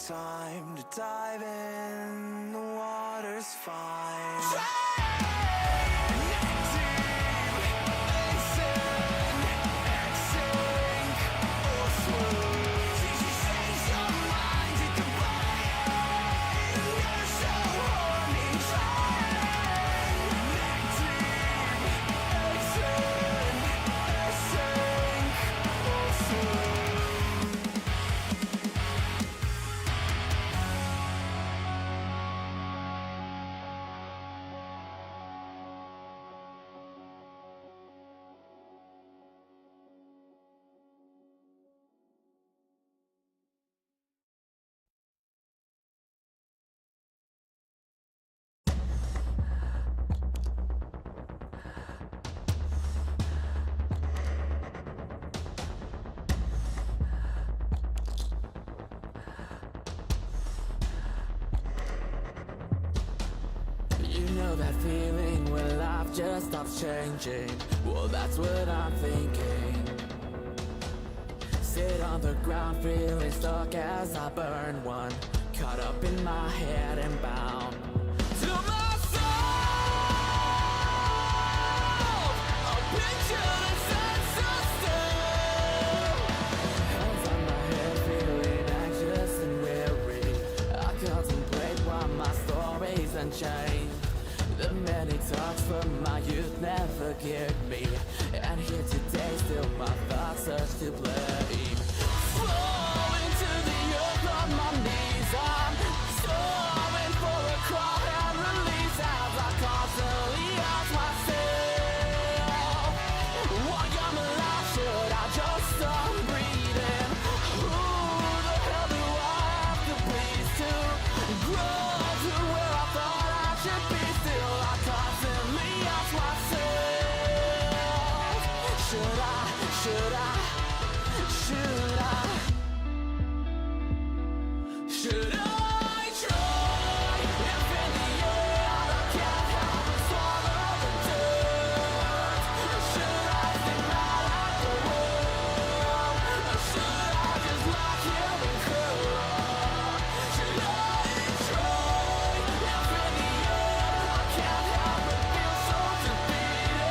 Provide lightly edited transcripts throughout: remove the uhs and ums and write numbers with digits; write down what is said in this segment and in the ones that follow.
time to dive in, the water's fine. That feeling when life just stops changing. Well, that's what I'm thinking. Sit on the ground feeling stuck as I burn one, caught up in my head and bound to my soul. A picture that stands so still. Hands on my head feeling anxious and weary. I contemplate why my story's unchanged. The many talks from my youth never geared me, and here today still my thoughts search to blame. Falling to the earth on my knees, I'm soaring for a crawl and release as I constantly ask myself, why am I alive? Should I just stop breathing? Who the hell do I have to please to grow to where I thought I should be? Still I constantly ask myself, should I try? If in the end I can't help but swallow the dirt, should I stay mad at the world, or should I just lie here and cry? Should I try? If in the end I can't help but feel so defeated,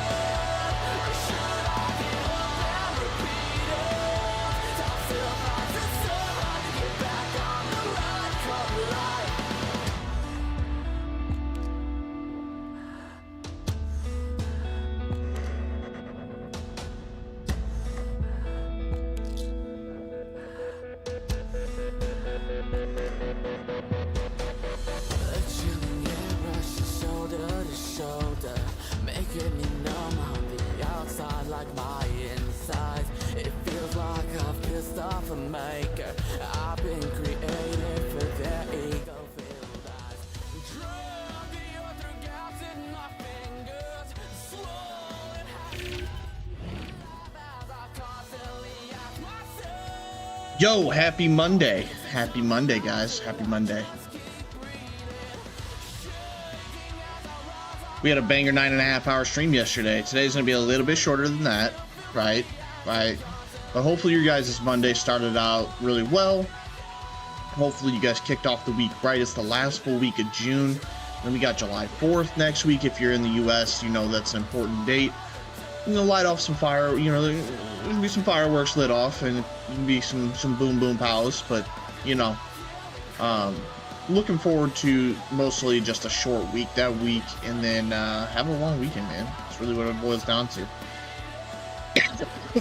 or should I give up and repeat it? Tell myself I deserve to get back on the right course of life. A chilling air rushes shoulder to shoulder, making me numb on the outside like my insides. It feels like I've pissed off a maker. I've been created for their ego-filled eyes. Drag the earth through gaps in my fingers, swollen happy as I constantly ask myself. Yo, happy Monday. Happy Monday, guys. Happy Monday. We had a banger 9.5 hour stream yesterday. Today's going to be a little bit shorter than that, right? But hopefully your guys' Monday started out really well. Hopefully you guys kicked off the week right. It's the last full week of June. Then we got July 4th next week. If you're in the U.S., you know that's an important date. I'm going to light off some fire, you know, there's going to be some fireworks lit off, and it can be some boom boom pows, but, you know, looking forward to mostly just a short week that week, and then have a long weekend, man. That's really what it boils down to.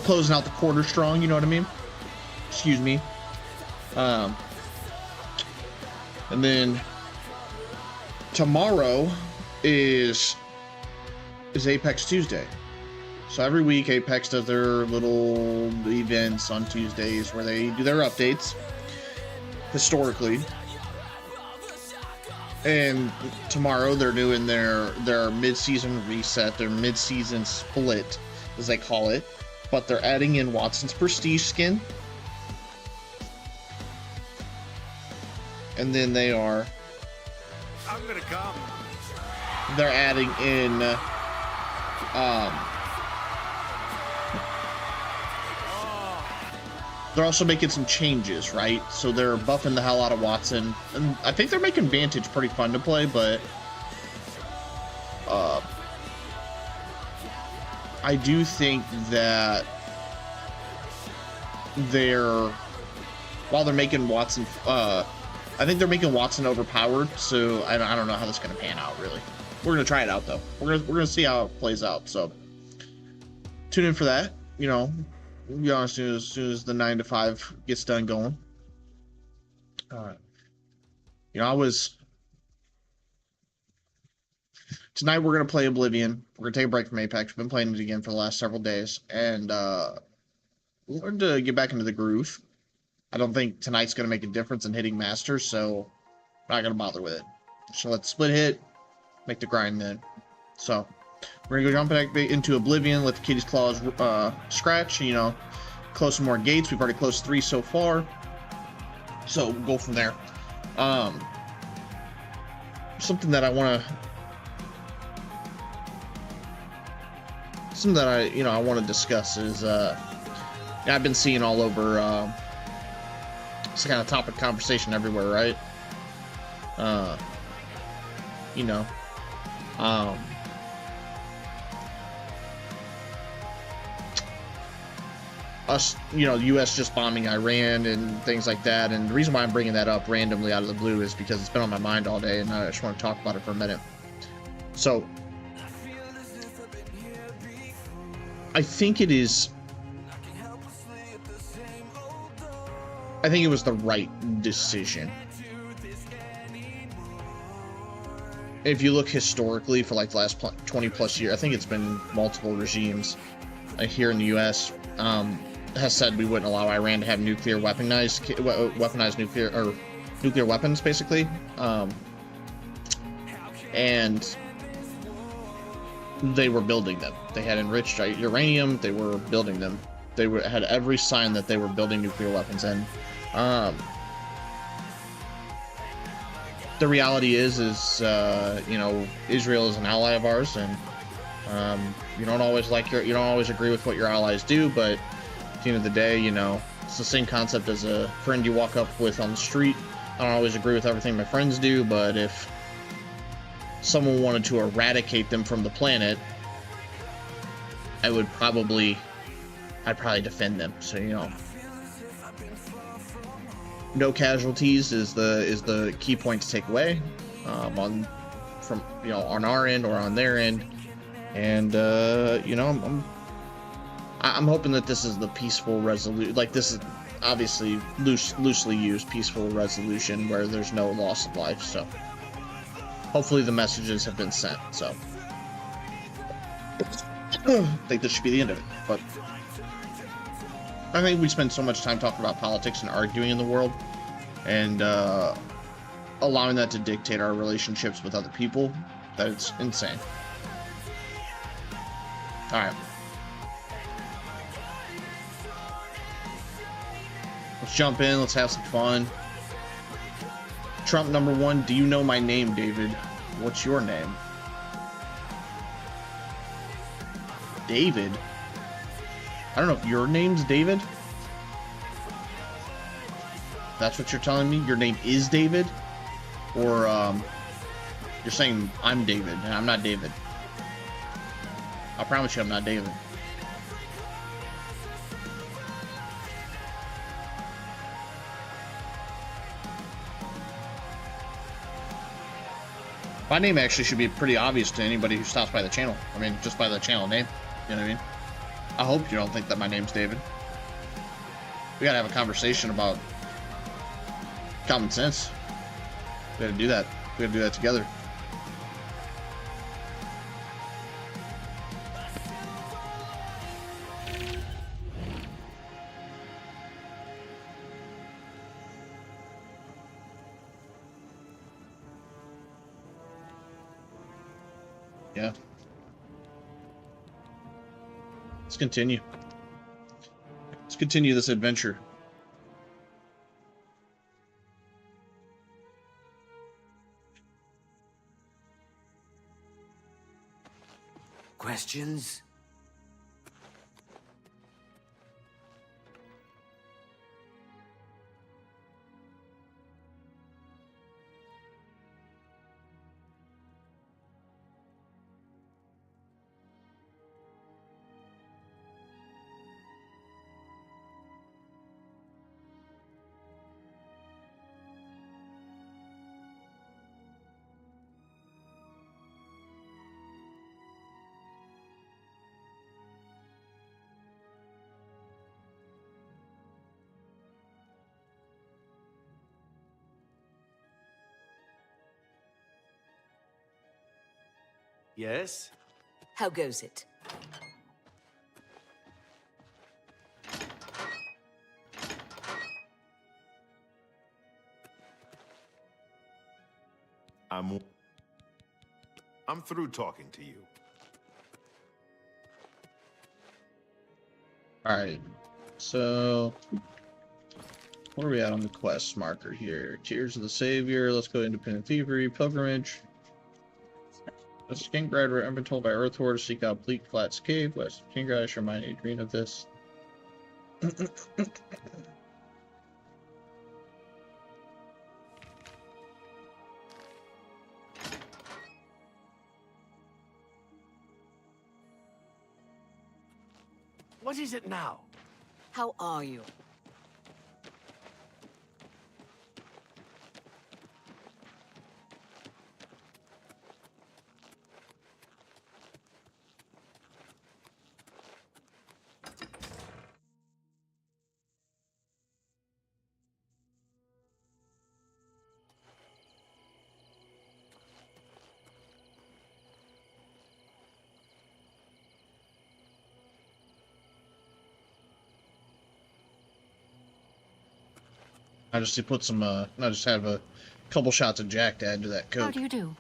Closing out the quarter strong, you know what I mean? Excuse me. And then tomorrow is Apex Tuesday. So every week Apex does their little events on Tuesdays where they do their updates historically. And tomorrow they're doing their mid-season reset, their mid-season split, as they call it. But they're adding in Watson's Prestige skin. And then they are... I'm gonna come. They're adding in... they're also making some changes, right? So they're buffing the hell out of Watson, and I think they're making Vantage pretty fun to play, but I do think that while they're making Watson, I think they're making Watson overpowered, so I don't know how this is going to pan out, really. We're going to try it out, though. We're gonna see how it plays out, so tune in for that, you know, as soon as the 9 to 5 gets done going. You know, tonight we're going to play Oblivion. We're going to take a break from Apex. We've been playing it again for the last several days, and we wanted to get back into the groove. I don't think tonight's going to make a difference in hitting Masters, so I'm not going to bother with it. So let's split hit, make the grind then. So we're going to go jump back into Oblivion, let the kitty's claws scratch, you know, close some more gates. We've already closed 3 so far, so we'll go from there. Something that I want to discuss is I've been seeing all over it's kind of topic conversation everywhere, right? You know, us, you know, the U.S. just bombing Iran and things like that. And the reason why I'm bringing that up randomly out of the blue is because it's been on my mind all day, and I just want to talk about it for a minute. So, I think it was the right decision. If you look historically for like the last 20 plus years, I think it's been multiple regimes here in the U.S. Has said we wouldn't allow Iran to have weaponized nuclear weapons, basically. And they were building them. They had enriched uranium. They were building them. They had every sign that they were building nuclear weapons. And the reality is you know, Israel is an ally of ours, and you don't always agree with what your allies do, but at the end of the day, you know, it's the same concept as a friend you walk up with on the street. I don't always agree with everything my friends do, but if someone wanted to eradicate them from the planet, I'd probably defend them. So, you know, no casualties is the key point to take away on our end or on their end. And you know, I'm hoping that this is the peaceful resolution. Like, this is obviously loosely used peaceful resolution where there's no loss of life. So hopefully the messages have been sent. So I think this should be the end of it. But I think we spend so much time talking about politics and arguing in the world, and allowing that to dictate our relationships with other people, that it's insane. All right. Let's jump in. Let's have some fun. Trump #1, do you know my name, David? What's your name? David? I don't know if your name's David. That's what you're telling me? Your name is David? Or, you're saying I'm David, and I'm not David. I promise you I'm not David. My name actually should be pretty obvious to anybody who stops by the channel. I mean, just by the channel name. You know what I mean? I hope you don't think that my name's David. We gotta have a conversation about common sense. We gotta do that. We gotta do that together. Yeah. Let's continue. Let's continue this adventure. Questions? Yes? How goes it? I'm through talking to you. Alright, so where are we at on the quest marker here? Tears of the Savior, let's go Independent Thievery, Pilgrimage. The Skingrad were ever told by Earthward to seek out Bleak Flats Cave. West Skingrad, I should remind Adrian of this. What is it now? How are you? I just put some, I just have a couple shots of Jack to add to that How Coke. do you do?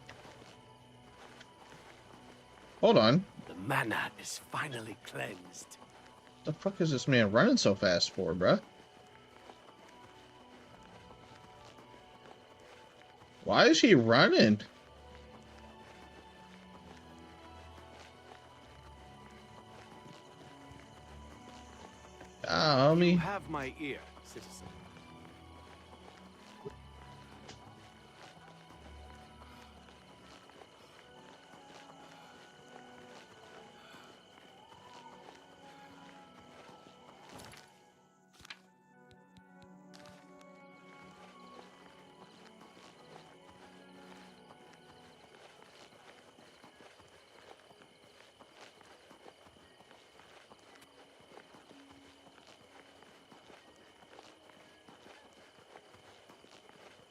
Hold on. The mana is finally cleansed. The fuck is this man running so fast for, bruh? Why is he running? Ah, You homie. have my ear, citizen.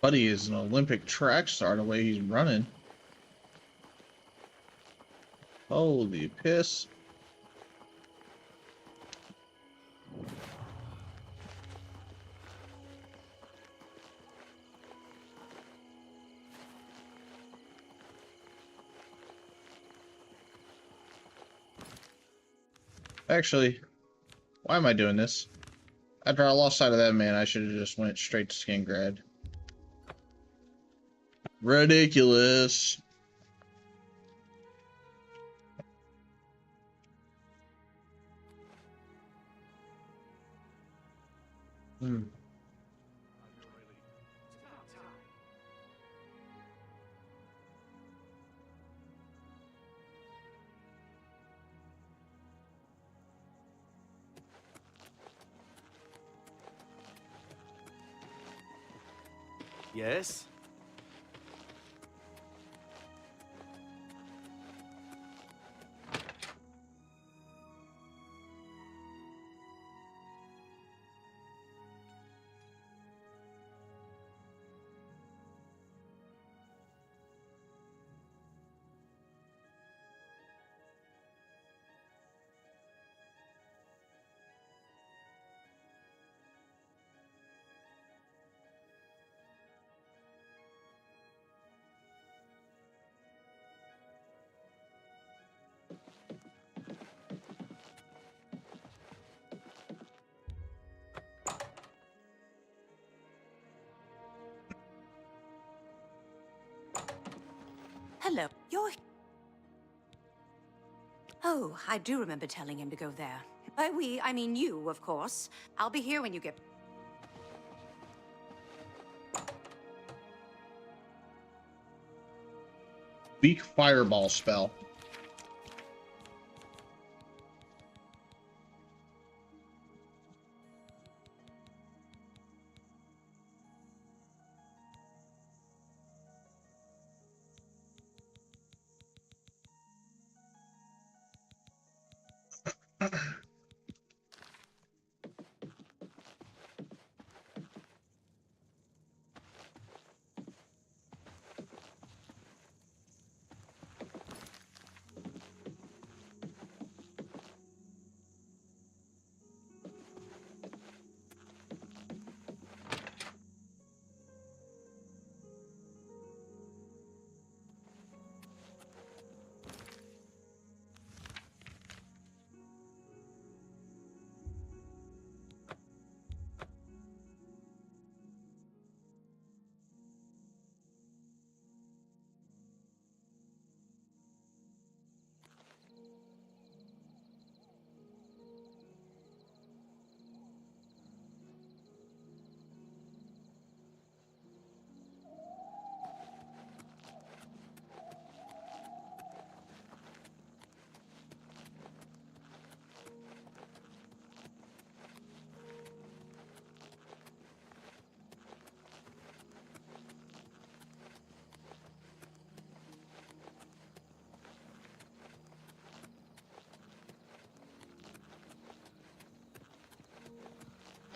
Buddy is an Olympic track star the way he's running. Holy piss. Actually, why am I doing this? After I lost sight of that man, I should have just went straight to Skingrad. Ridiculous. Hmm. Yes? Hello. You're... Oh, I do remember telling him to go there. By we, I mean you, of course. I'll be here when you get... Weak fireball spell.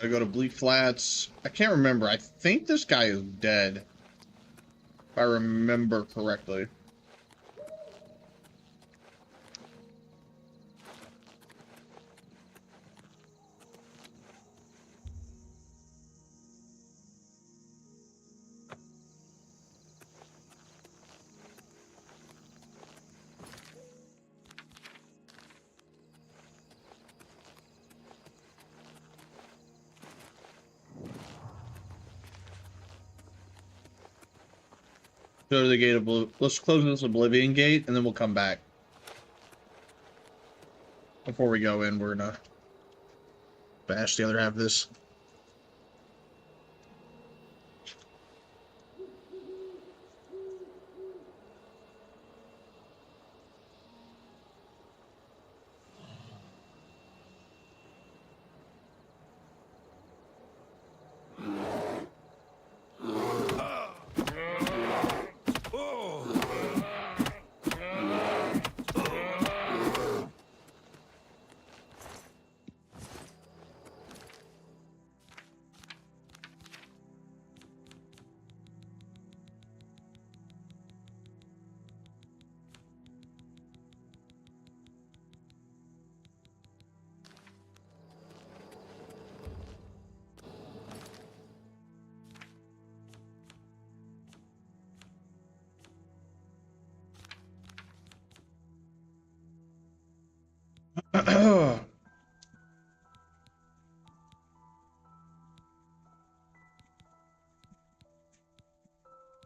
I go to Bleak Flats. I can't remember. I think this guy is dead. If I remember correctly. Go to the gate of let's close this Oblivion gate and then we'll come back. Before we go in, we're gonna bash the other half of this.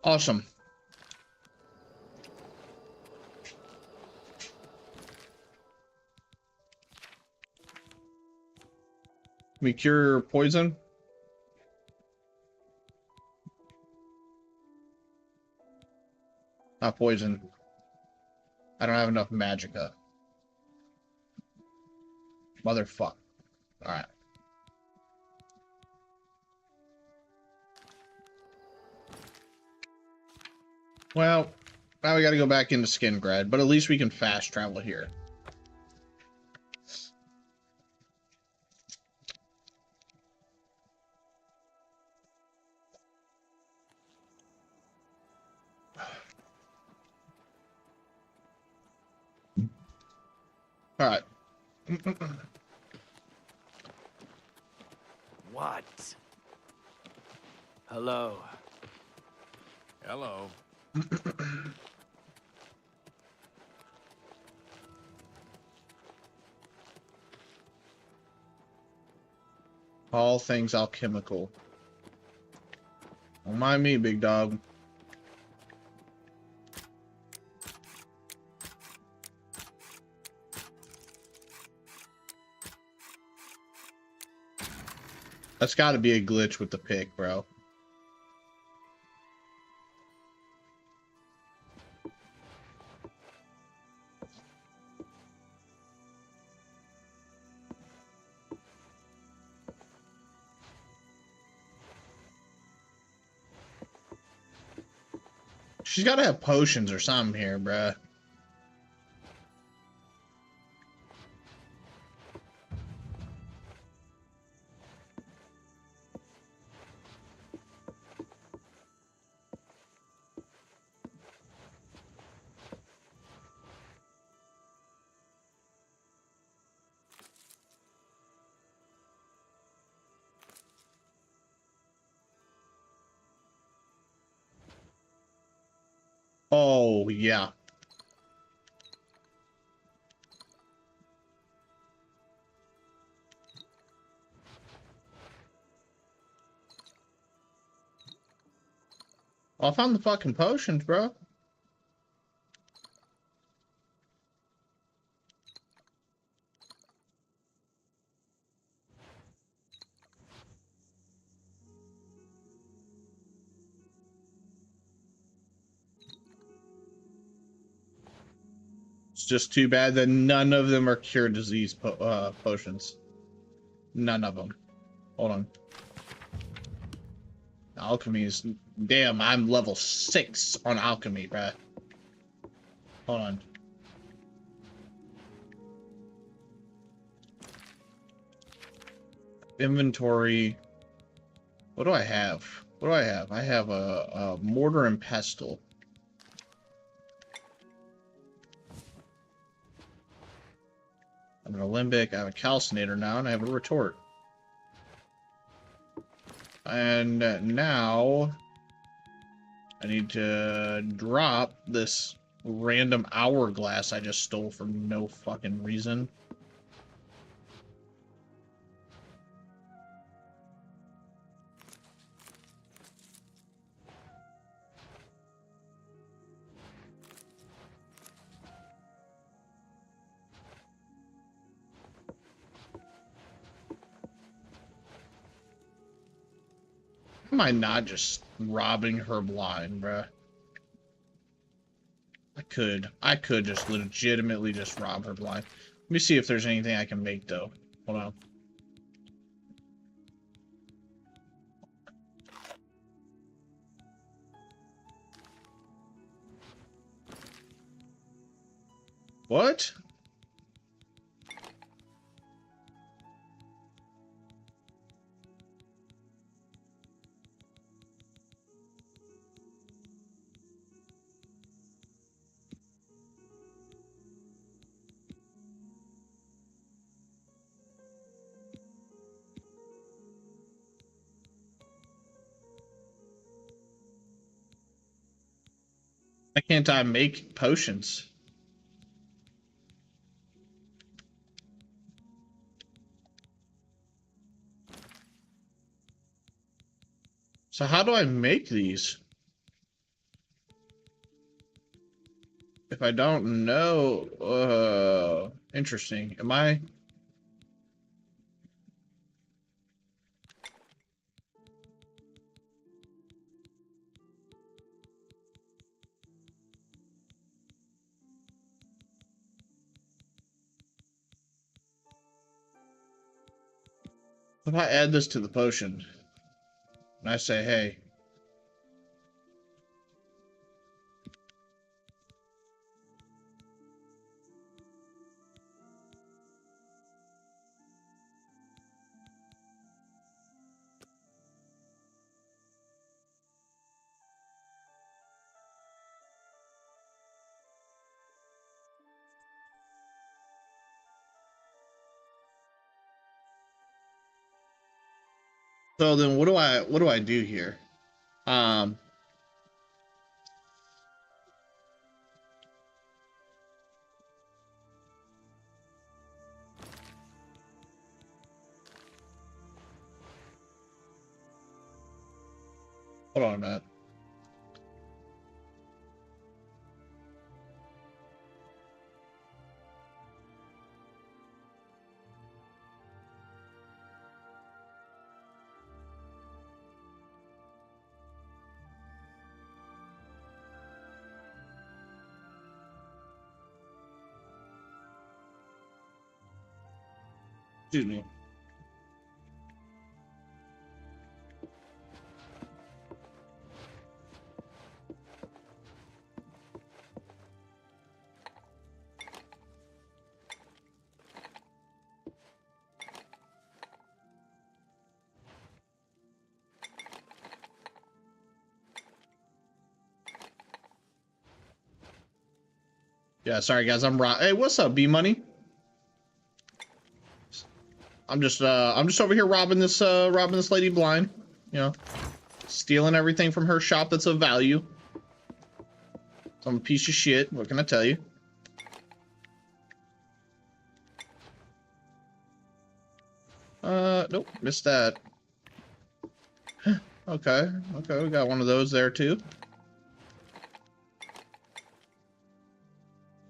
Awesome. We cure poison? Not poison. I don't have enough magicka. Motherfuck. Alright. Well, now we gotta go back into Skingrad, but at least we can fast travel here. Alright. What? Hello. Hello. All things alchemical. Don't mind me, big dog. That's gotta be a glitch with the pick, bro. She's gotta have potions or something here, bruh. Oh, yeah. Well, I found the fucking potions, bro. It's just too bad that none of them are cure disease potions. None of them. Hold on. Alchemy is... Damn, I'm level 6 on alchemy, bruh. Hold on. inventory. What do I have? What do I have? I have a mortar and pestle. I have an alembic, I have a calcinator now, and I have a retort. And now I need to drop this random hourglass I just stole for no fucking reason. Am I not just robbing her blind, bruh? I could just legitimately just rob her blind. Let me see if there's anything I can make, though. Hold on. What? Why can't I make potions? So how do I make these? If I don't know, interesting. Am I? If I add this to the potion, and I say, hey, so then what do I do here? Hold on a minute. Excuse me. Yeah, sorry guys, Hey, what's up, B Money? I'm just over here robbing this lady blind, you know, stealing everything from her shop that's of value. I'm a piece of shit. What can I tell you? Nope, missed that. Okay, we got one of those there too.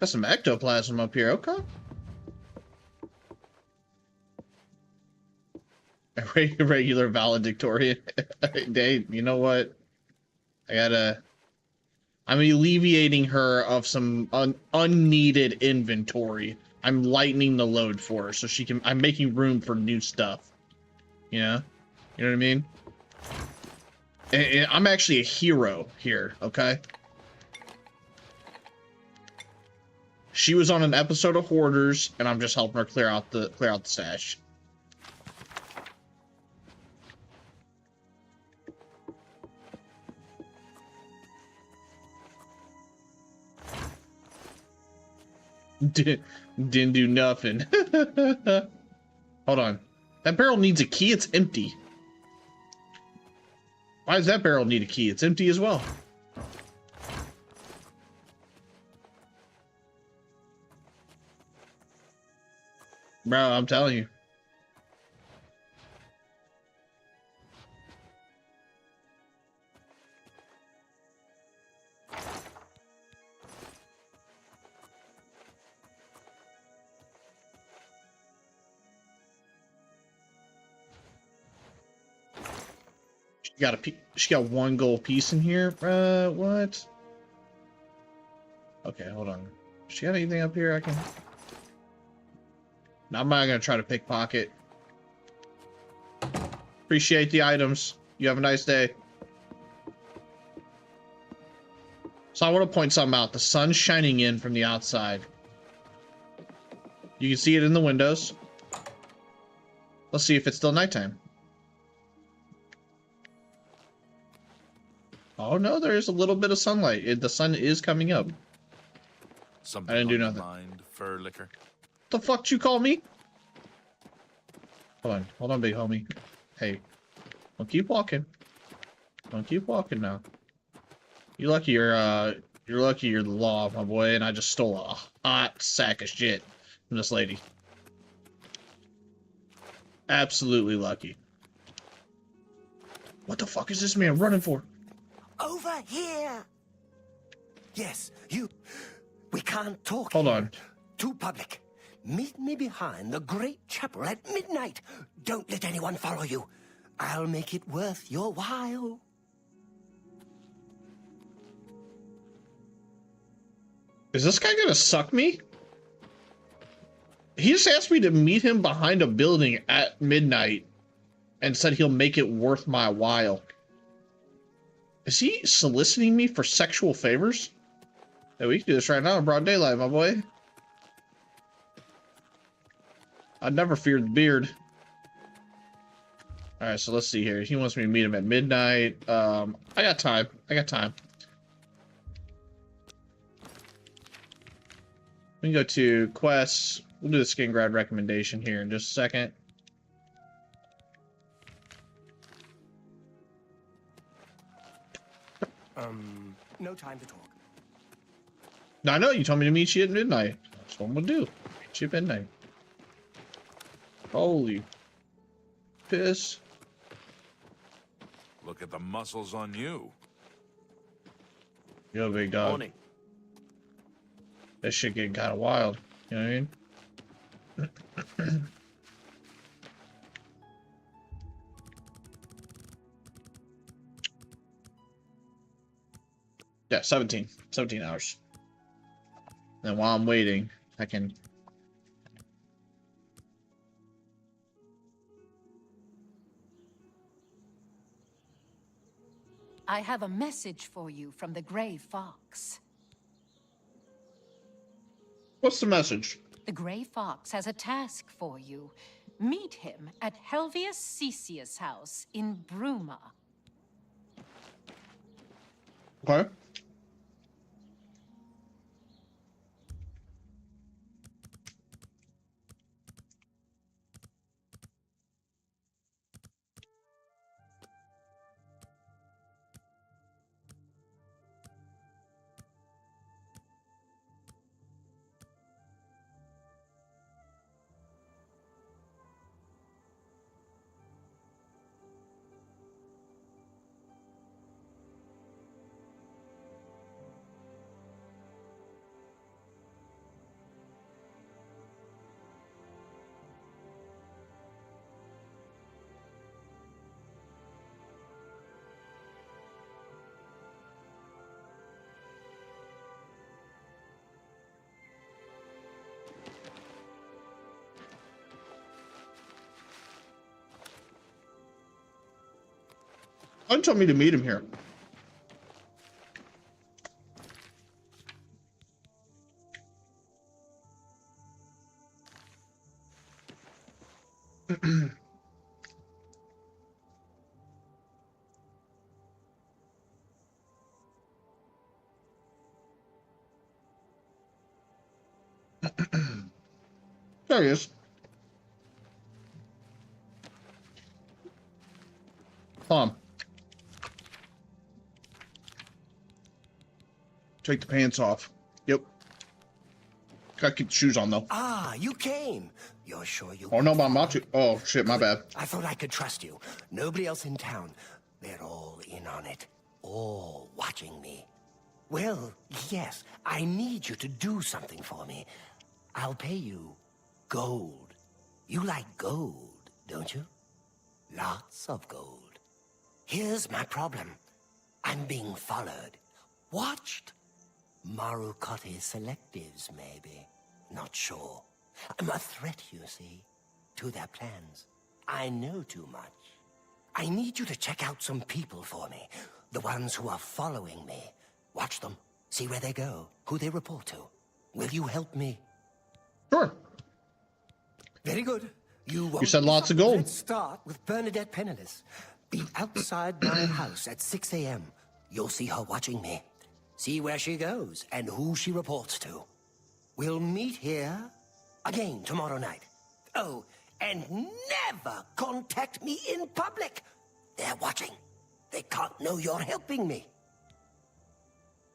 Got some ectoplasm up here. Okay. A regular valedictorian. Dave, you know what? I'm alleviating her of some unneeded inventory. I'm lightening the load for her so she can. I'm making room for new stuff. You know what I mean? And I'm actually a hero here. Okay. She was on an episode of Hoarders, and I'm just helping her clear out the stash. Didn't do nothing. Hold on. That barrel needs a key. It's empty. Why does that barrel need a key? It's empty as well. Bro, I'm telling you. She got one gold piece in here. What? Okay, hold on. She got anything up here I can... No, I'm not gonna try to pickpocket. Appreciate the items. You have a nice day. So I want to point something out. The sun's shining in from the outside. You can see it in the windows. Let's see if it's still nighttime. Oh no, there is a little bit of sunlight. The sun is coming up. Something I didn't do on your nothing. mind, Furlicker? The fuck did you call me? Hold on, big homie. Hey, don't keep walking. Don't keep walking now. You're lucky you're the law, my boy, and I just stole a hot sack of shit from this lady. Absolutely lucky. What the fuck is this man running for? Over here! Yes, you... We can't talk Hold here. on. Too public. Meet me behind the great chapel at midnight. Don't let anyone follow you. I'll make it worth your while. Is this guy gonna suck me? He just asked me to meet him behind a building at midnight and said he'll make it worth my while. Is he soliciting me for sexual favors? Hey, we can do this right now in broad daylight, my boy. I never feared the beard. Alright, so let's see here. He wants me to meet him at midnight. I got time. I got time. We can go to quests. We'll do the skin grab recommendation here in just a second. No time to talk. Now, I know you told me to meet you at midnight. That's what I'm gonna do. Meet you at midnight. Holy piss. Look at the muscles on you. Yo, big dog. Morning. This shit getting kind of wild. You know what I mean? Yeah, 17 hours. And while I'm waiting, I can... I have a message for you from the Gray Fox. What's the message? The Gray Fox has a task for you. Meet him at Helvius Cecius' house in Bruma. Okay. Someone told me to meet him here. There he is. Come on. Take the pants off. Yep. Gotta keep the shoes on though. Ah, you came. You're sure you... Oh no, but I'm about to. Oh shit, my bad. I thought I could trust you. Nobody else in town. They're all in on it. All watching me. Well, yes, I need you to do something for me. I'll pay you gold. You like gold, don't you? Lots of gold. Here's my problem. I'm being followed. Watched. Marukote selectives, maybe. Not sure. I'm a threat, you see, to their plans. I know too much. I need you to check out some people for me. The ones who are following me. Watch them. See where they go. Who they report to. Will you help me? Sure. Very good. You said lots of gold. Let's start with Bernadette Penniless. Be outside my house at 6 a.m. You'll see her watching me. See where she goes and who she reports to. We'll meet here again tomorrow night. Oh, and never contact me in public. They're watching. They can't know you're helping me.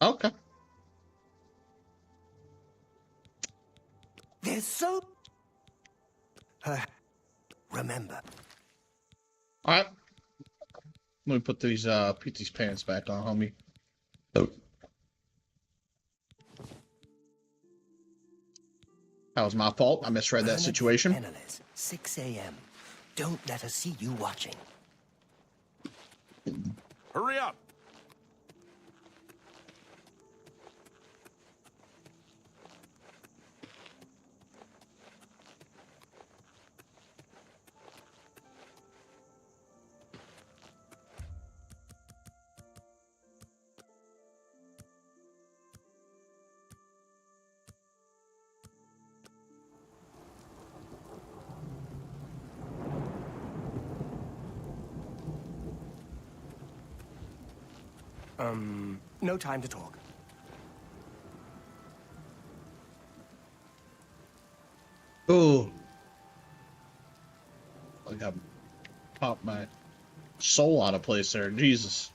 Okay. They're so... remember. All right. Let me put these pants back on, homie. That was my fault. I misread that situation. Penniless, 6 a.m. Don't let her see you watching. Hurry up! No time to talk. Oh. I got popped my soul out of place there. Jesus.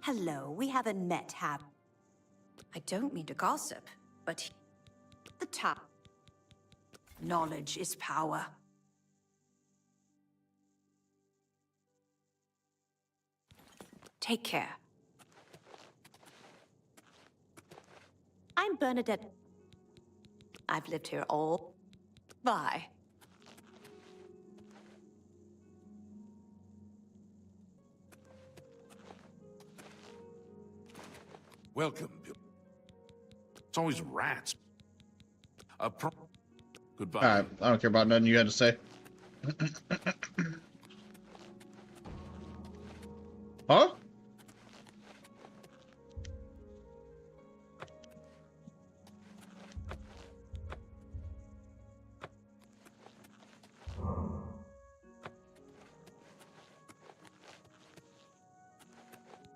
Hello, we haven't met, have... I don't mean to gossip, but... The top... Knowledge is power. Take care. I'm Bernadette. I've lived here all... Bye. Welcome, Bill. It's always rats. Goodbye. All right. I don't care about nothing you had to say. Huh?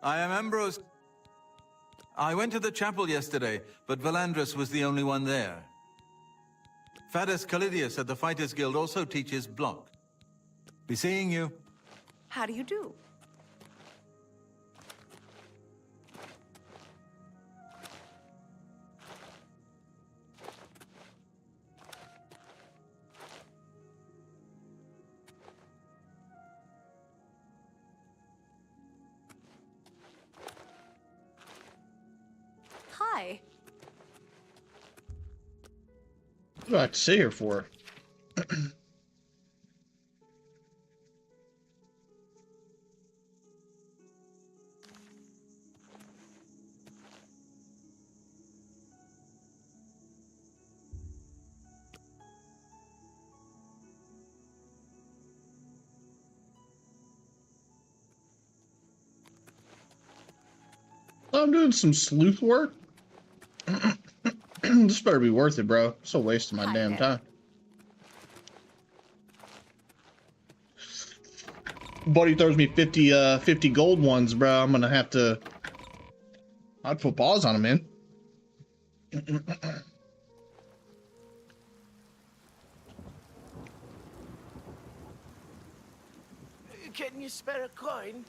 I am Ambrose. I went to the chapel yesterday, but Valandris was the only one there. Fadus Callidius at the Fighters Guild also teaches block. Be seeing you. How do you do? Hi. What do I have to sit here for? I'm doing some sleuth work. This better be worth it, bro. It's a waste of my damn time. Buddy throws me 50 gold ones, bro. I'm gonna have to. I'd put paws on him, man. Can you spare a coin?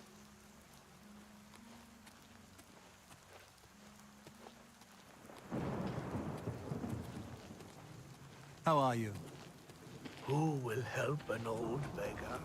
How are you? Who will help an old beggar?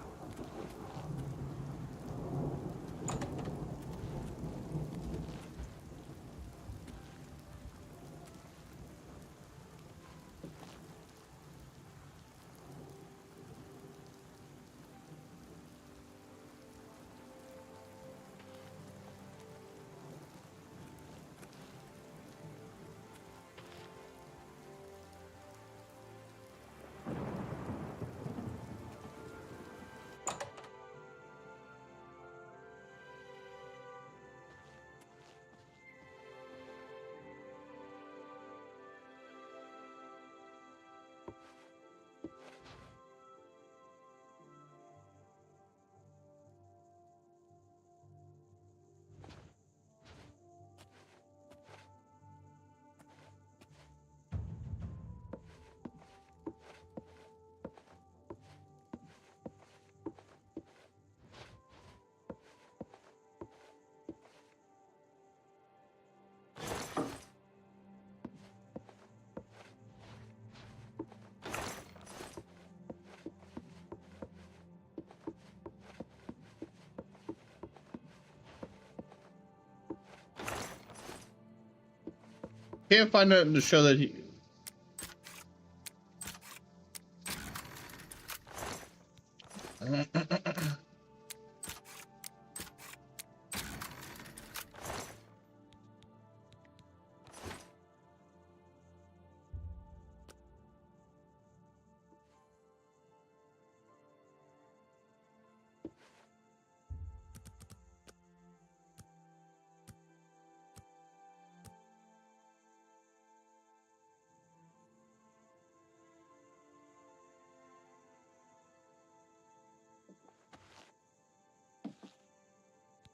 Can't find nothing to show that he.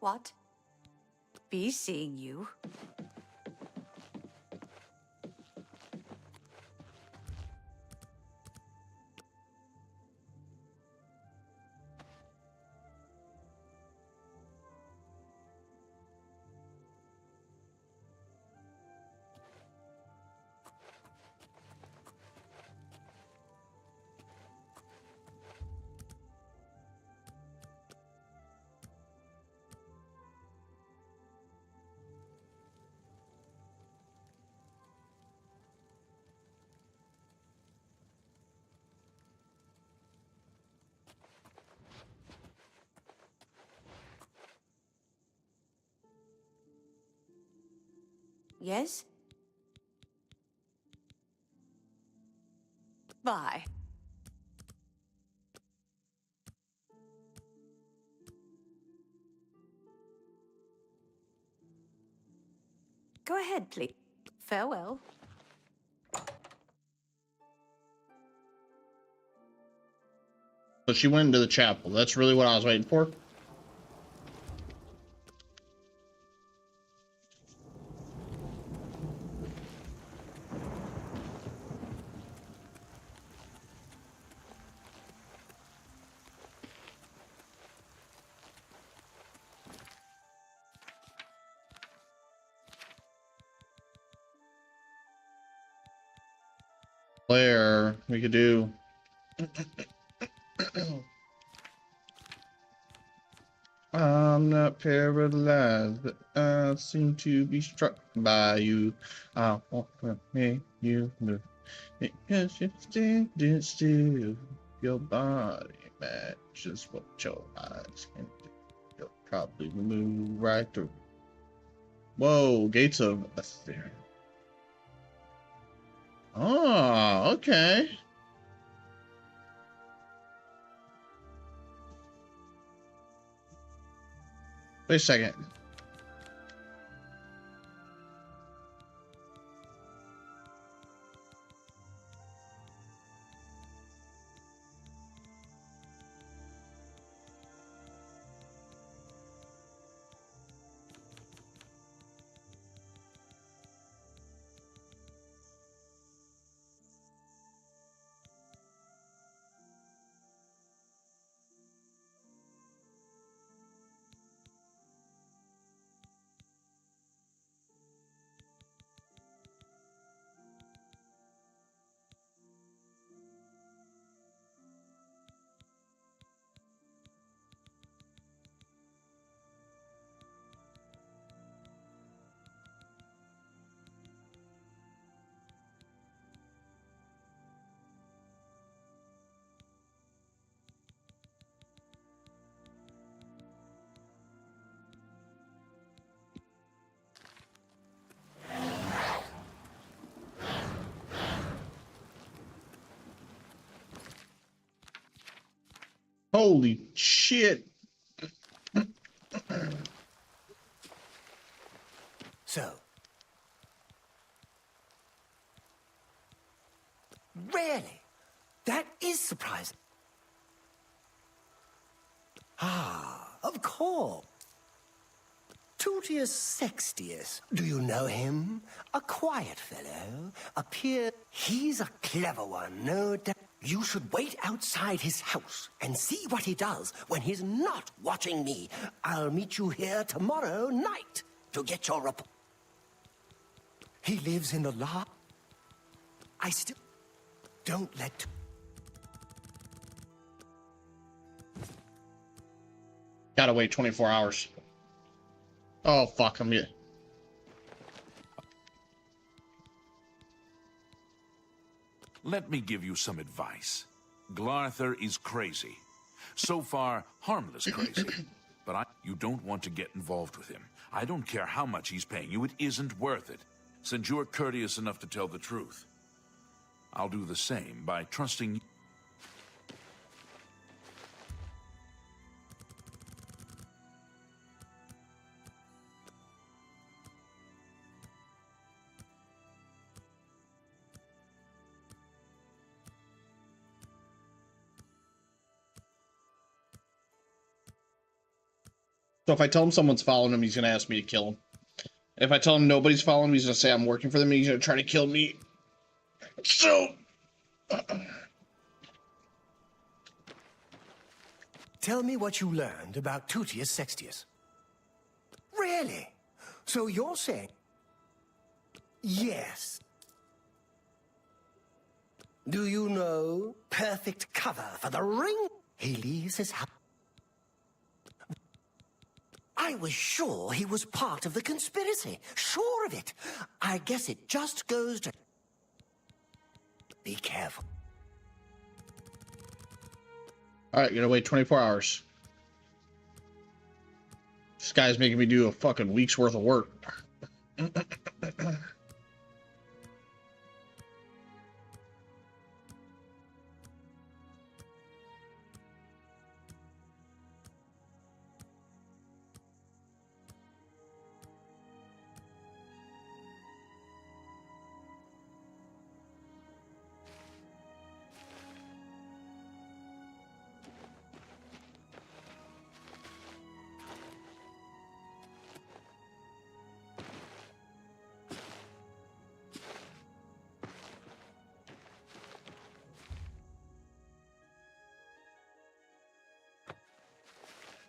What? Be seeing you. Yes? Bye. Go ahead, please. Farewell. So she went into the chapel. That's really what I was waiting for. We could do. I'm not paralyzed, but I seem to be struck by you. I want to make you move because you're standing still. Your body matches what your eyes can do. You'll probably move right through. Whoa, gates of Aether. Oh, okay. Wait a second. Holy shit. So, really? That is surprising. Ah, of course. Tutius Sextius. Do you know him? A quiet fellow. He's a clever one, no doubt. You should wait outside his house and see what he does when he's not watching me. I'll meet you here tomorrow night to get your report. He lives in the lot. I still don't let... Gotta wait 24 hours. Oh, fuck, I'm here. Let me give you some advice. Glarther is crazy. So far, harmless crazy. But you don't want to get involved with him. I don't care how much he's paying you. It isn't worth it. Since you're courteous enough to tell the truth. I'll do the same by trusting you. So if I tell him someone's following him, he's gonna ask me to kill him. If I tell him nobody's following him, he's gonna say I'm working for them, and he's gonna try to kill me. So... Tell me what you learned about Tutius Sextius. Really? So you're saying... Yes. Do you know? Perfect cover for the ring. He leaves his house. I was sure he was part of the conspiracy. Sure of it. I guess it just goes to... Be careful. Alright, gonna wait 24 hours. This guy's making me do a fucking week's worth of work.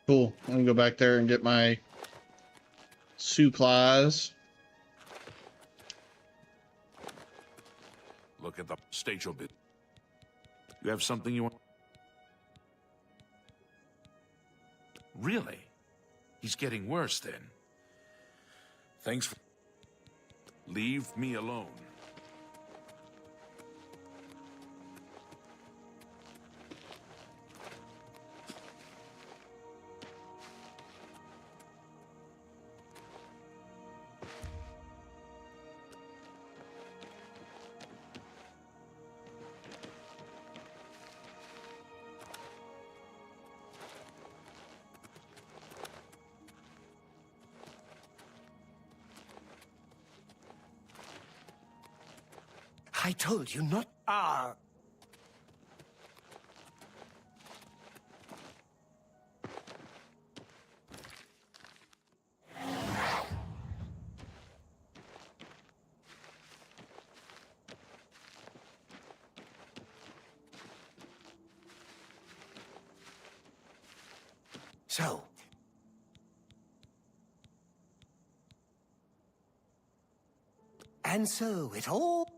Cool. I'm gonna go back there and get my supplies. Look at the stage a bit. You have something you want? Really? He's getting worse then. Thanks for... Leave me alone. I told you not. So. And so it all...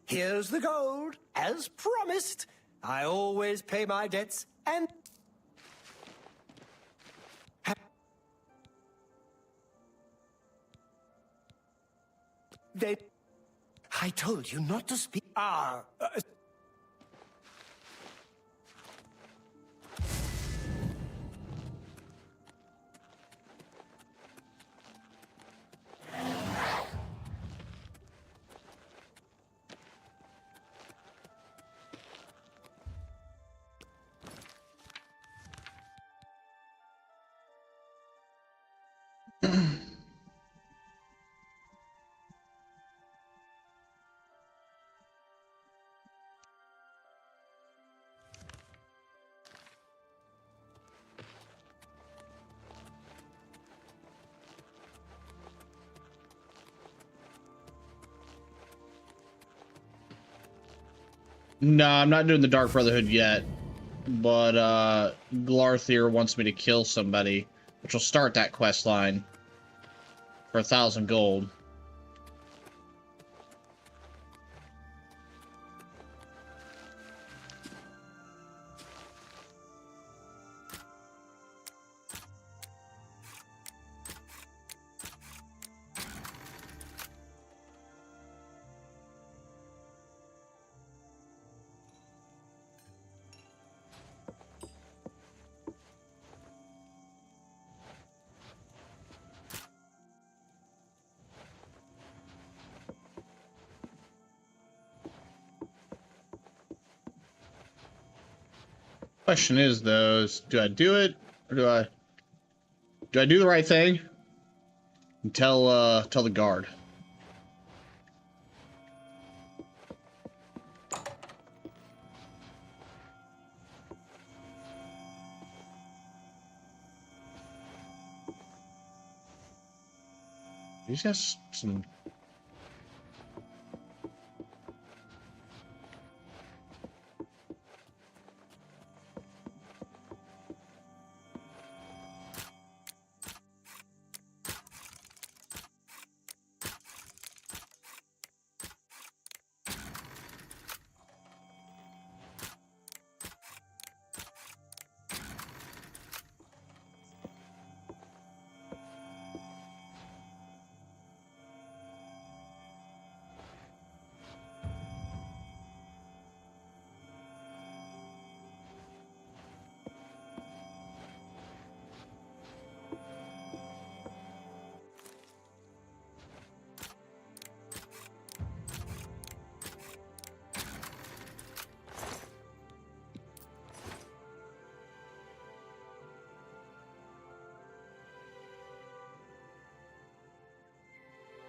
Here's the gold, as promised. I always pay my debts, and... They... I told you not to speak... No, I'm not doing the Dark Brotherhood yet, but Glarthier wants me to kill somebody, which will start that quest line for 1,000 gold. Question is, though, do I do it, or do I do the right thing and tell the guard? He's got some...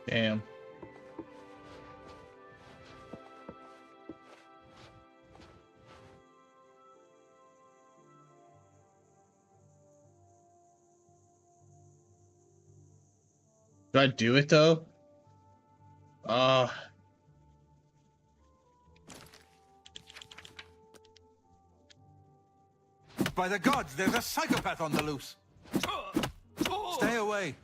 Damn. Do I do it, though? By the gods, there's a psychopath on the loose. Stay away.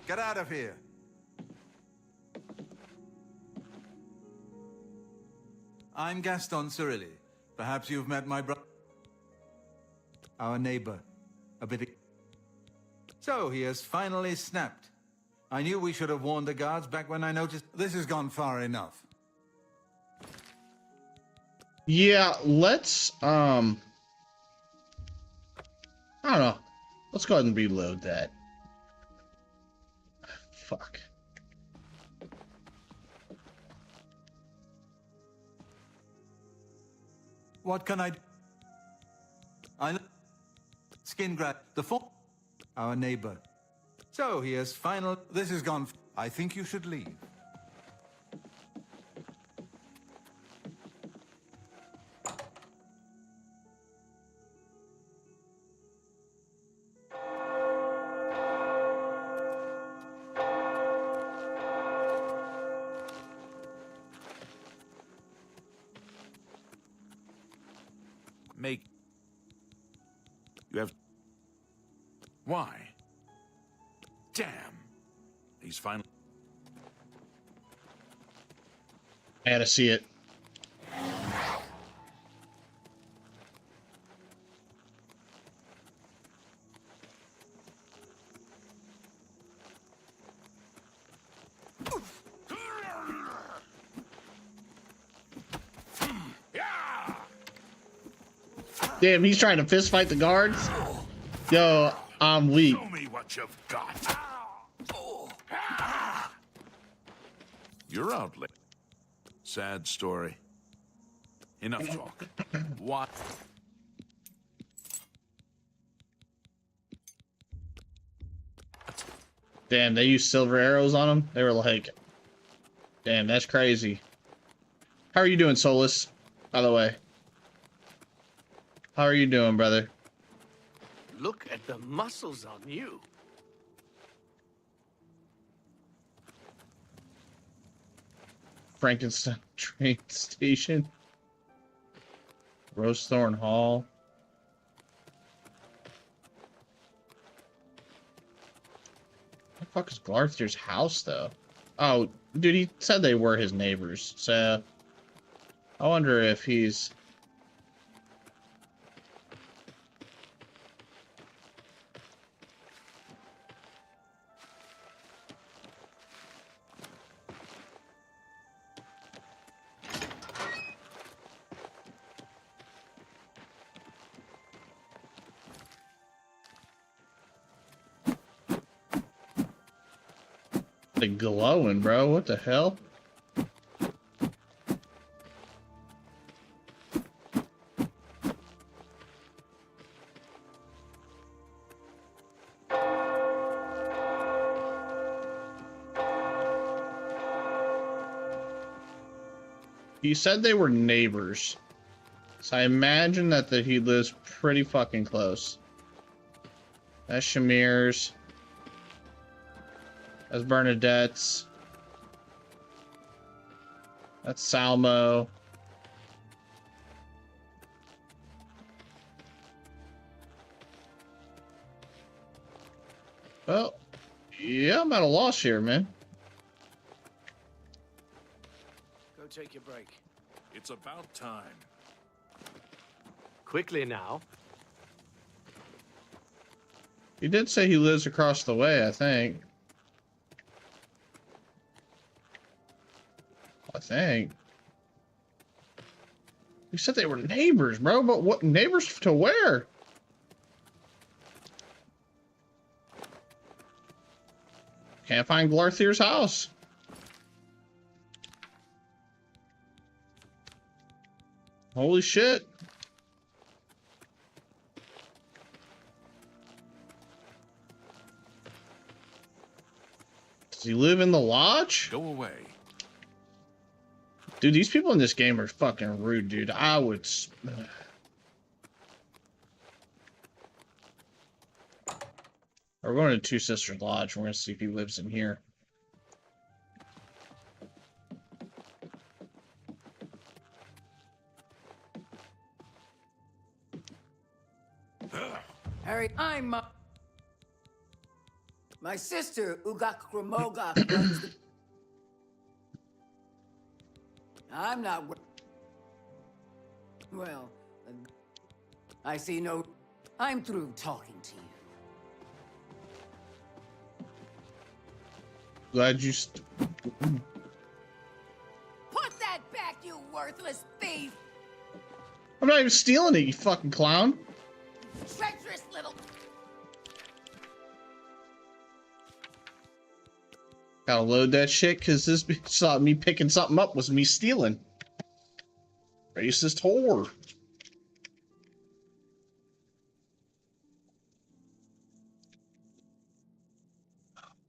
Get out of here. I'm Gaston Cirilli. Perhaps you've met my brother. Our neighbor. A bit... So, he has finally snapped. I knew we should have warned the guards back when I noticed... This has gone far enough. Yeah, let's, I don't know. Let's go ahead and reload that. Fuck. What can I do? Skin grab. The form... Our neighbor. So, he has final... This has gone... I think you should leave. Make... You have... Why? Damn. He's finally... I gotta see it. Damn, he's trying to fist fight the guards. Yo, I'm weak. Show me what you've got. You're out late. Sad story. Enough talk. What? Damn, they used silver arrows on him. They were like, damn, that's crazy. How are you doing, Solus? By the way. How are you doing, brother? Look at the muscles on you. Frankenstein train station. Rosethorn Hall. What the fuck is Glarthir's house, though? Oh, dude, he said they were his neighbors, so... I wonder if he's... They glowing, bro. What the hell? He said they were neighbors. So I imagine that he lives pretty fucking close. That's Shamir's. That's Bernadette's. That's Salmo. Well, yeah, I'm at a loss here, man. Go take your break. It's about time. Quickly now. He did say he lives across the way, I think. He said they were neighbors, bro, but what neighbors to where? Can't find Glarthir's house. Holy shit. Does he live in the lodge? Go away. Dude, these people in this game are fucking rude, dude. I would... We're going to Two Sisters Lodge. We're going to see if he lives in here. Harry, I'm... My sister, Ugak runs the... I'm not... Well, I see no... I'm through talking to you. Glad you. Put that back, you worthless thief! I'm not even stealing it, you fucking clown. Treacherous little... Gotta load that shit, cause this saw me picking something up was me stealing. Racist whore.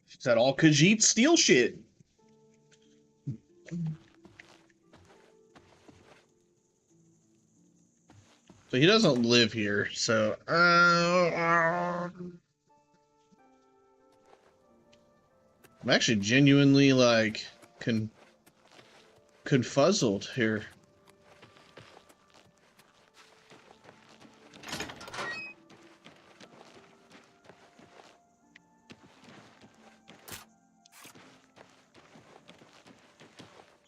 Is that all Khajiit steal shit? So he doesn't live here, so I'm actually genuinely like confuzzled here.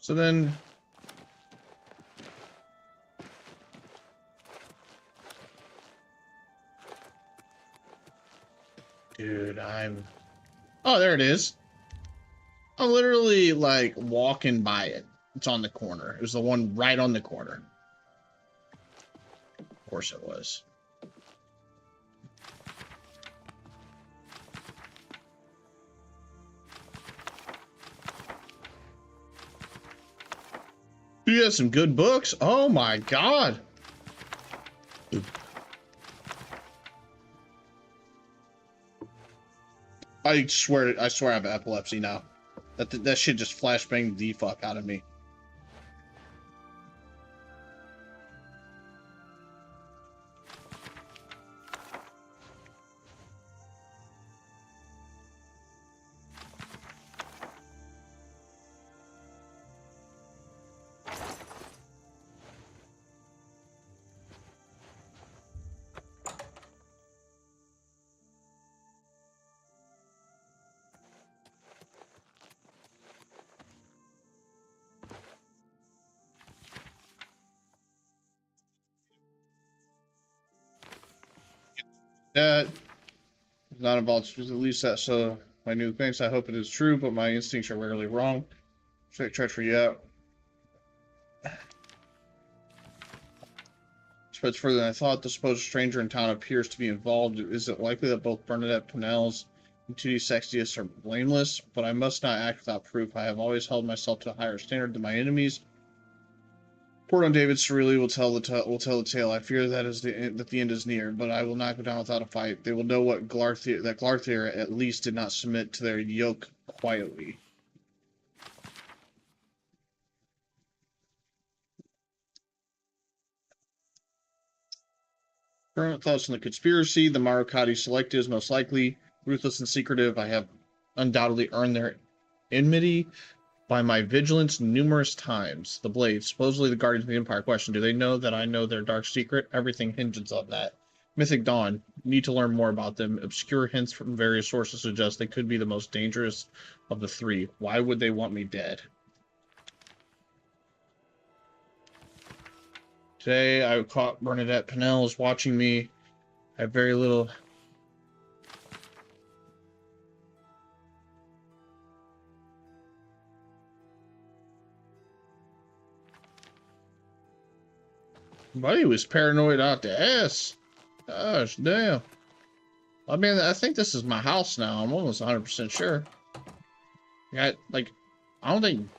So then dude, oh, there it is. I'm literally like walking by it. It's on the corner. It was the one right on the corner. Of course it was. You have some good books. Oh my god. I swear I have epilepsy now. That shit just flashbanged the fuck out of me. That is not involved, at least that. So my new thinks. I hope it is true, but my instincts are rarely wrong. Should I try for you out? Spreads further than I thought. The supposed stranger in town appears to be involved. Is it likely that both Bernadette Pinellas and 2D Sextius are blameless? But I must not act without proof. I have always held myself to a higher standard than my enemies. Port on David Cerealy will tell the tale. I fear that the end is near, but I will not go down without a fight. They will know that Glarthir at least did not submit to their yoke quietly. Current thoughts on the conspiracy. The Marocati selectives, most likely. Ruthless and secretive. I have undoubtedly earned their enmity by my vigilance numerous times. The Blades, supposedly the Guardians of the Empire. Question, do they know that I know their dark secret? Everything hinges on that. Mythic Dawn, need to learn more about them. Obscure hints from various sources suggest they could be the most dangerous of the three. Why would they want me dead? Today, I caught Bernadette Pinellas watching me. I have very little... Buddy was paranoid out the ass. Gosh, damn. I mean, I think this is my house now. I'm almost 100% sure. I don't think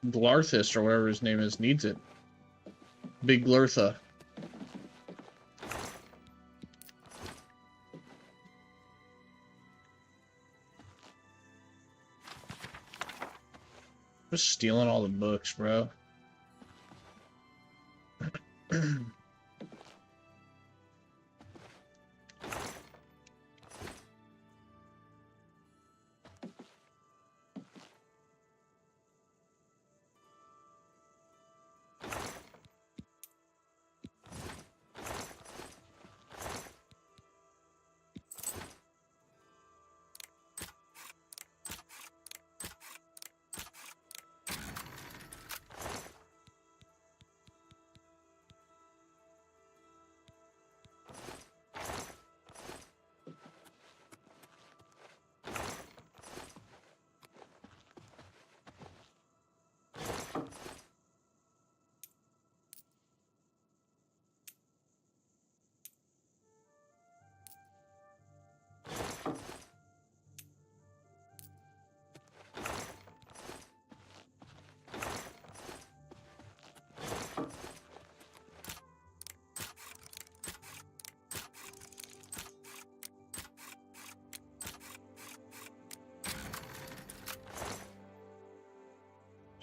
Glarthis, or whatever his name is, needs it. Big Glurtha. Just stealing all the books, bro.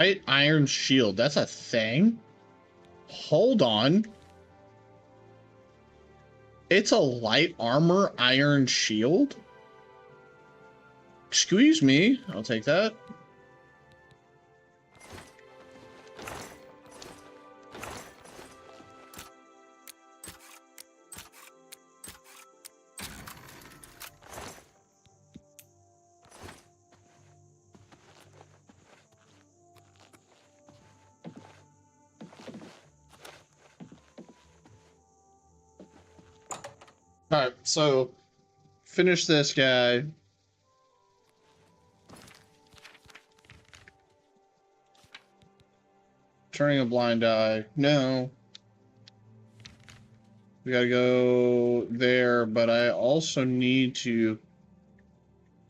Right? Iron shield. That's a thing? Hold on. It's a light armor iron shield? Excuse me. I'll take that. Alright, so finish this guy. Turning a blind eye. No. We gotta go there, but I also need to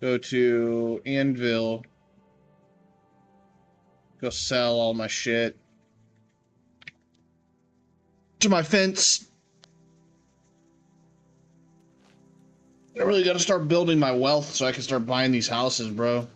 go to Anvil. Go sell all my shit. To my fence. I really gotta start building my wealth so I can start buying these houses, bro.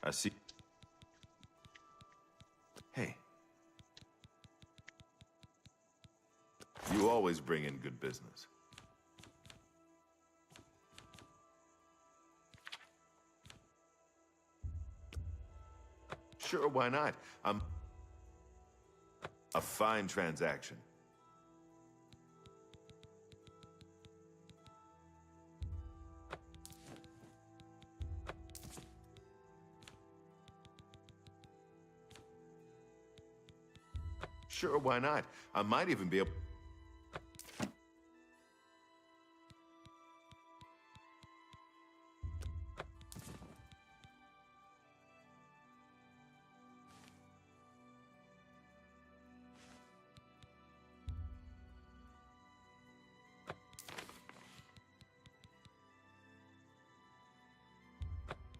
I see. Hey. You always bring in good business. Sure, why not? A fine transaction. Sure, why not? I might even be able...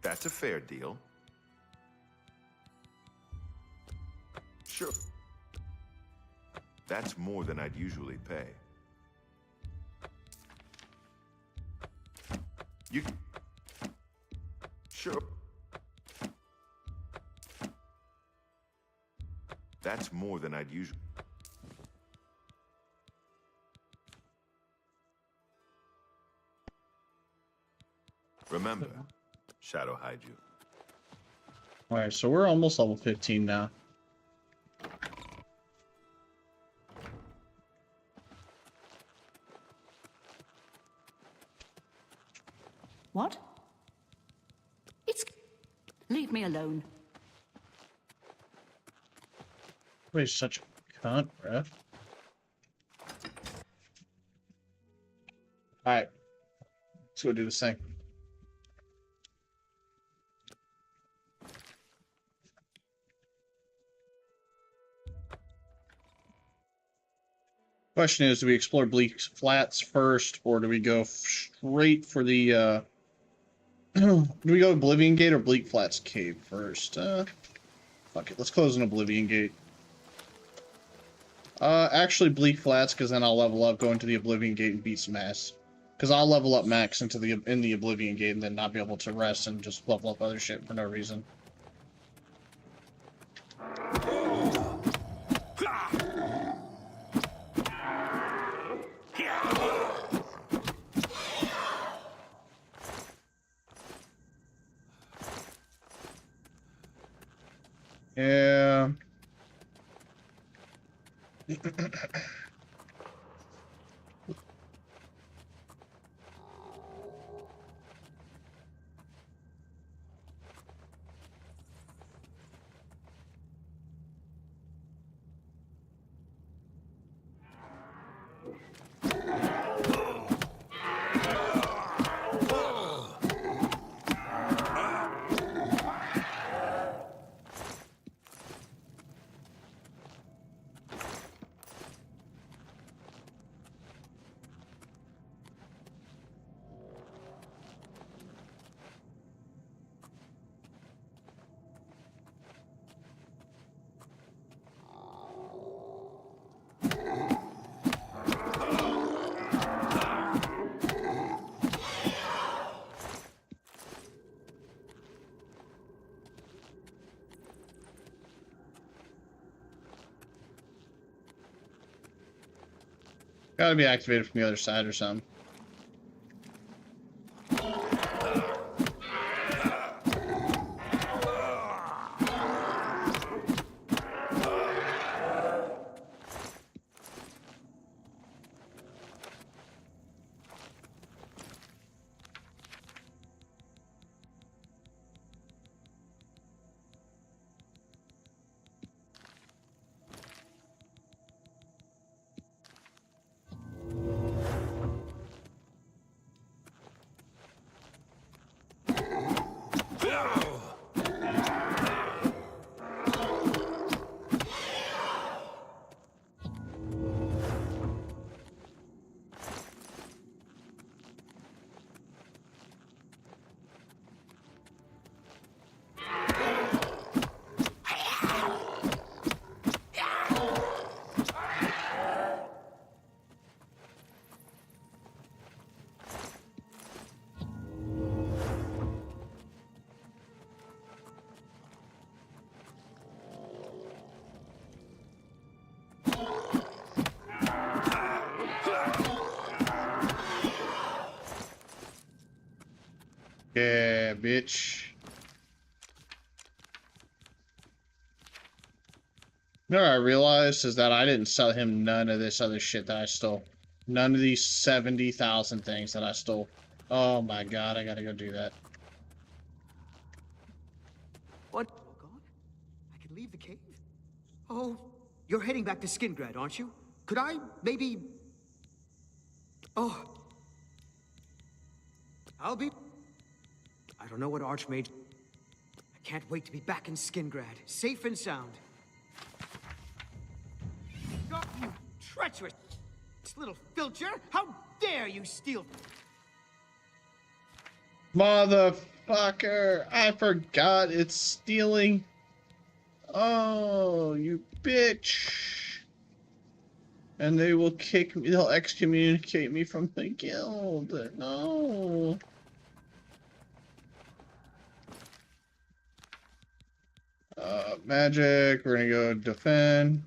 That's a fair deal. Sure. That's more than I'd usually pay. You... Sure. That's more than I'd usually... Remember, Shadow hide you. Alright, so we're almost level 15 now. What? It's... Leave me alone. Wait, such a cunt, bruh. Alright. Let's go do this thing. Question is, do we explore Bleak Flats first, or do we go straight for the, do we go Oblivion Gate or Bleak Flats Cave first? Fuck it, let's close an Oblivion Gate. Actually Bleak Flats, because then I'll level up, go into the Oblivion Gate and beat some ass. Because I'll level up max in the Oblivion Gate and then not be able to rest and just level up other shit for no reason. Yeah. Gotta be activated from the other side or something. Yeah, bitch. You know what I realized is that I didn't sell him none of this other shit that I stole. None of these 70,000 things that I stole. Oh my god, I gotta go do that. What? Oh God? I can leave the cave? Oh, you're heading back to Skingrad, aren't you? Could I maybe... Oh. I'll be... I don't know what Archmage... I can't wait to be back in Skingrad, safe and sound. God, you treacherous little filcher! How dare you steal... Motherfucker! I forgot it's stealing. Oh, you bitch. And they will kick me, they'll excommunicate me from the guild. No. Magic, we're gonna go defend.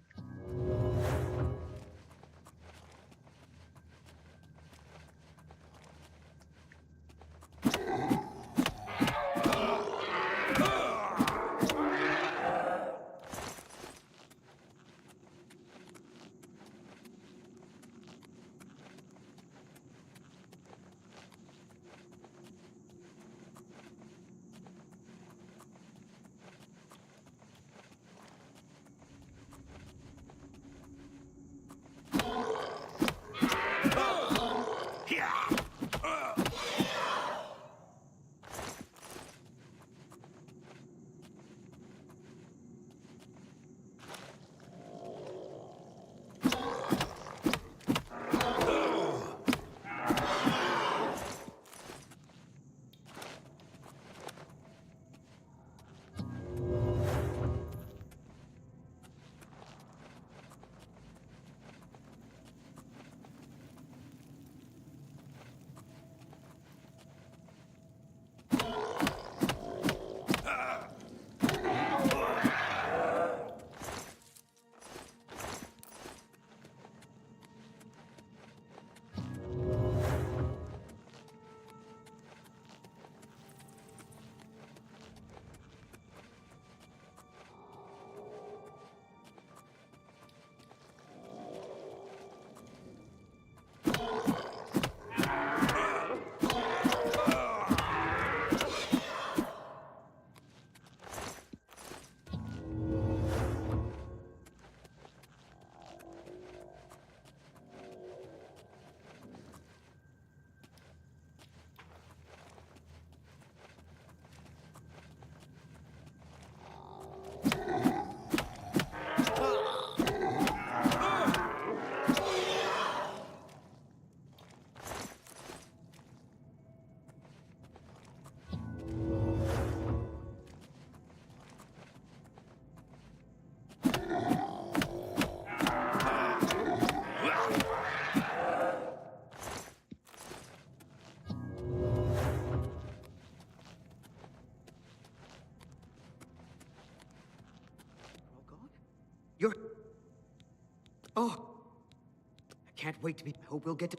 Can't wait to be... Hope we'll get to...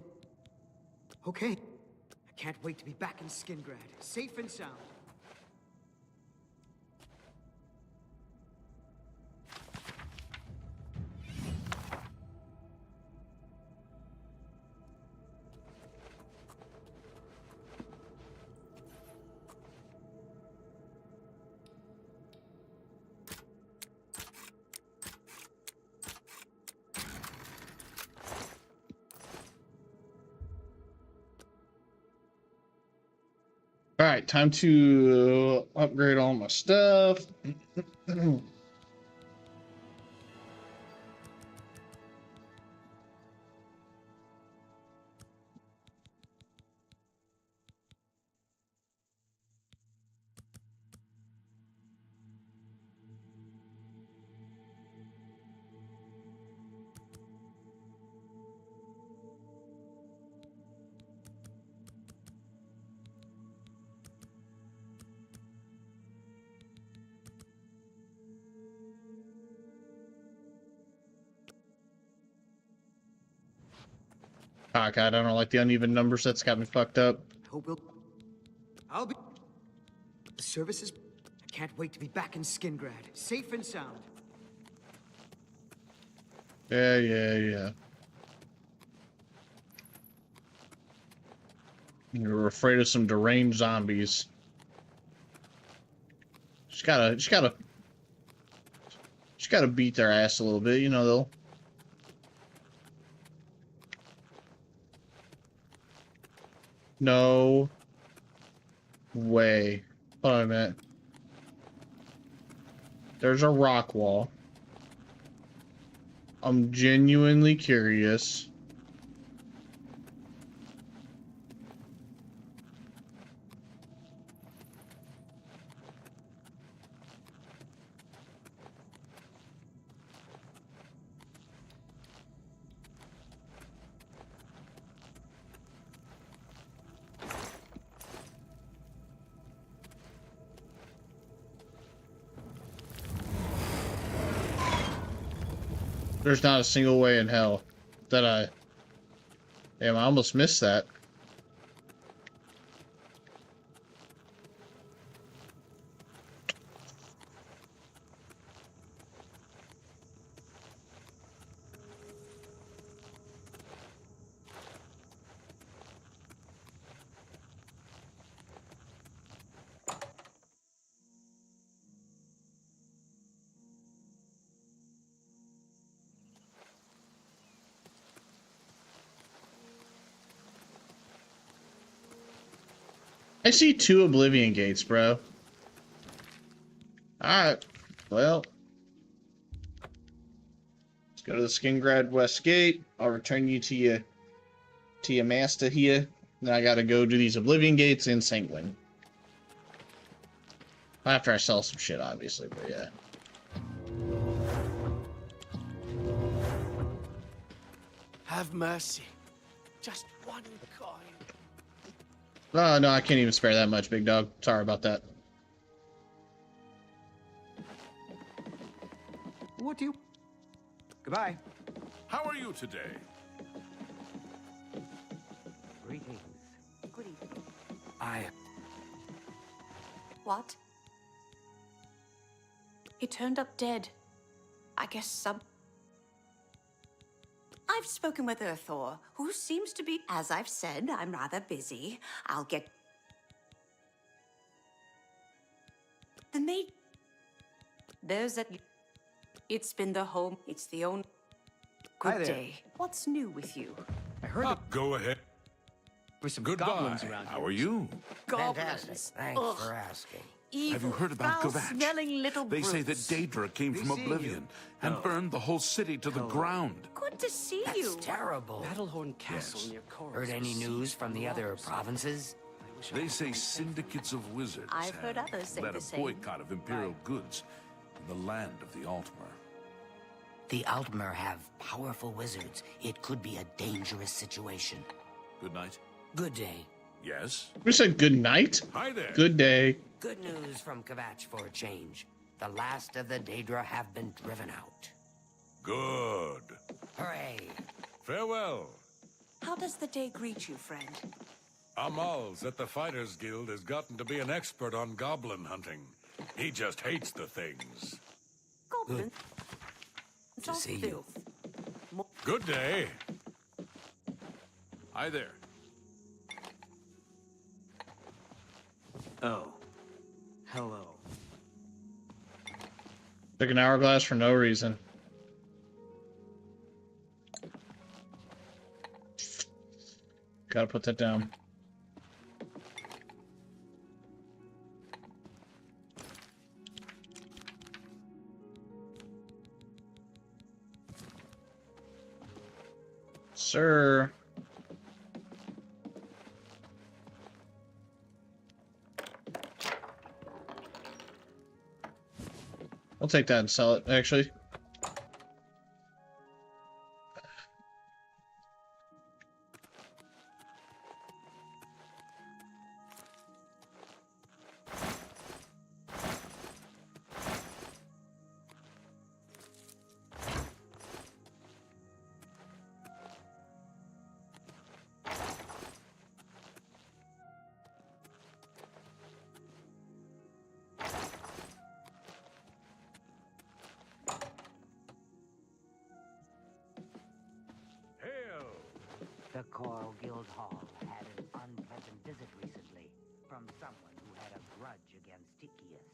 Okay. I can't wait to be back in Skingrad, safe and sound. All right, time to upgrade all my stuff. Oh god, I don't like the uneven numbers. That's got me fucked up. Hope we'll... I'll be... The services... I can't wait to be back in Skingrad, safe and sound. Yeah. You're afraid of some deranged zombies. Just gotta beat their ass a little bit, you know, they'll... No way. Hold on a minute. There's a rock wall. I'm genuinely curious. There's not a single way in hell that I... Damn, I almost missed that. I see 2 Oblivion gates, bro. Alright. Well. Let's go to the Skingrad West Gate. I'll return you to your master here. Then I gotta go do these Oblivion gates in Sanguine. After I sell some shit, obviously, but yeah. Have mercy. Just one coin. Oh, no, I can't even spare that much, big dog. Sorry about that. What do you... Goodbye. How are you today? Greetings. Good evening. I... What? He turned up dead. I guess I've spoken with Earthor, who seems to be... As I've said, I'm rather busy. I'll get... The maid... There's that... It's been the home. It's the only... Hi Good there. day. What's new with you? I heard that Go ahead. there's some Goodbye. goblins around How here. are you? Fantastic. Thanks for asking. Evil, Have you heard about Gavach? foul-smelling little They say that brutes. Daedra came from seeing you. Oblivion and burned the whole city to the ground. Good to see That's you. terrible. Battlehorn Castle Yes. near Chorus. Heard any news from the other provinces? They say syndicates of wizards I've heard have others say led the a same. boycott of Imperial goods in the land of the Altmer. The Altmer have powerful wizards. It could be a dangerous situation. Good night. Good day. Yes? We said good night? Hi there. Good day. Good news from Kavach for a change. The last of the Daedra have been driven out. Good. Hooray! Farewell. How does the day greet you, friend? Amal's at the Fighters Guild has gotten to be an expert on goblin hunting. He just hates the things. Goblin. To see you. Good day. Hi there. Oh. Hello. Took an hourglass for no reason. Gotta put that down. Sir. We'll take that and sell it, actually. The Coral Guild Hall had an unpleasant visit recently from someone who had a grudge against Tychius.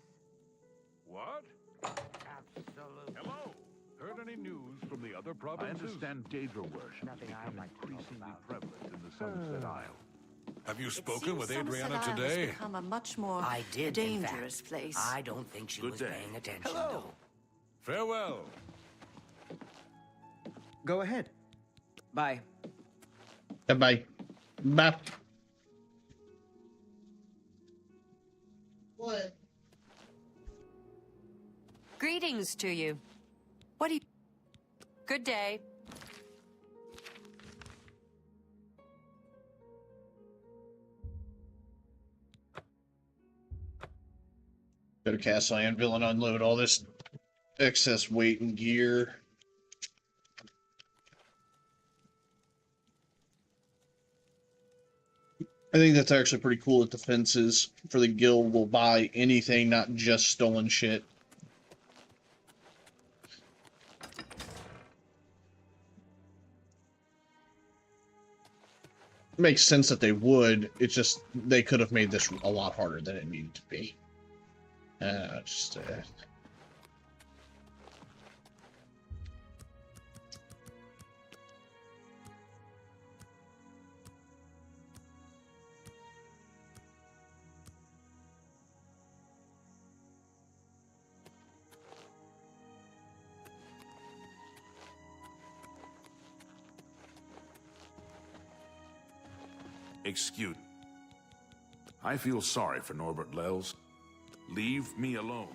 What? Absolutely. Hello. Heard any news from the other provinces? I understand Daedra worship Nothing I'd like to know increasingly about. prevalent in the Sunset Isle. Have you It spoken seems with Somerset Adriana Isle has today? become a much more I did, in fact. dangerous place. I don't think she Good was day. paying attention, Hello. though. Farewell. Go ahead. Bye. Bye. Bye. What? Greetings to you. What do you... Good day. Go to Castle Anvil and unload all this excess weight and gear. I think that's actually pretty cool that the fences for the guild will buy anything, not just stolen shit. It makes sense that they would. It's just they could have made this a lot harder than it needed to be. Just Excuse. I feel sorry for Norbert Lels. Leave me alone.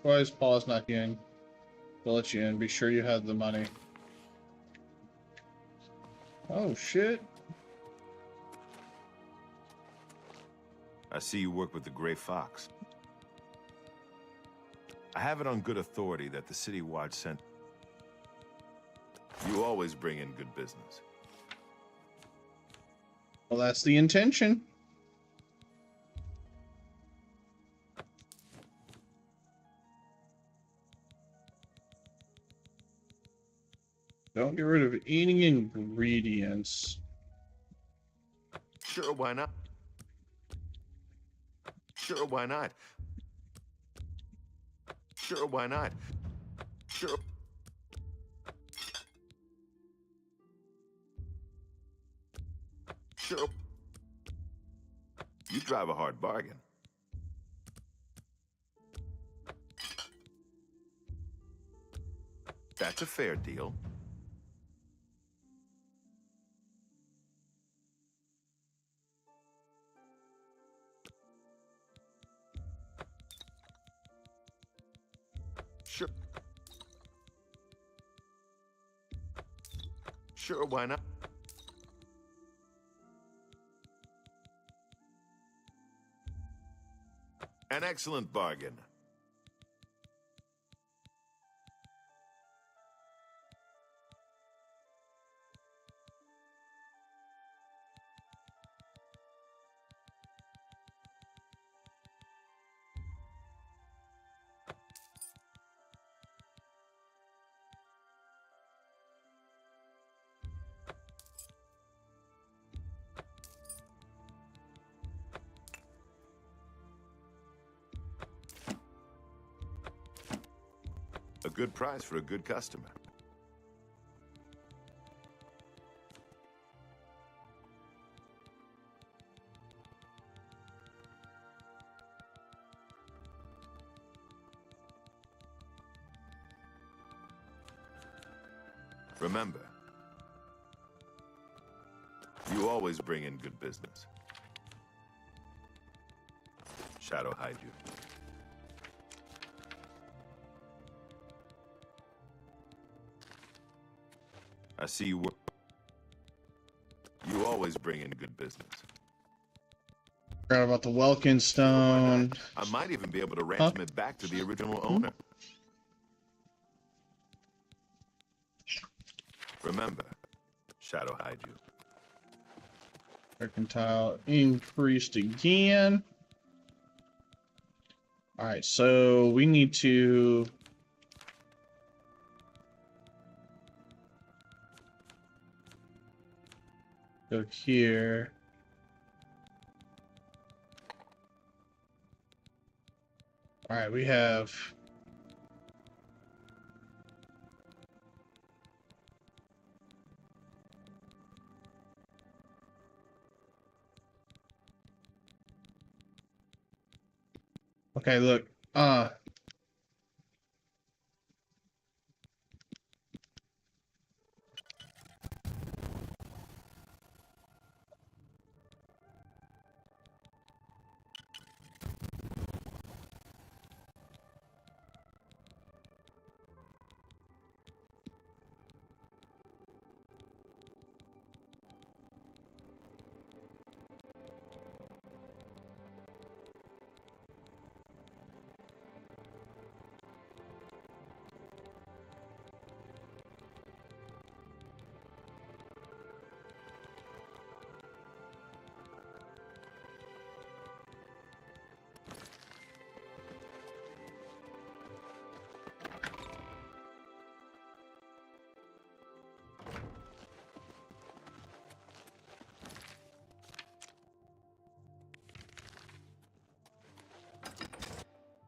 Troy's pause not in. They'll let you in. Be sure you have the money. Oh shit. I see you work with the Gray Fox. I have it on good authority that the City Watch sent. You always bring in good business. Well, that's the intention. Don't get rid of any ingredients. Sure, why not? Sure, why not? Sure, why not? Sure. Sure. You drive a hard bargain. That's a fair deal. Sure. Sure, why not? An excellent bargain. A good price for a good customer. Remember, you always bring in good business. Shadow hide you. I see you work. You always bring in good business. Forgot about the Welkin Stone. I might even be able to ransom it back to the original owner. Remember, Shadow hide you. Mercantile increased again. All right, so we need to go here. All right, we have okay, look.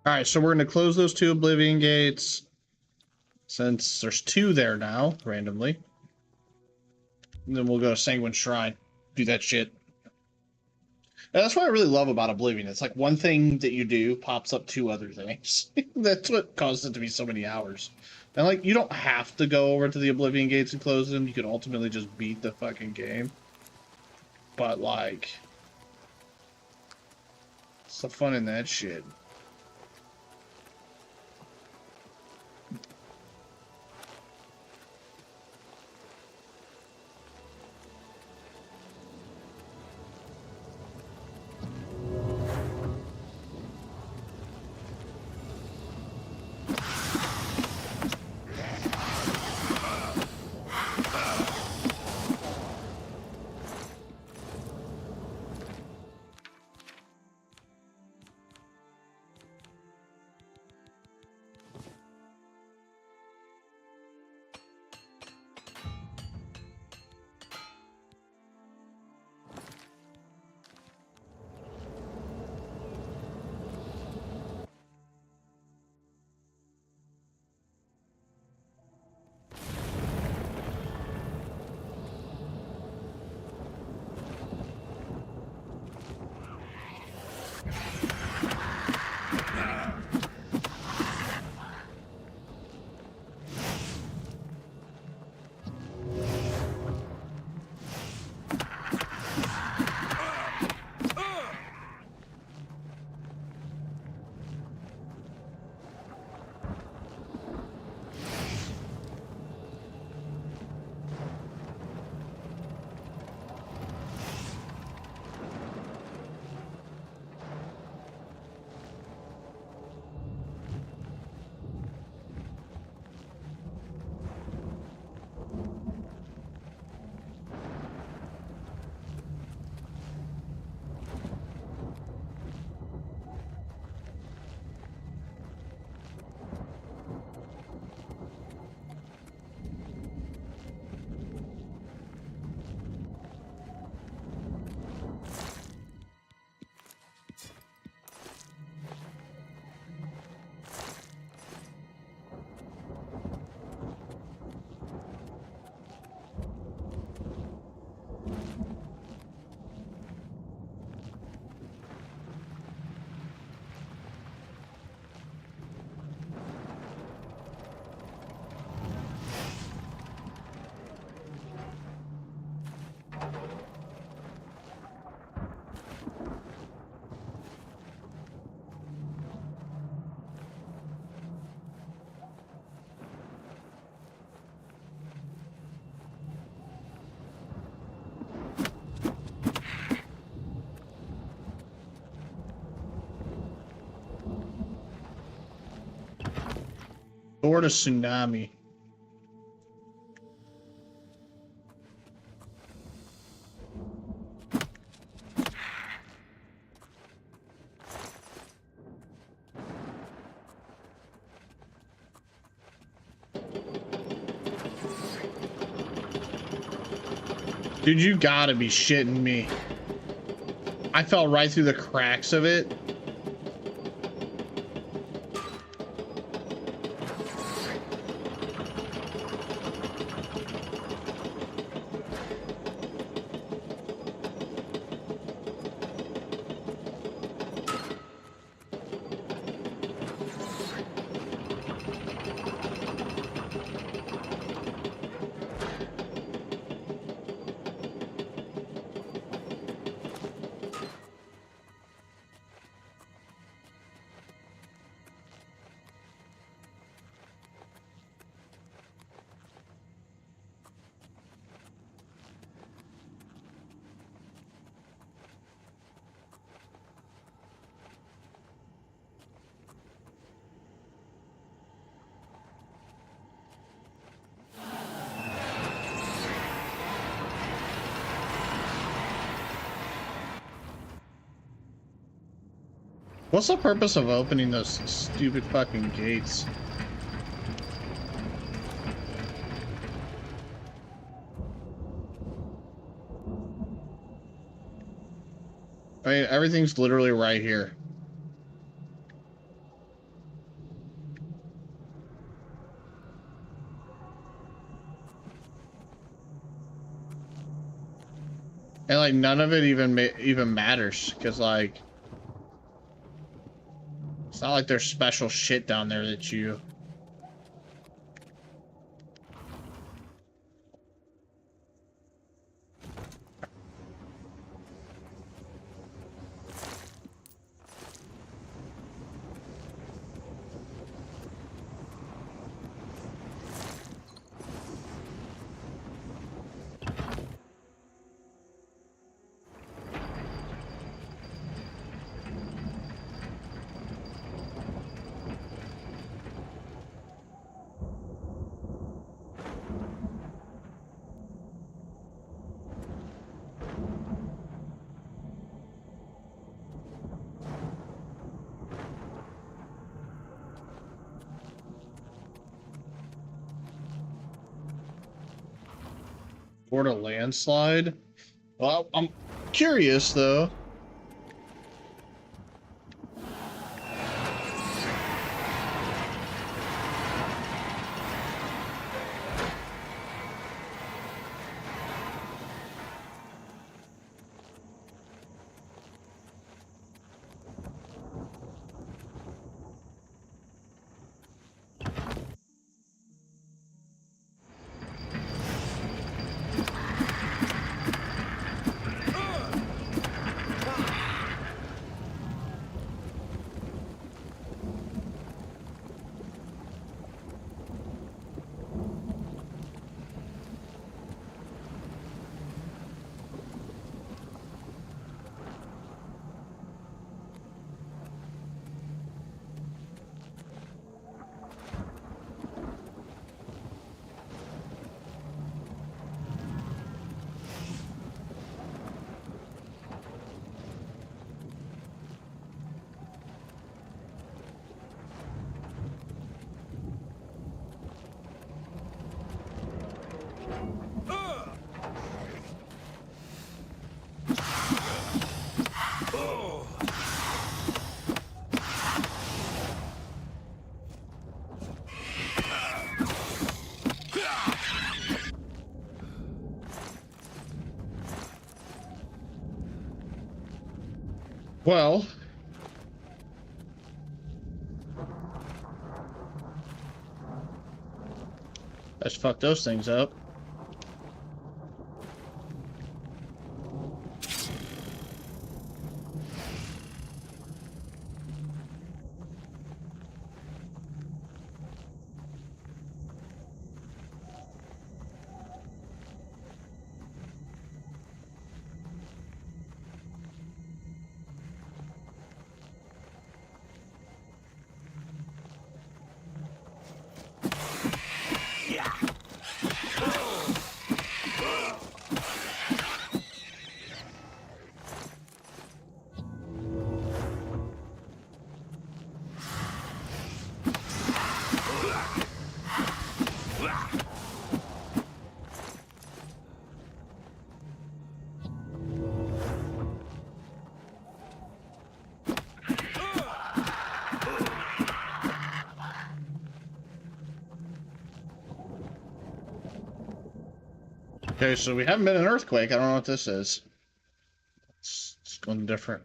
All right, so we're going to close those two Oblivion gates since there's two there now, randomly. And then we'll go to Sanguine Shrine, do that shit. And that's what I really love about Oblivion. It's like one thing that you do pops up two other things. That's what caused it to be so many hours. And like, you don't have to go over to the Oblivion gates and close them. You could ultimately just beat the fucking game. But like, it's the fun in that shit. Florida tsunami. Dude, you gotta be shitting me. I fell right through the cracks of it. What's the purpose of opening those stupid fucking gates? I mean, everything's literally right here. And like none of it even matters, because like it's not like there's special shit down there that you... Or a landslide? Well, I'm curious though. Well, let's fuck those things up. Okay, so we haven't been in an earthquake. I don't know what this is. It's going different.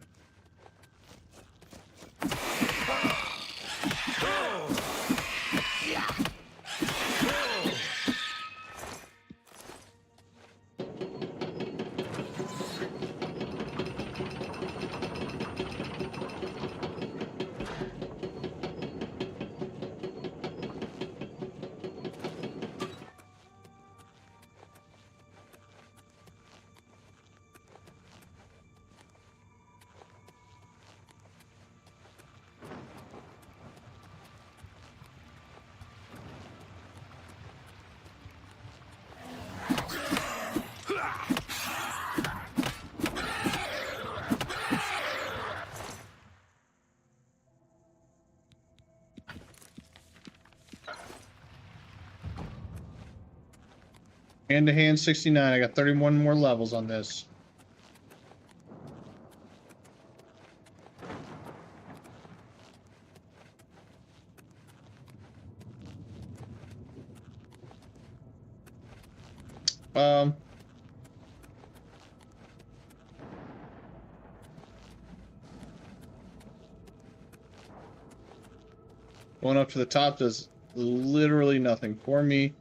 Hand to hand 69. I got 31 more levels on this. Going up to the top does literally nothing for me.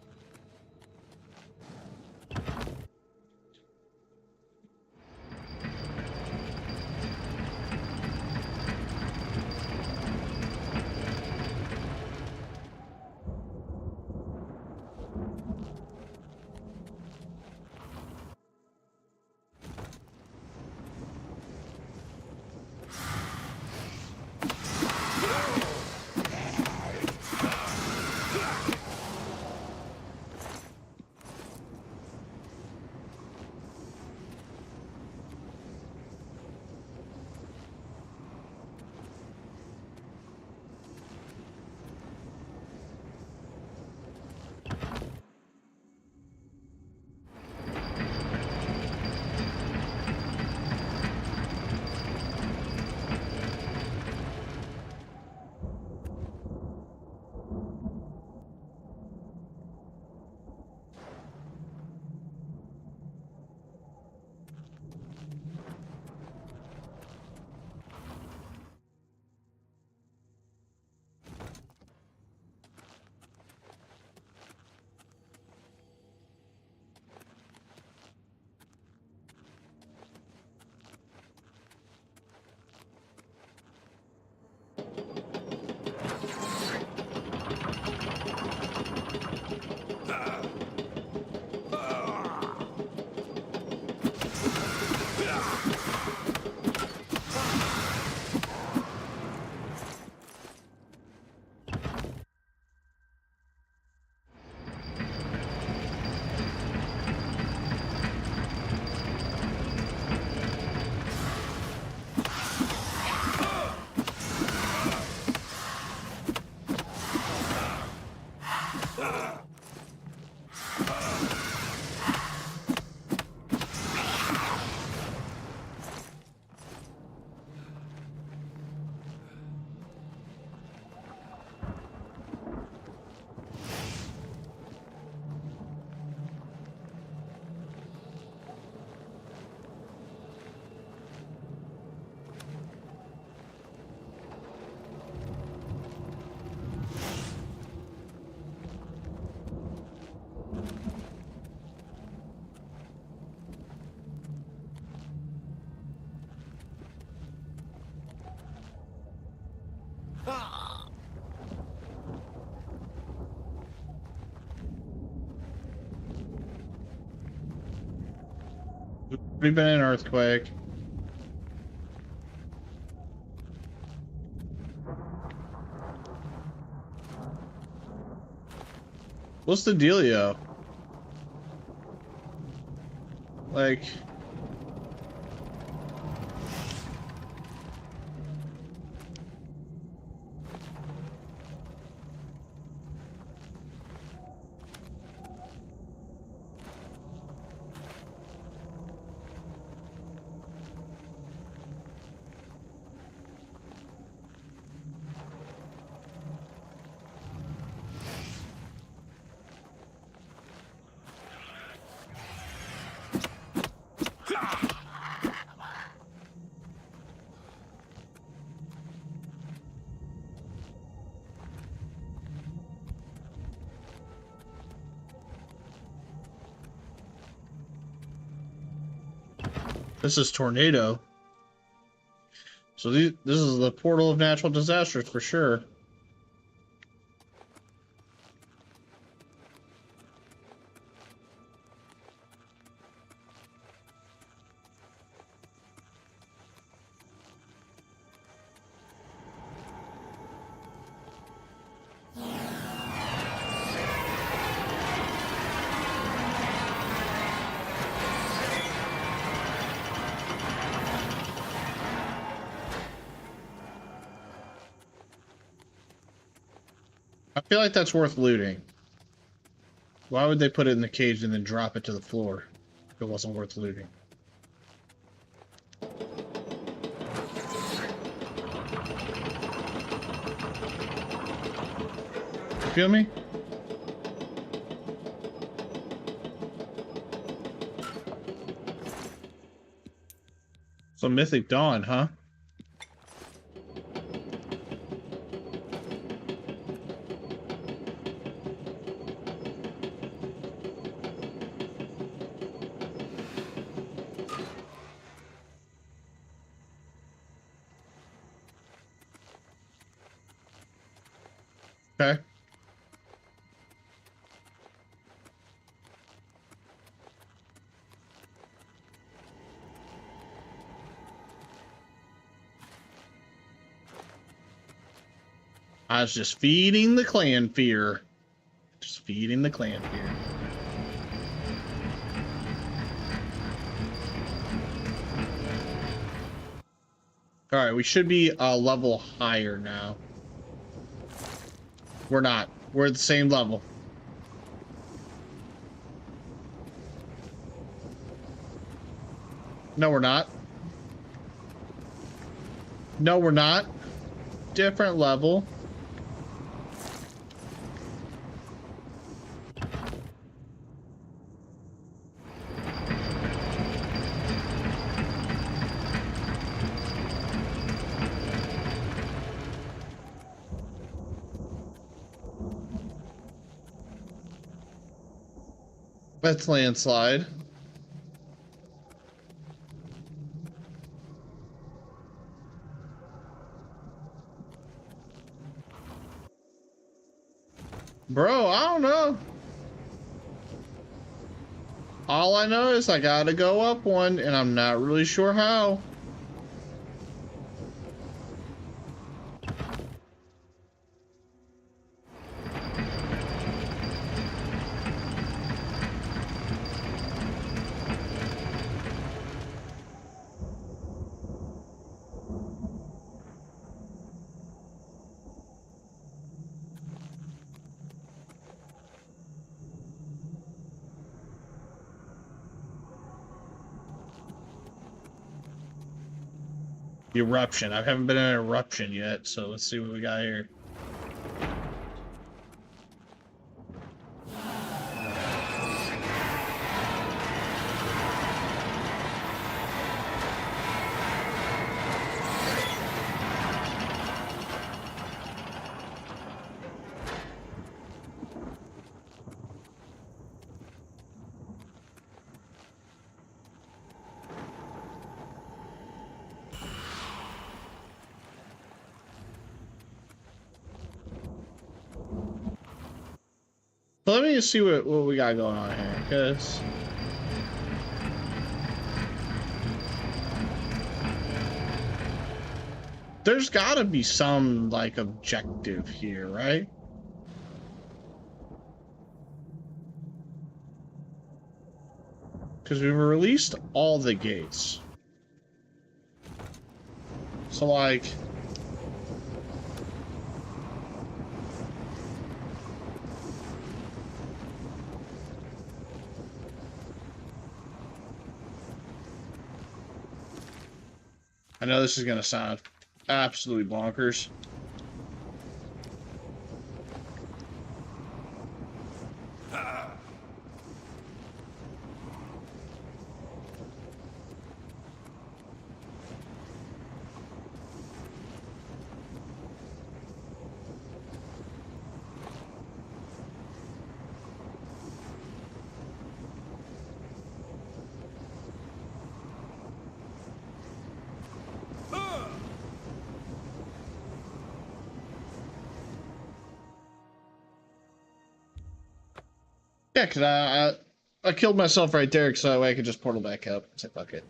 We've been in an earthquake. What's the dealio? Like... This is tornado. So this is the portal of natural disasters for sure. I feel like that's worth looting. Why would they put it in the cage and then drop it to the floor if it wasn't worth looting? You feel me? So Mythic Dawn, huh? Okay. I was just feeding the clan fear. Just feeding the clan fear. Alright, we should be a level higher now. We're not. We're at the same level. No, we're not. No, we're not. Different level. That's landslide. Bro, I don't know. All I know is I gotta go up one, and I'm not really sure how. Eruption. I haven't been in an eruption yet, so let's see what we got here. So let me just see what we got going on here, because there's gotta be some, like, objective here, right? Because we've released all the gates. So, like... I know this is going to sound absolutely bonkers. Yeah, because I killed myself right there so that way I could just portal back up. Say fuck it.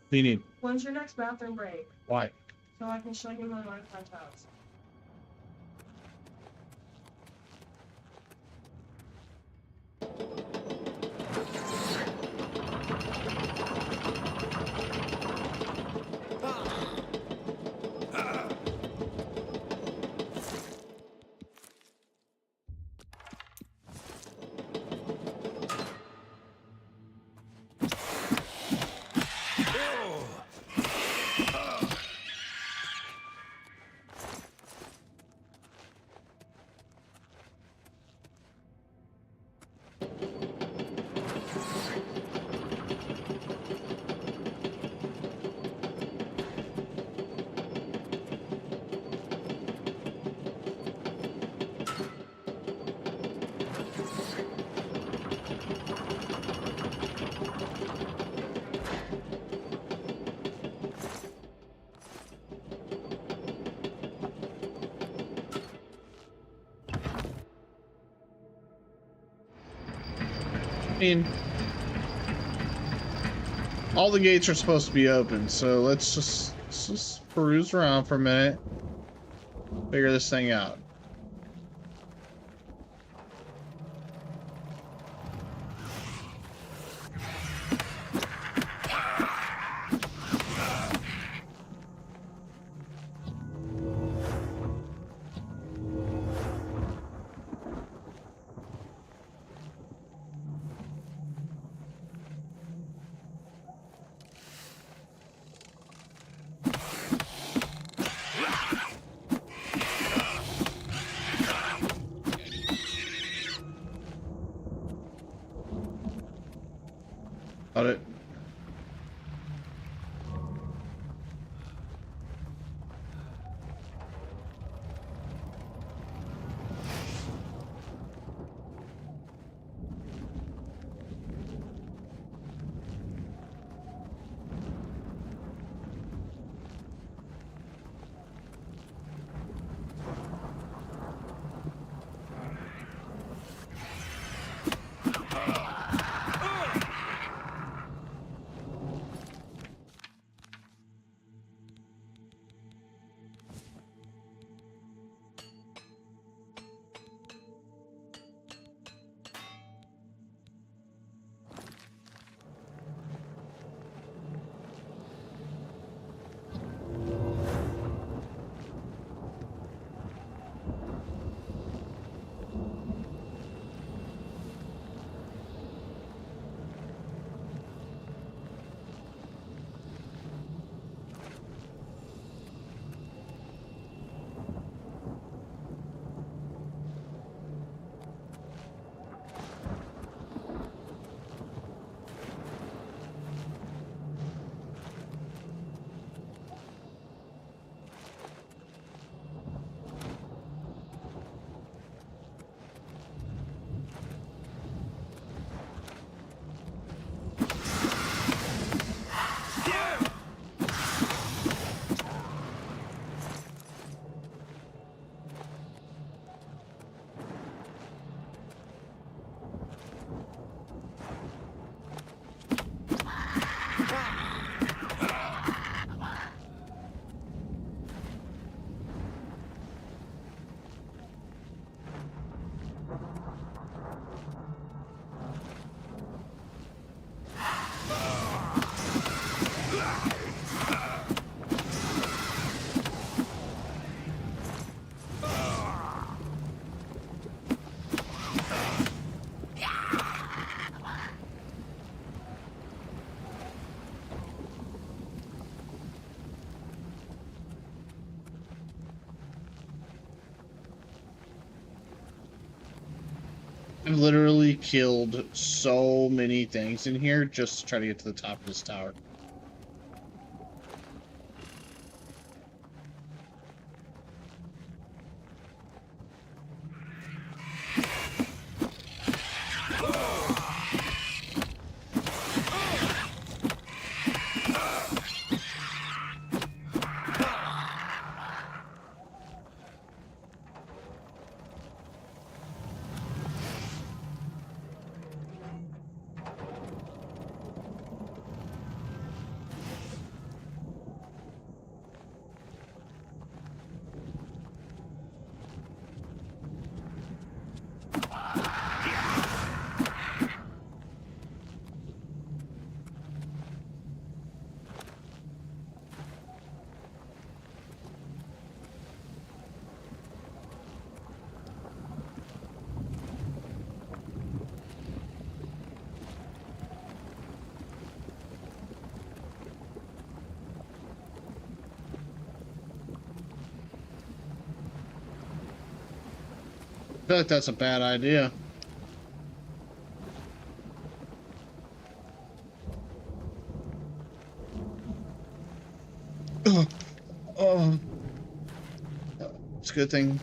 What do you need? When's your next bathroom break? Why? So I can show you my lifetime house. I mean, all the gates are supposed to be open, so let's just peruse around for a minute, figure this thing out. I've literally killed so many things in here just to try to get to the top of this tower. I feel like that's a bad idea. Oh, it's a good thing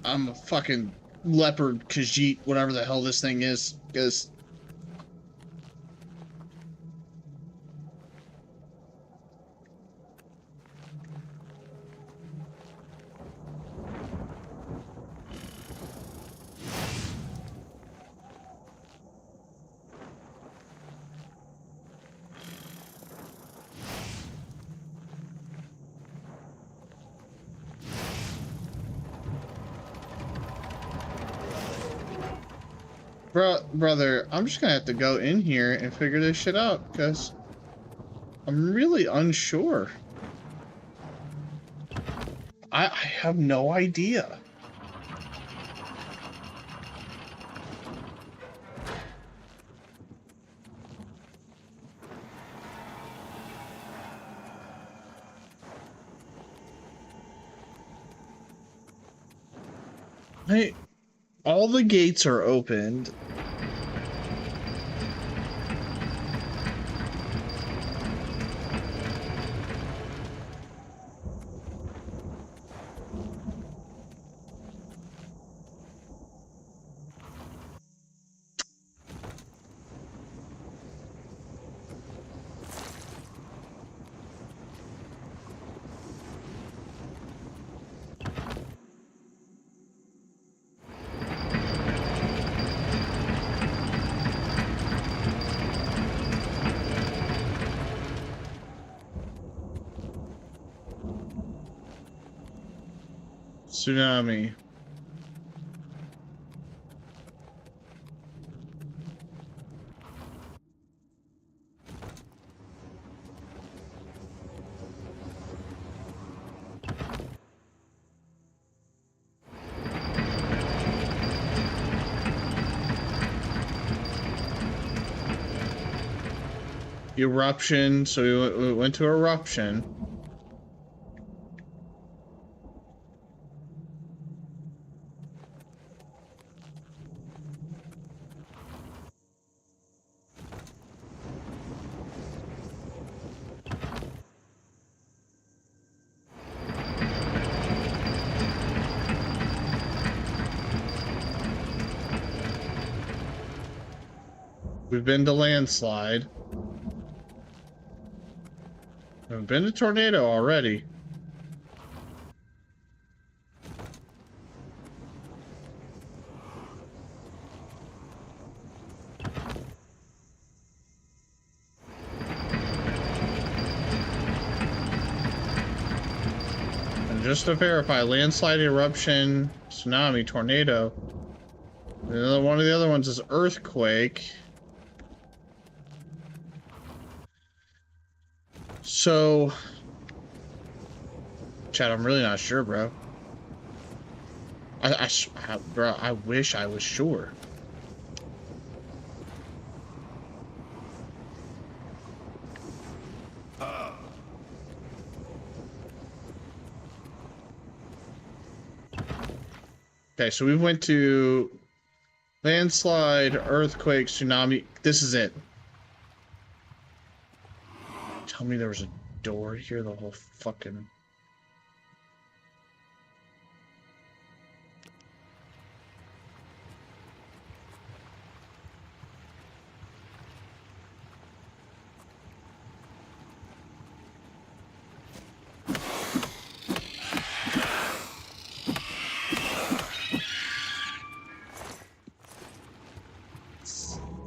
I'm a fucking leopard Khajiit, whatever the hell this thing is, because brother, I'm just gonna have to go in here and figure this shit out, because I'm really unsure. I have no idea. Hey, all the gates are opened. Tsunami. Eruption, so we went to eruption. We've been to landslide. We've been to tornado already. And just to verify, landslide, eruption, tsunami, tornado. Another one of the other ones is earthquake. So, Chad, I'm really not sure, bro. Bro, I wish I was sure. Okay, so we went to Landslide, earthquake, tsunami. This is it. Tell me there was a door here the whole fucking...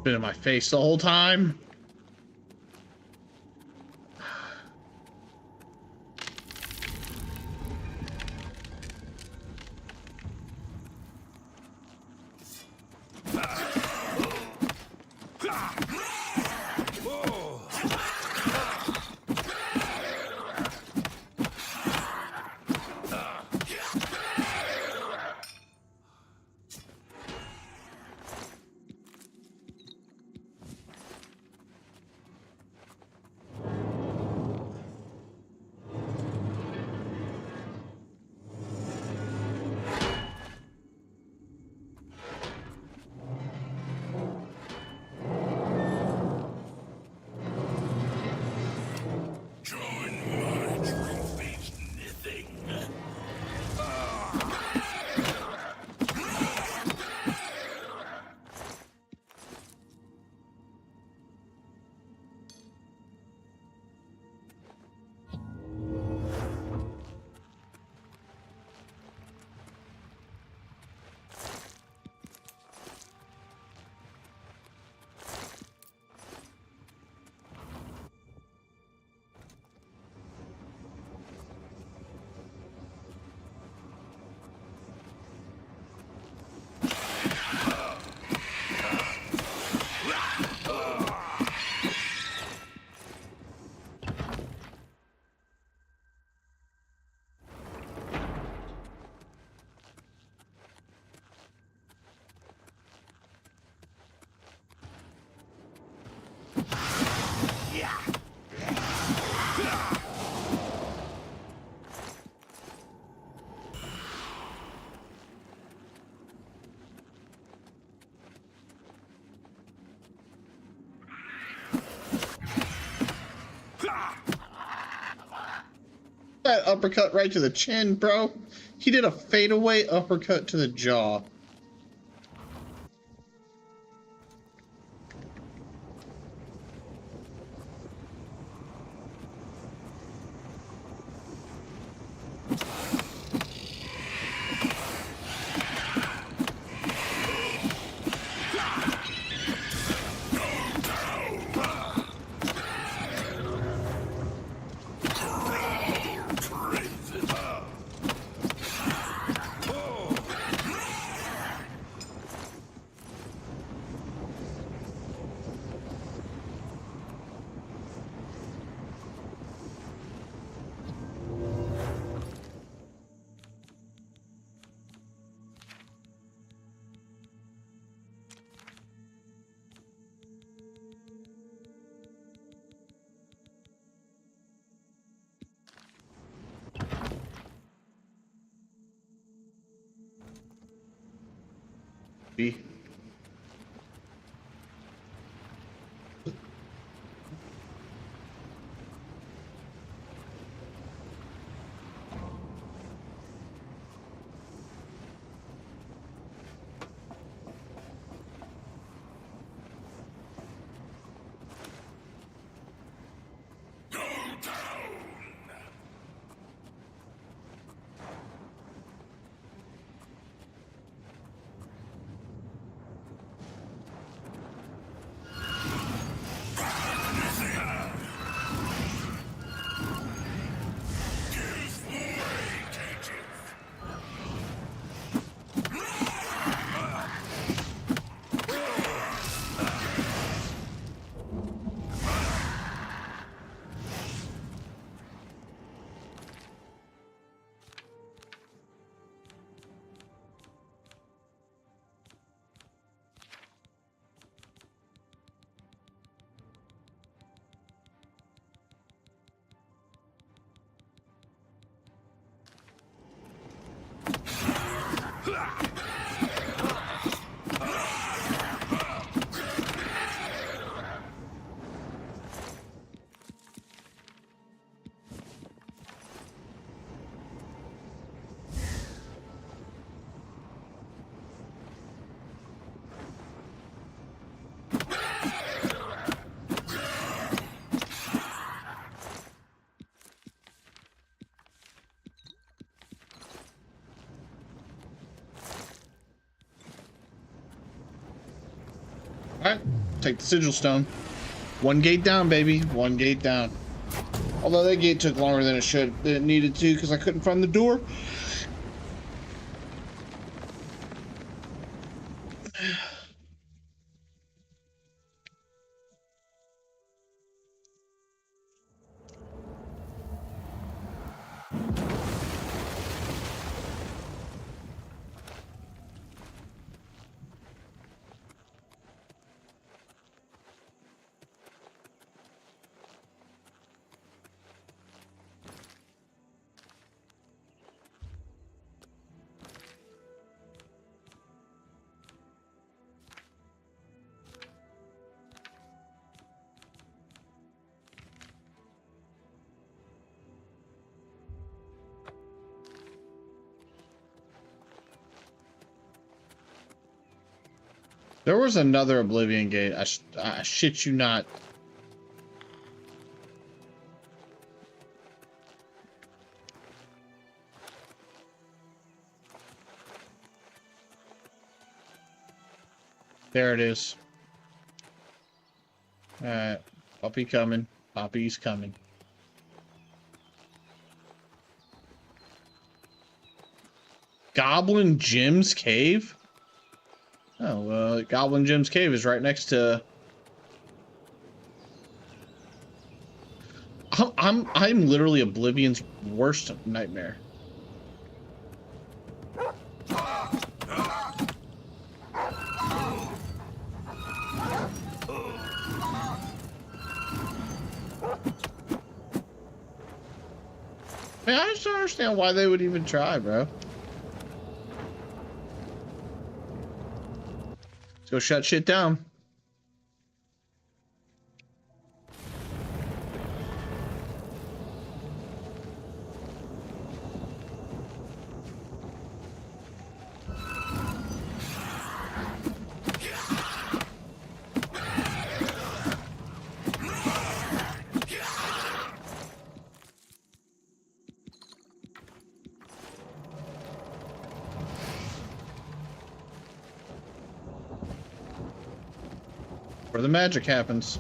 Been in my face the whole time. That uppercut right to the chin, bro. He did a fadeaway uppercut to the jaw. B. Alright, take the sigil stone. One gate down, baby. One gate down. Although that gate took longer than it needed to, because I couldn't find the door. There was another Oblivion gate. I shit you not. There it is. Alright. Puppy coming. Puppy's coming. Goblin Jim's Cave? Oh, well, Goblin Jim's Cave is right next to... I'm literally Oblivion's worst nightmare. Man, I just don't understand why they would even try, bro. Let's go shut shit down. Where the magic happens.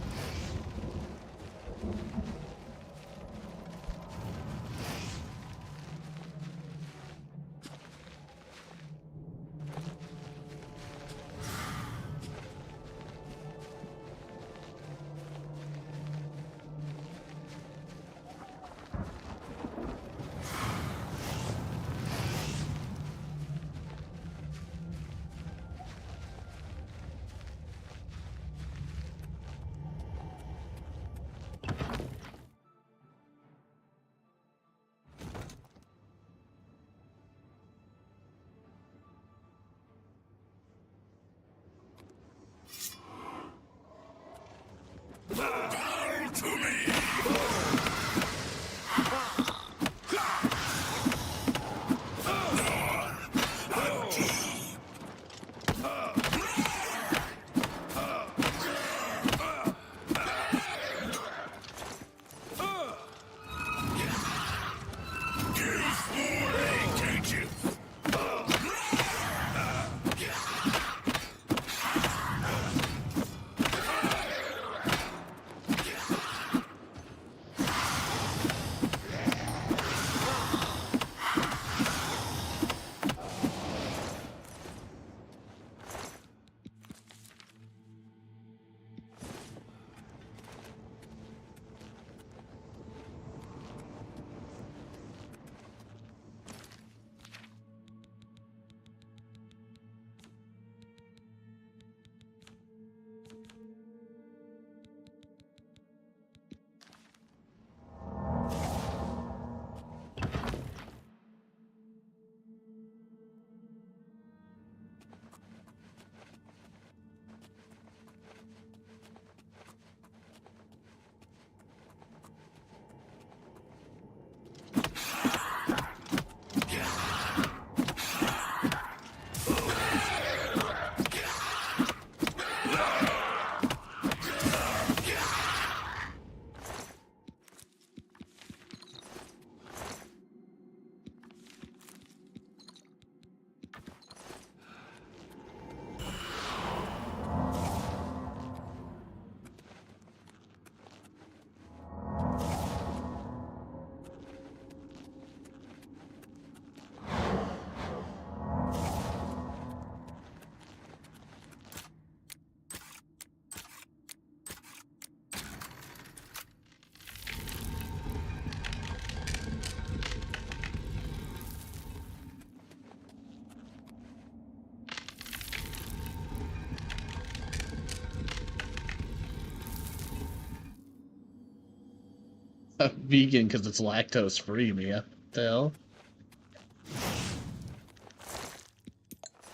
Vegan because it's lactose free, Mia. The hell?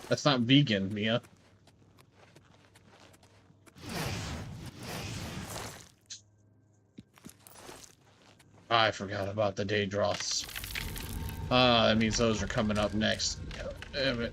That's not vegan, Mia. I forgot about the day droths. Ah, that means those are coming up next. God damn it.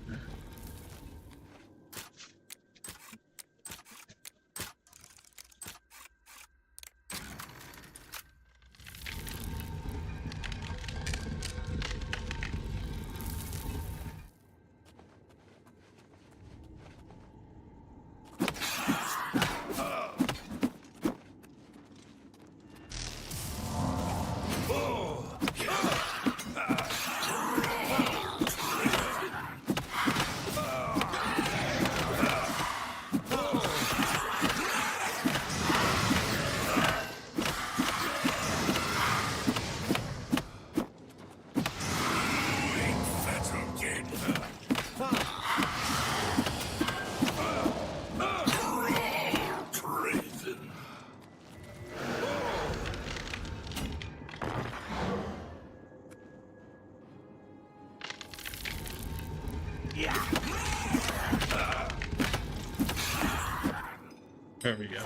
There we go.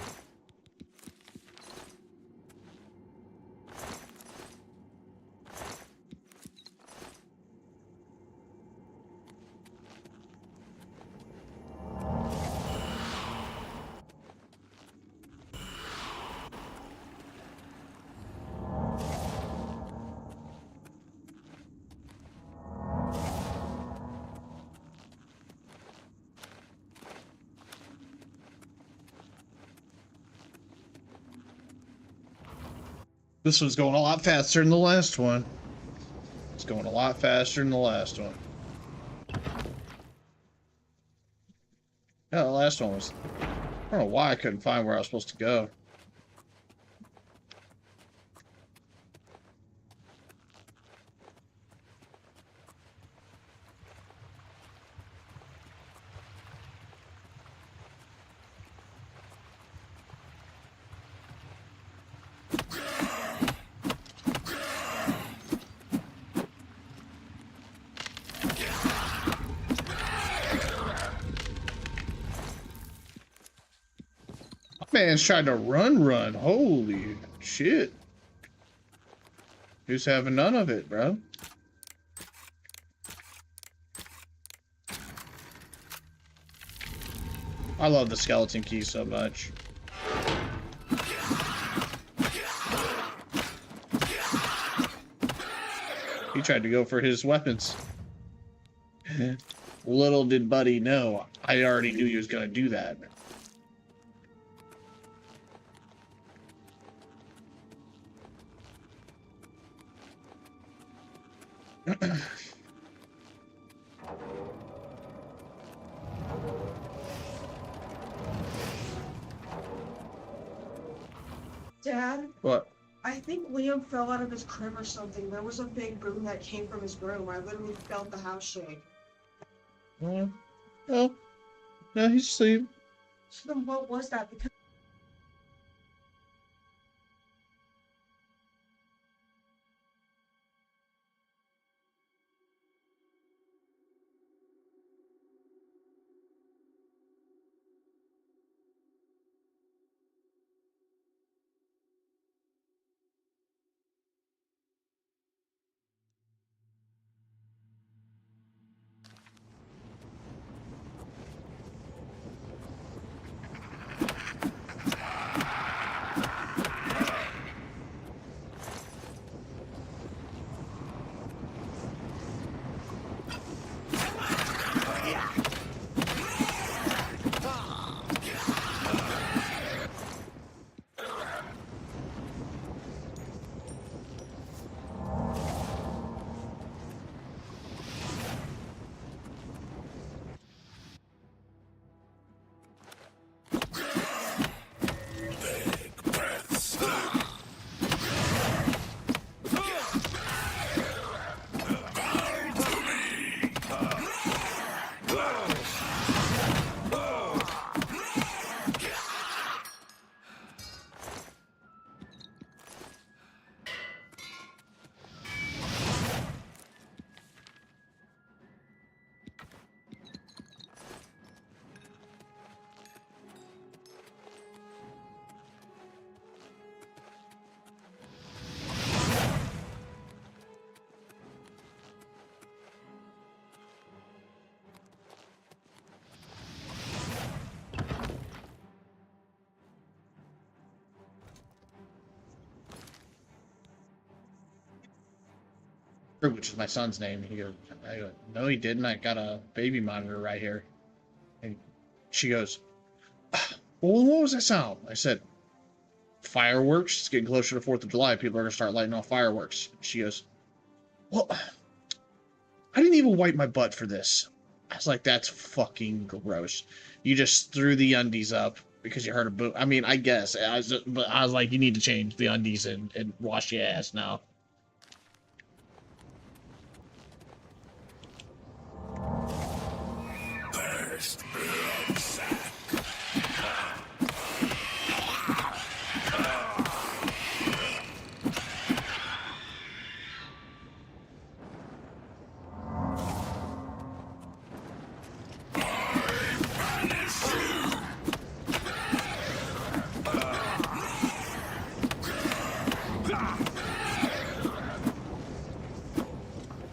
This one's going a lot faster than the last one. It's going a lot faster than the last one. Yeah, the last one was... I don't know why I couldn't find where I was supposed to go. Man's trying to run. Holy shit. Who's having none of it, bro? I love the skeleton key so much. He tried to go for his weapons. Little did Buddy know, I already knew he was going to do that. Dad? What? I think Liam fell out of his crib or something. There was a big boom that came from his room. I literally felt the house shake. Oh, no, he's asleep. So then what was that? Because which is my son's name. He goes, I go, no, he didn't. I got a baby monitor right here. And she goes, well, what was that sound? I said, fireworks. It's getting closer to 4th of July. People are going to start lighting off fireworks. She goes, well, I didn't even wipe my butt for this. I was like, that's fucking gross. You just threw the undies up because you heard a boom. I mean, I guess. But I was like, you need to change the undies and wash your ass now. First blood sack.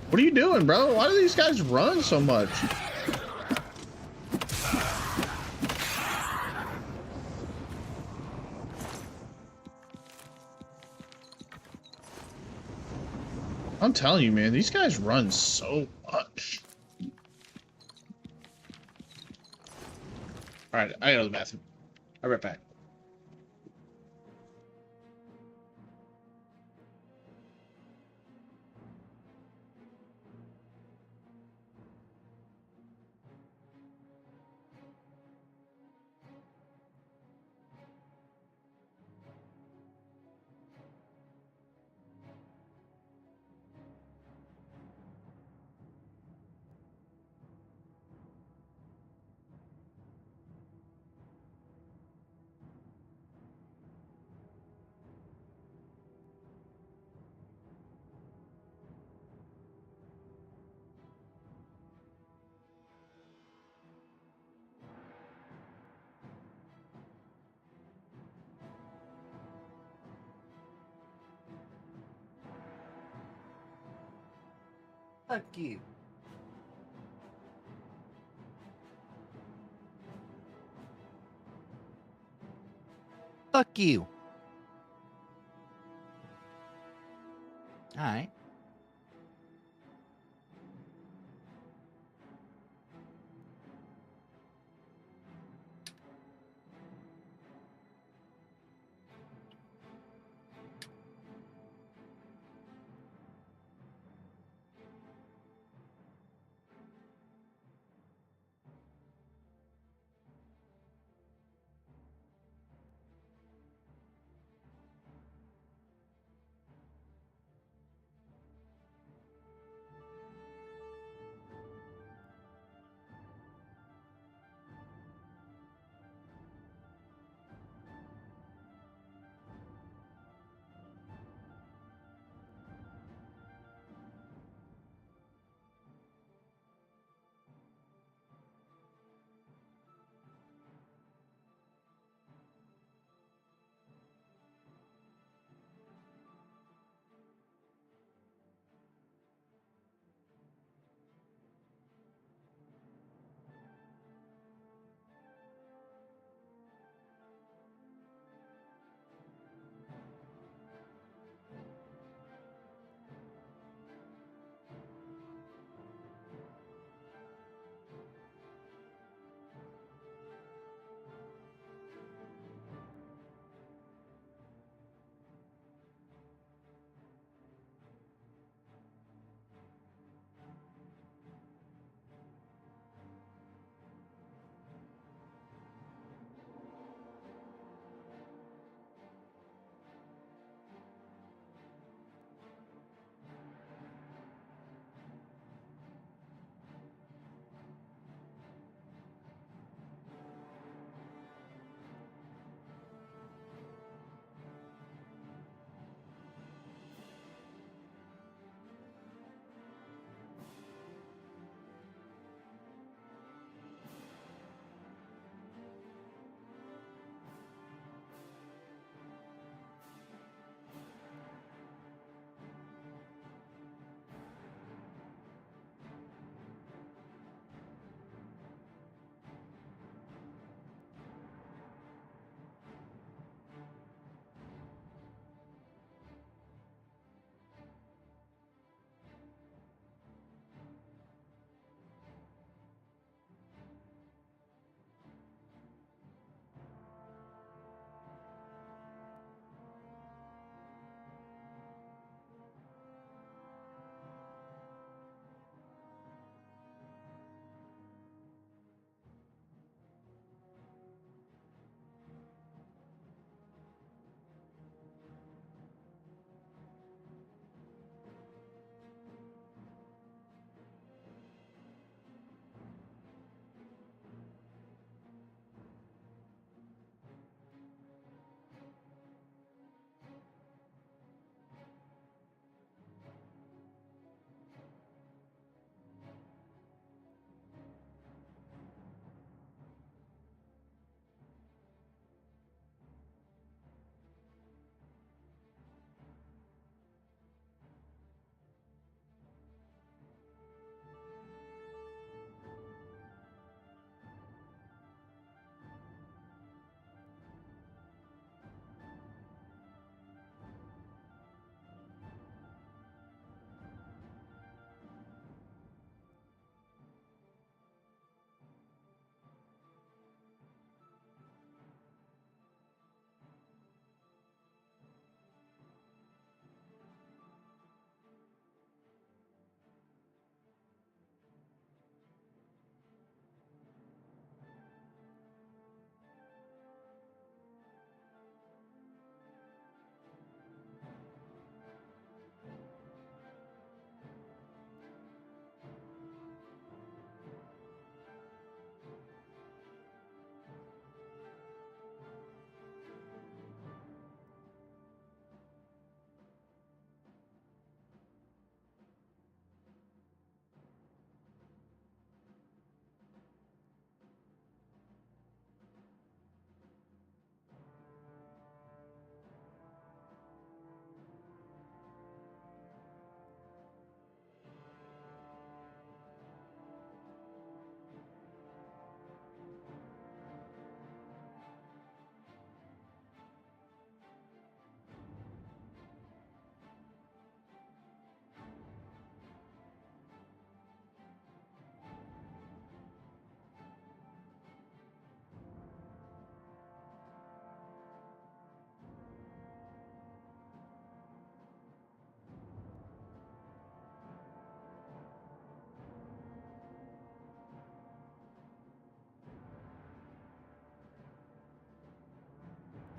What are you doing, bro? Why do these guys run so much? I'm telling you, man, these guys run so much. Alright, I go to the bathroom. I'll be right back. Fuck you. Fuck you. Alright.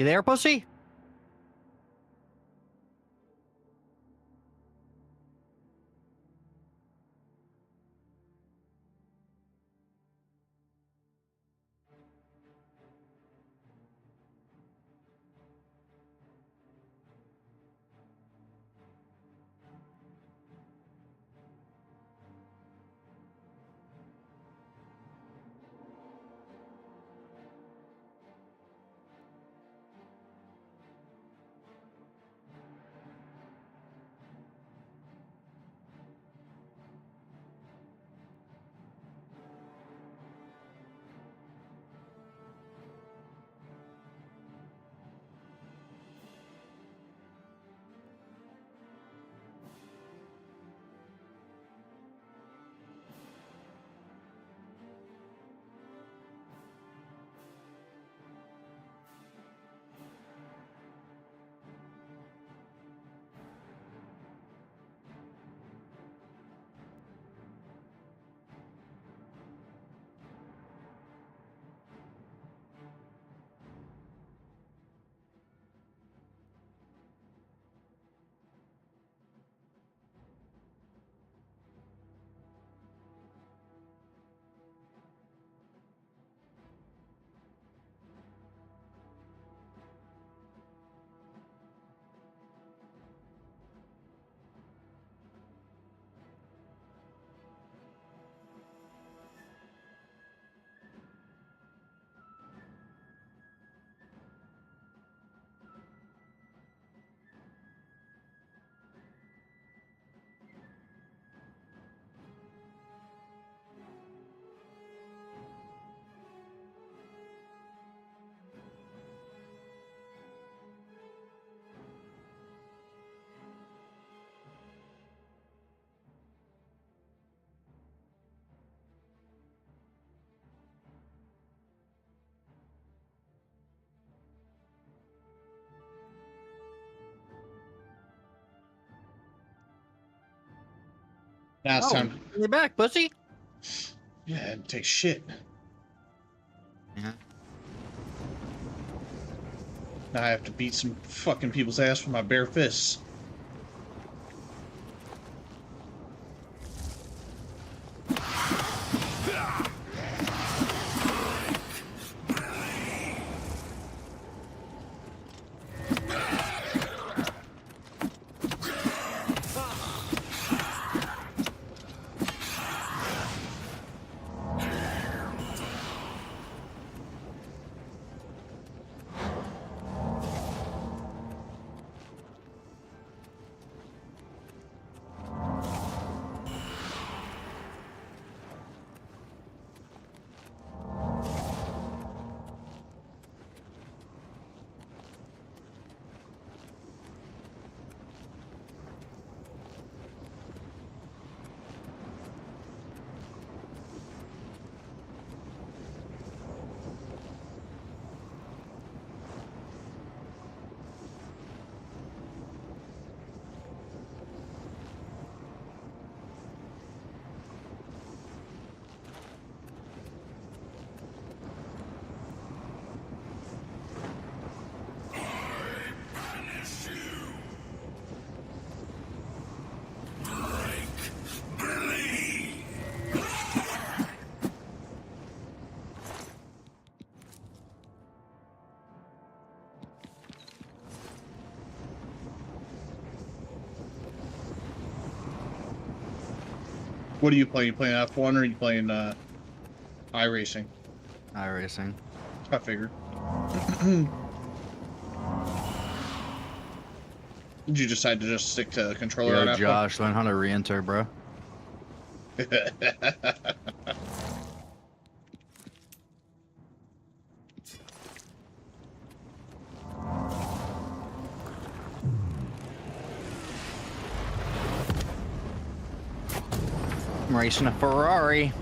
You there, pussy? Now it's time. You're back, pussy. Yeah, it takes shit. Yeah. Now I have to beat some fucking people's ass with my bare fists. What are you playing? You playing F1 or are you playing iRacing? iRacing. I figured. Did you decide to just stick to controller? Yo, on Josh, learn how to re-enter, bro. I'm racing a Ferrari.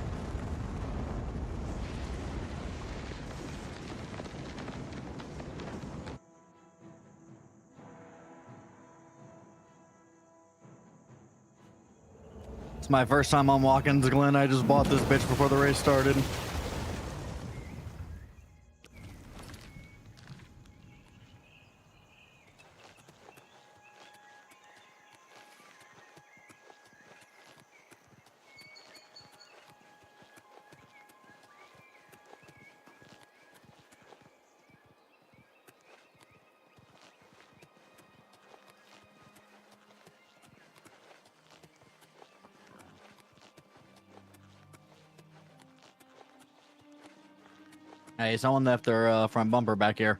It's my first time on Watkins Glen. I just bought this bitch before the race started. Hey, someone left their front bumper back here.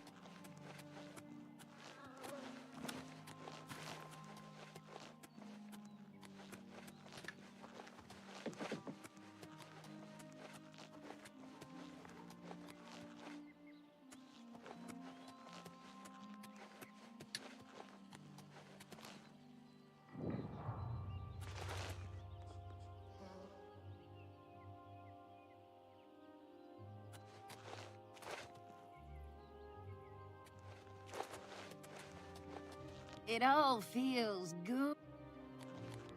It all feels good.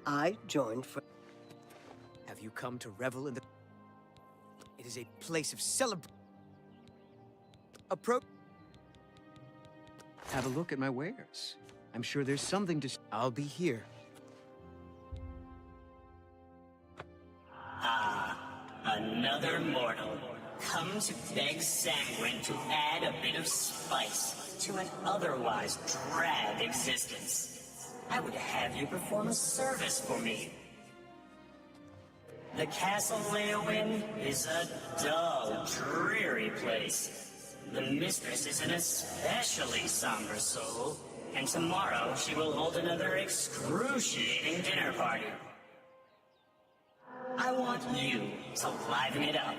I joined for... Have you come to revel in the... It is a place of celebration. Have a look at my wares. I'm sure there's something to... I'll be here. Another mortal, come to beg Sanguine to add a bit of spice to an otherwise drab existence. I would have you perform a service for me. The Castle Leowin is a dull, dreary place. The mistress is an especially somber soul, and tomorrow she will hold another excruciating dinner party. I want you to liven it up.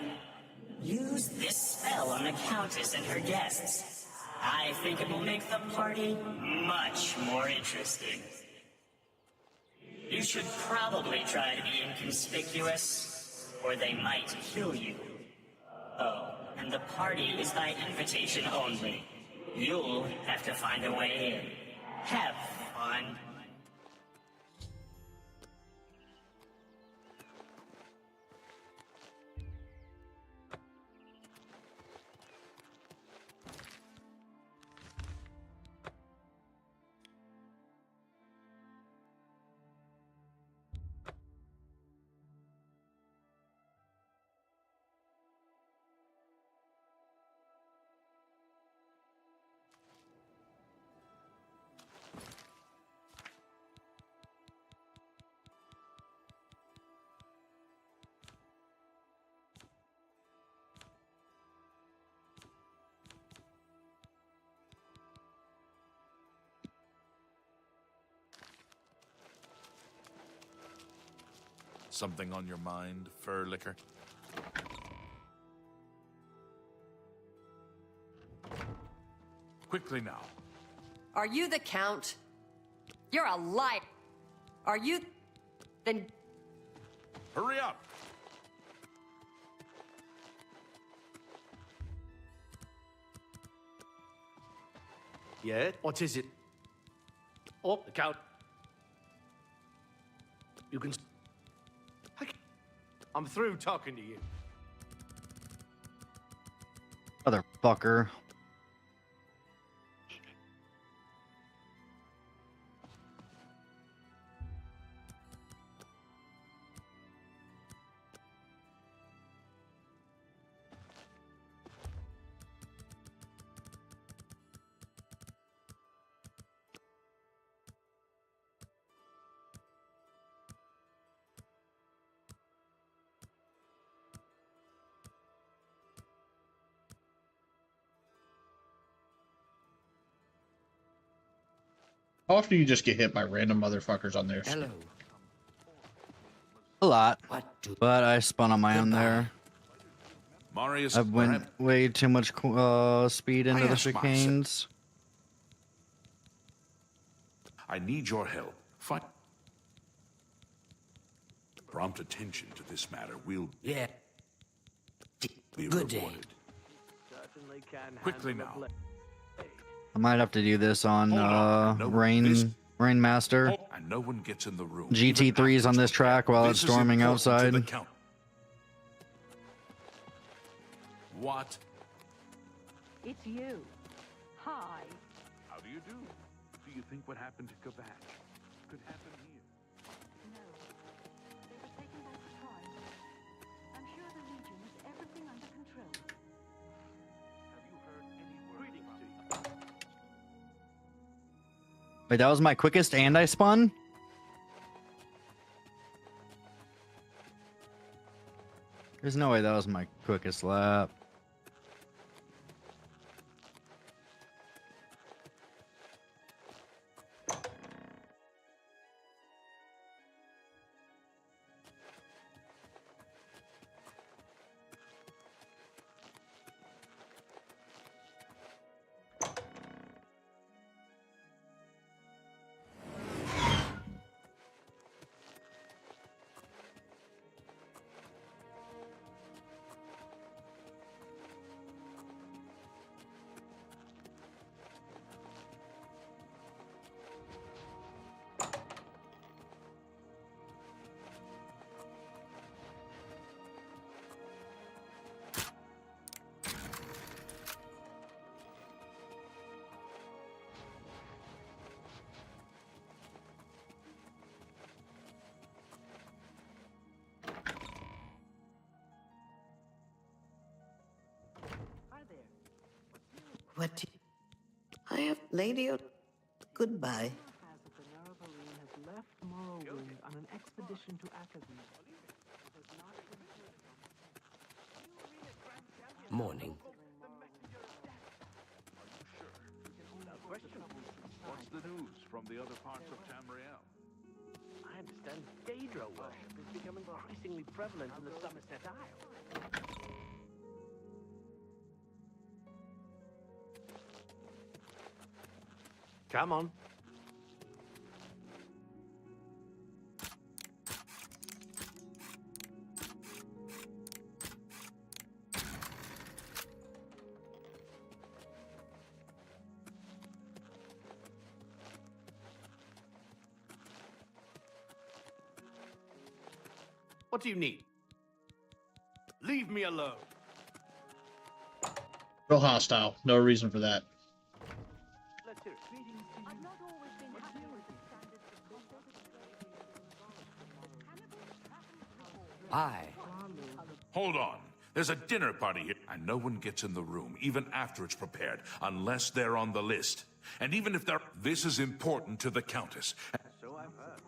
Use this spell on the Countess and her guests. I think it will make the party much more interesting. You should probably try to be inconspicuous, or they might kill you. Oh, and the party is by invitation only. You'll have to find a way in. Have fun. Something on your mind, Furlicker? Quickly now. Are you the Count? You're a liar. Are you... Then... Hurry up! Yeah? What is it? Oh, the Count. You can... I'm through talking to you. Motherfucker. How often do you just get hit by random motherfuckers on there? Hello. A lot. But I spun on my own there. Marius, I've went way too much speed into the chicanes. I need your help. Prompt attention to this matter. We'll be Good day. rewarded. Quickly now. I might have to do this on Rainmaster. And no one gets in the room. GT3's on this track while it's storming outside. What? It's you. Hi. How do you do? Do you think what happened to Quebec could happen here? No. They were taken by surprise. I'm sure the Legion has everything under control. Have you heard any word about it? Wait, that was my quickest and I spun? There's no way that was my quickest lap. What do I have lady or goodbye. On an expedition to Academy. Morning. What's the news from the other parts of Tamriel? I understand Daedra worship is becoming increasingly prevalent in the Somerset Isle. Come on. What do you need? Leave me alone. Real hostile. No reason for that. Let's hear it. I've not always been happy with the standards of Bye. Hold on. There's a dinner party here, and no one gets in the room, even after it's prepared, unless they're on the list. And even if they're... This is important to the Countess. So I've heard.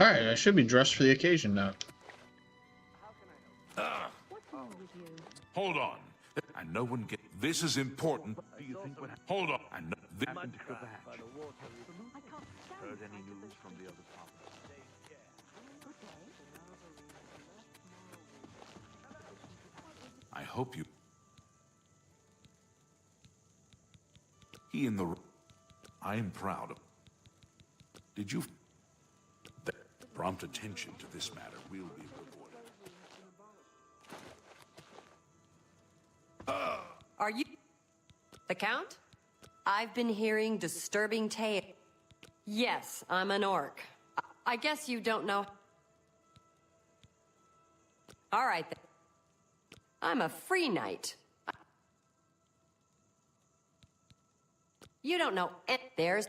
Alright, I should be dressed for the occasion now. Hold on. And no one get... This is important. Do you think what... Hold on. And no... Heard any news from the other provinces? I hope you... He in the... I am proud of... Did you... That prompt attention to this matter will be rewarded. Are you the Count? I've been hearing disturbing tales. Yes, I'm an orc. I guess you don't know. All right, then. I'm a free knight. You don't know there's...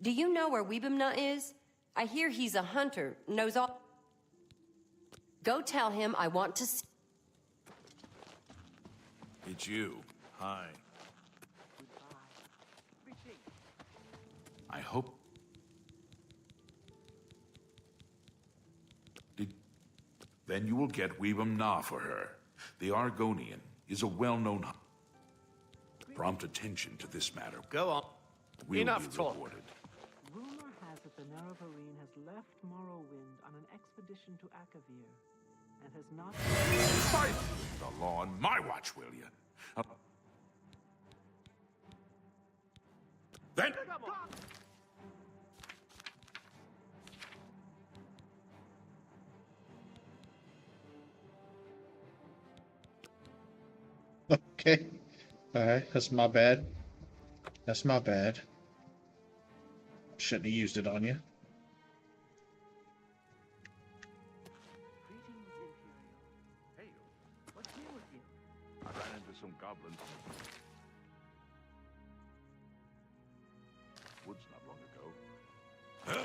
Do you know where Weebimna is? I hear he's a hunter, knows all... Go tell him I want to see... It's you. Hi. I hope... Then you will get Weebimna for her. The Argonian is a well-known... Prompt attention to this matter. Go on. We'll Enough be talk. rewarded. Rumor has it the Nerevarine has left Morrowind on an expedition to Akavir, and has not... Fight the law on my watch, will you? Then... Okay. Alright, that's my bad. That's my bad. Shouldn't have used it on you. Hey, what's new with you? I ran into some goblins in the woods not long ago.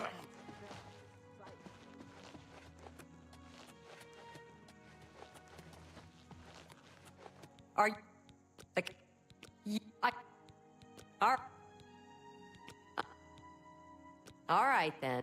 Are you... Like... All right, then.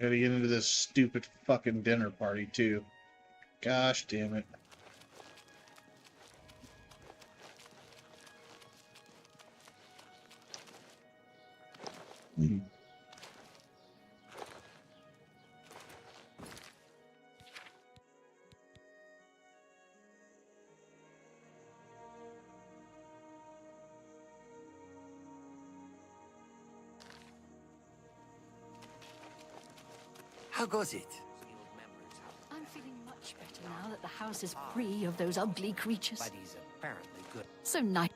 Gotta get into this stupid fucking dinner party, too. Gosh damn it. How goes it? I'm feeling much better now that the house is free of those ugly creatures. But he's apparently good. So nice.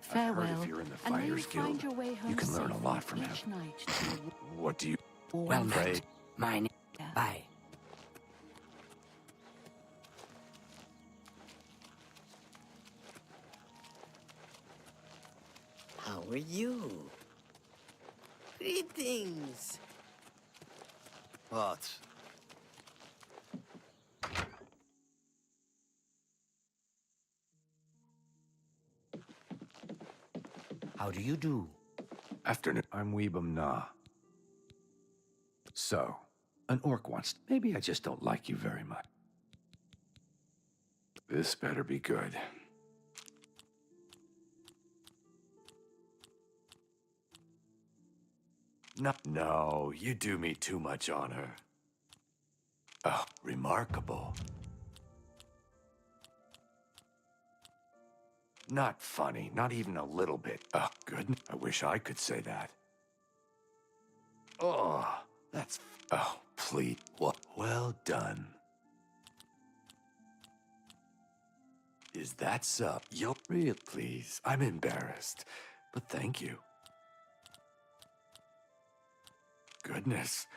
Farewell. if you're in the and may you Fighters find Guild, your way home you can learn a lot from safely him. each night to your What do you... Well met. Pray. Mine. Bye. How are you? Greetings. What? How do you do? Afternoon. I'm Weebum Na. So, an orc wants... Maybe I just don't like you very much. This better be good. No, you do me too much honor. Oh, remarkable. Not funny, not even a little bit. Oh, good. I wish I could say that. Oh, that's... Oh, please. Well done. Is that so? You'll real, please. I'm embarrassed, but thank you. Goodness.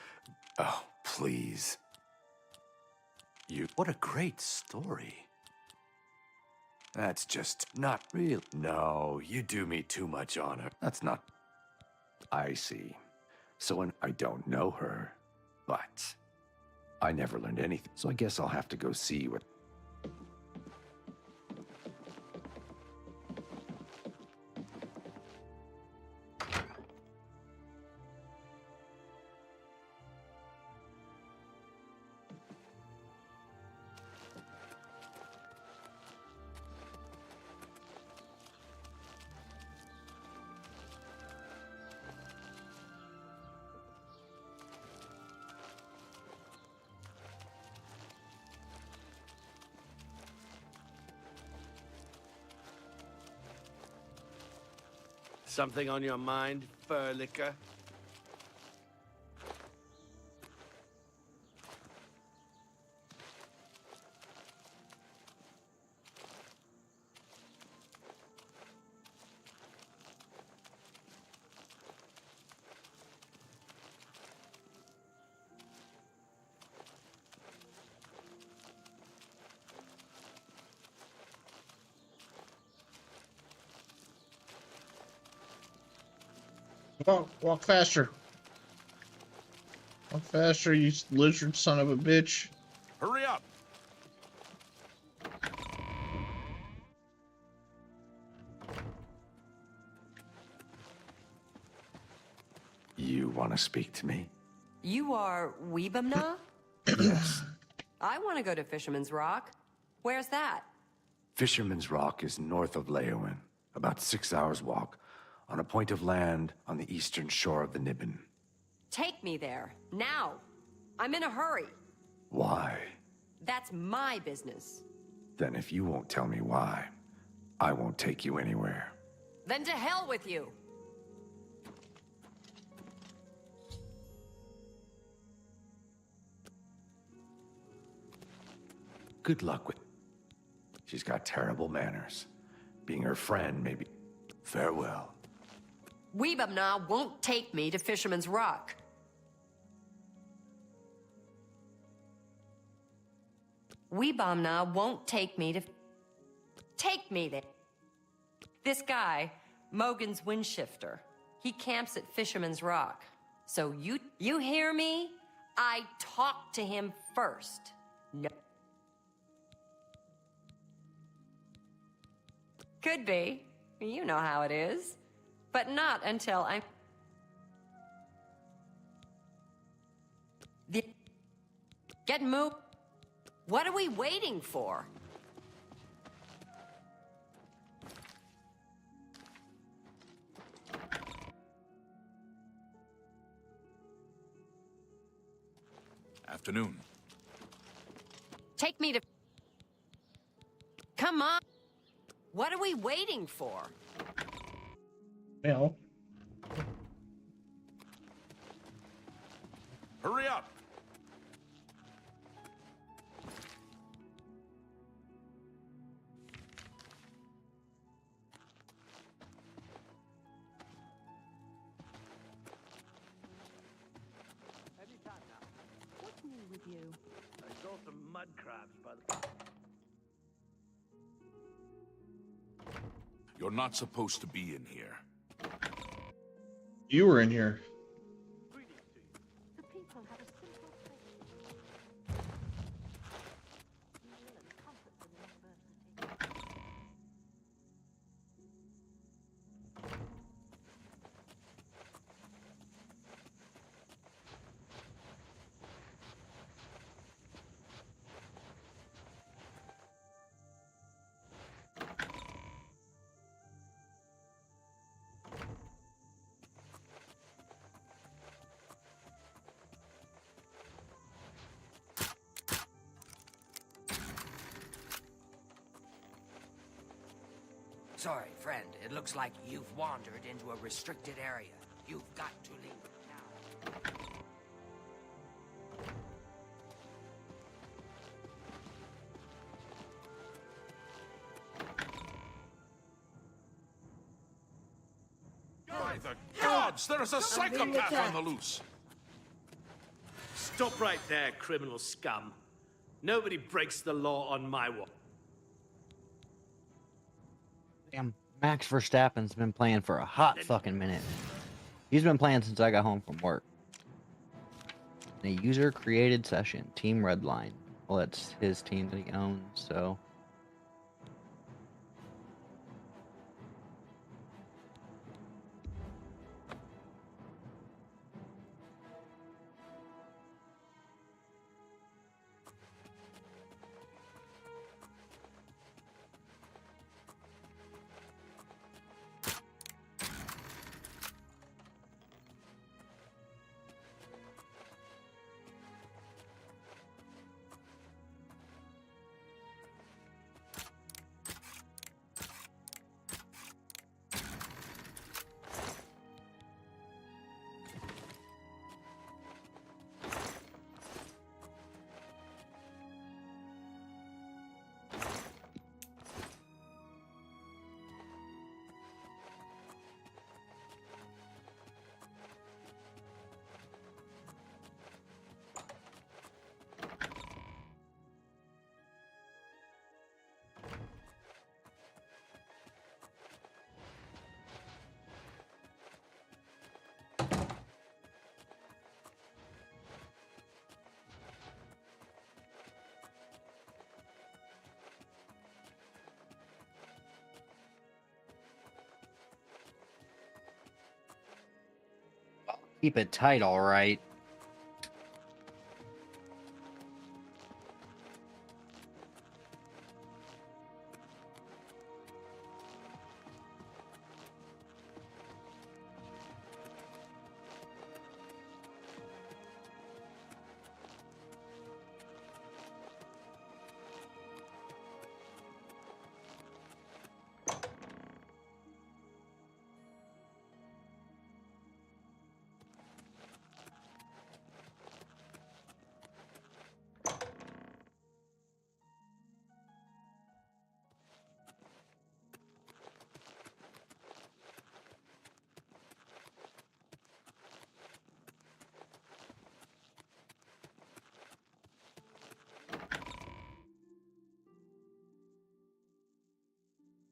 Oh, please. You... What a great story. That's just not real. No, you do me too much honor. That's not... I see. So when I don't know her, but I never learned anything. So I guess I'll have to go see what... Something on your mind, Furlicker? Walk faster. Walk faster, you lizard son of a bitch. Hurry up! You want to speak to me? You are Weebamna? Yes. I want to go to Fisherman's Rock. Where's that? Fisherman's Rock is north of Leowin, about 6 hours walk, on a point of land on the eastern shore of the Niben. Take me there, now. I'm in a hurry. Why? That's my business. Then if you won't tell me why, I won't take you anywhere. Then to hell with you. Good luck with... She's got terrible manners. Being her friend, maybe... Farewell. Weebamna won't take me to Fisherman's Rock. Weebamna won't take me to... Take me there. This guy, Mogan's Windshifter, he camps at Fisherman's Rock. So you hear me? I talk to him first. No. Could be. You know how it is. But not until I'm... Get moved. What are we waiting for? Afternoon. Take me to... Come on. What are we waiting for? Well. Hurry up! What's new with you? I saw some mud crabs by the... You're not supposed to be in here. You were in here. The people have a simple Sorry, friend. It looks like you've wandered into a restricted area. You've got to leave now. By the gods, there's a psychopath on the loose! Stop right there, criminal scum. Nobody breaks the law on my watch. Damn, Max Verstappen's been playing for a hot fucking minute. He's been playing since I got home from work. A user-created session, Team Redline. Well, that's his team that he owns, so... Keep it tight, all right.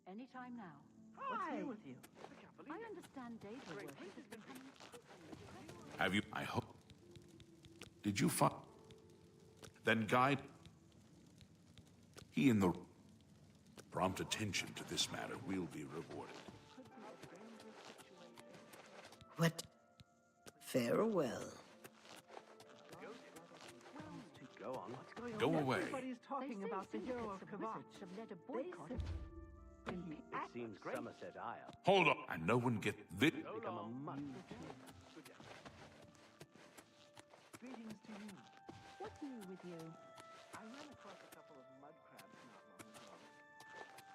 Anytime now. What's new with you? I understand data worship is becoming Have you? I hope. Did you find? Then guide. He in the. Prompt attention to this matter will be rewarded. What? Farewell. Go on. What's going on? Go away. Everybody's talking about the hero of Kavak. have led a boycott. It seems Somerset Isle. Hold on. And no one get this. Become a mutt. Greetings to you. What's new with you? I ran across a couple of mud crabs not long ago.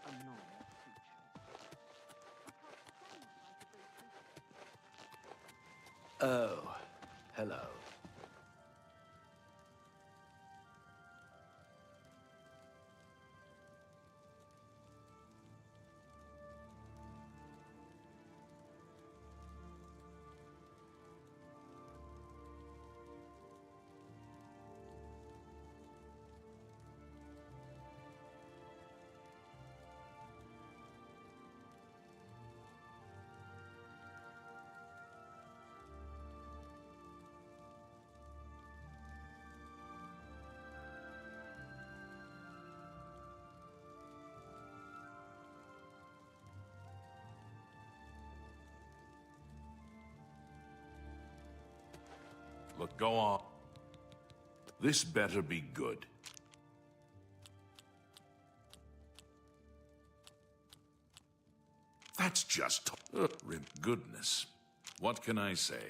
Annoying creature. Oh, hello. Look, go on. This better be good. That's just goodness. What can I say?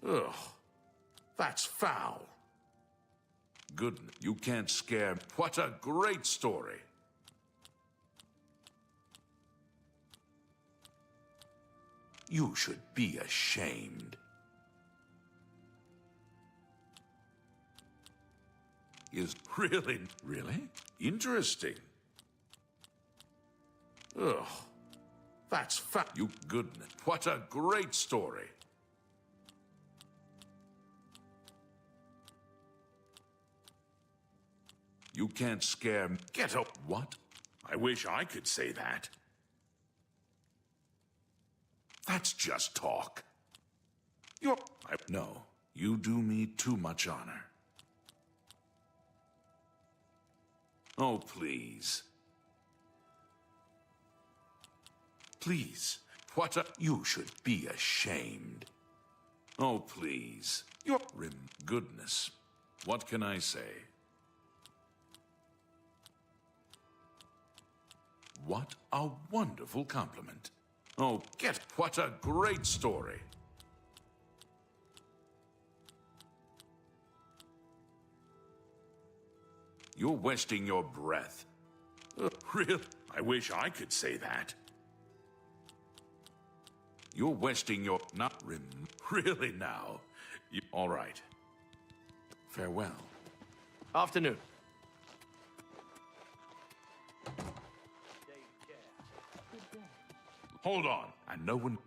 Ugh, that's foul. Goodness, you can't scare. What a great story. You should be ashamed. Is really interesting. Ugh, that's you goodness. What a great story. You can't scare me. Get up. What? I wish I could say that. That's just talk. No, you do me too much honor. Oh, please. Please. What a... You should be ashamed. Oh, please. Goodness. What can I say? What a wonderful compliment. Oh, what a great story. You're wasting your breath. Really? I wish I could say that. You're wasting your... Really now? All right. Farewell. Afternoon. Hold on. And no one...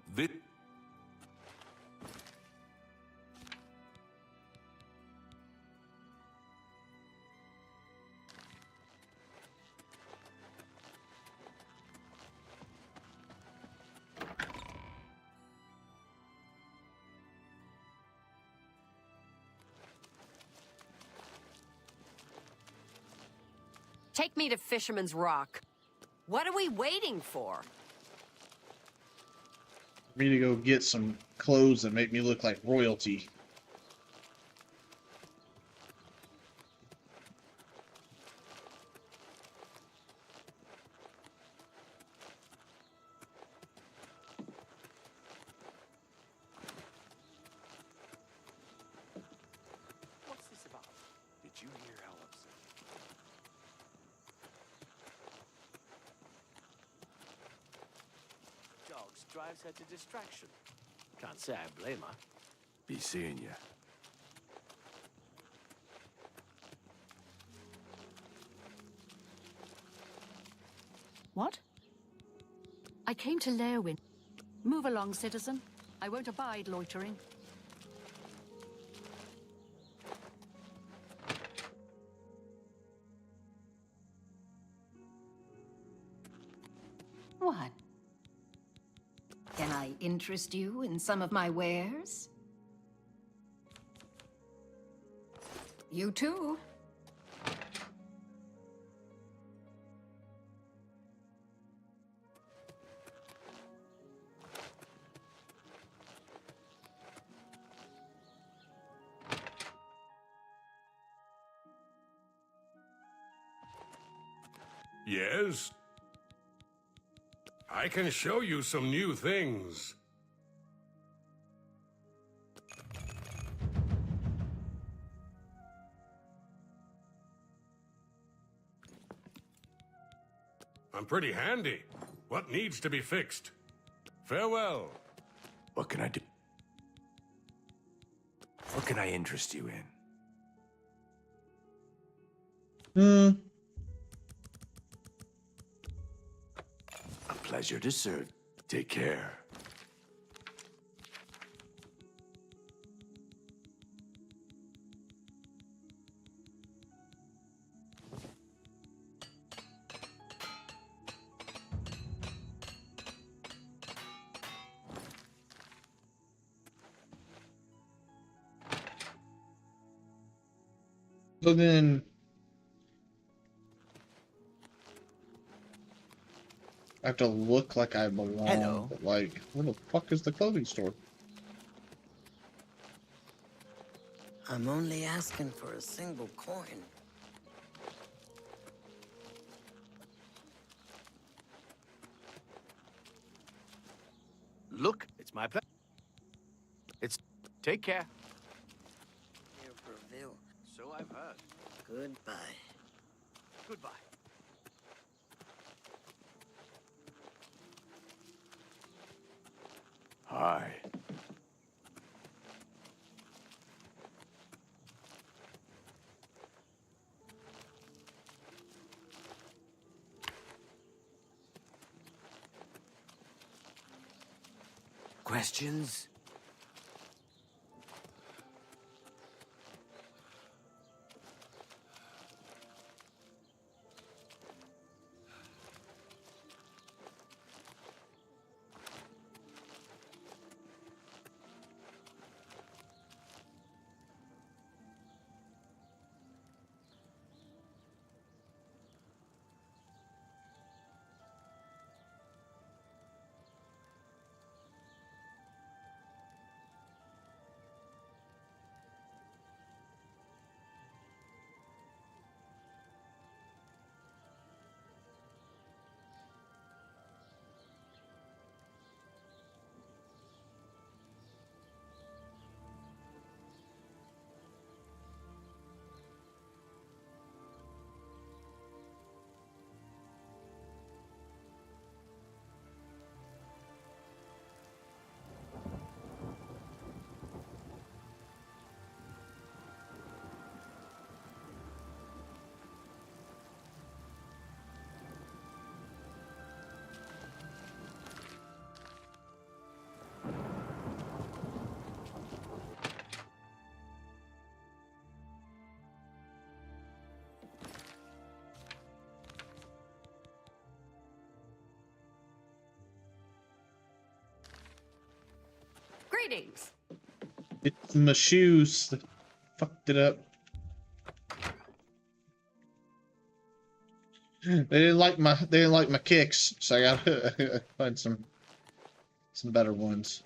Take me to Fisherman's Rock. What are we waiting for? For me to go get some clothes that make me look like royalty. What's this about? Did you hear how upset? Dogs drives her to distraction. Can't say I blame her. Be seeing ya. What? I came to Lerwin. Move along, citizen. I won't abide loitering. What? Can I interest you in some of my wares? You too. Yes? I can show you some new things. I'm pretty handy. What needs to be fixed? Farewell. What can I do? What can I interest you in? A pleasure to serve. Take care. So then, I have to look like I belong. Hello. But like, where the fuck is the clothing store? I'm only asking for a single coin. Look, it's my pleasure. It's... Take care. Near So I've heard. Goodbye. Goodbye. Hi. Questions? Greetings. It's my shoes that fucked it up. They didn't like my kicks, so I gotta find some better ones.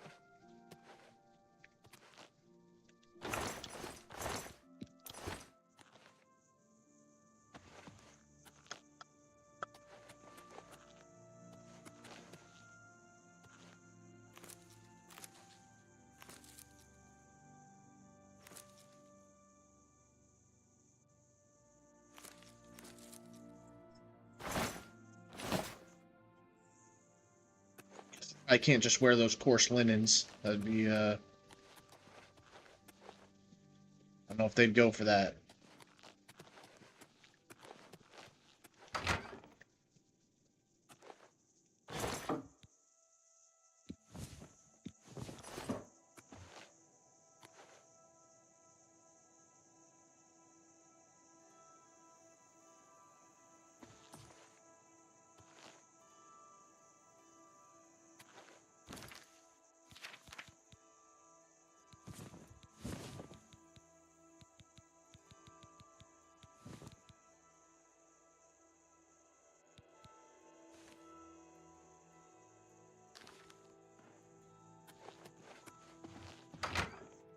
I can't just wear those coarse linens. That'd be I don't know if they'd go for that.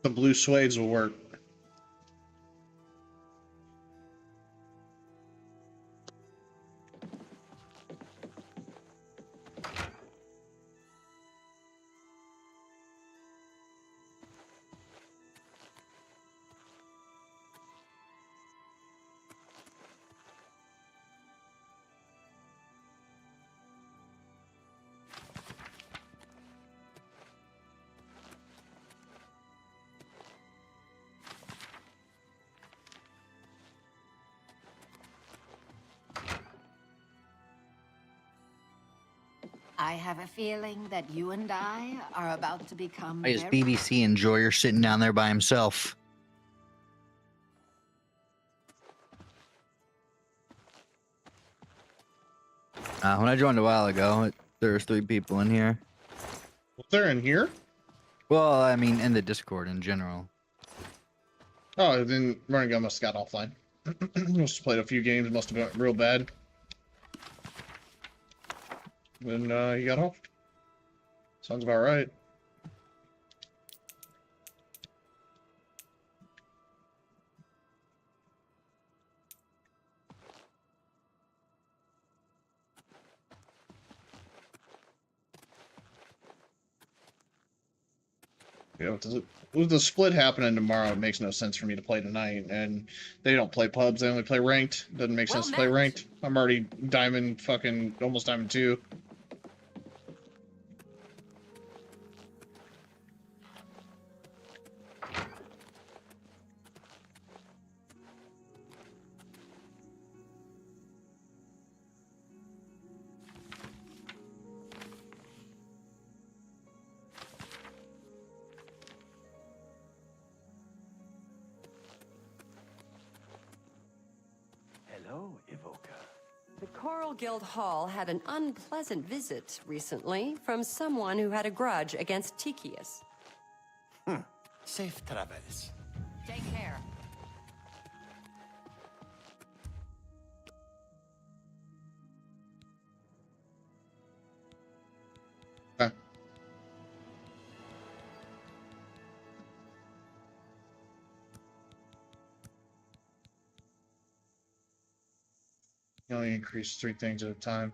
The blue suedes will work. I have a feeling that you and I are about to become I just very... BBC enjoyer sitting down there by himself. When I joined a while ago, there was 3 people in here. They're in here? Well, I mean, in the Discord in general. Oh, then Running Gun must have got offline. Must have played a few games, must have been real bad. Then he got off. Sounds about right. You know, with the split happening tomorrow, it makes no sense for me to play tonight. And they don't play pubs; they only play ranked. Doesn't make sense to play ranked. I'm already diamond, fucking almost diamond 2. Hello, Evoker. The Coral Guild Hall had an unpleasant visit recently from someone who had a grudge against Tychius. Safe travels. Take care. You only increase 3 things at a time.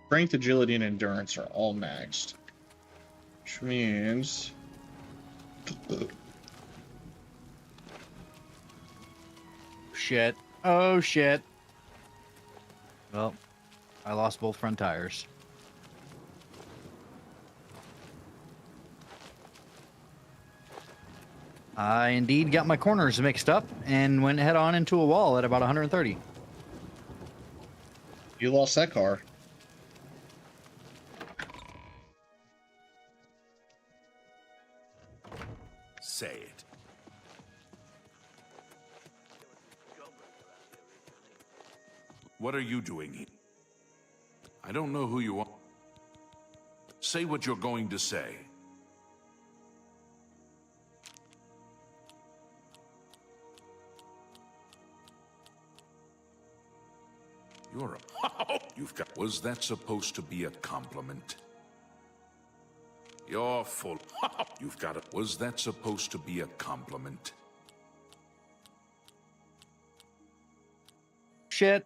Strength, agility, and endurance are all maxed. Which means... Shit. Oh, shit. Well, I lost both front tires. I indeed got my corners mixed up and went head on into a wall at about 130. You lost that car. Say it. What are you doing here? I don't know who you are. Say what you're going to say. You're a... You've got... Was that supposed to be a compliment? You're full... You've got it. Was that supposed to be a compliment? Shit.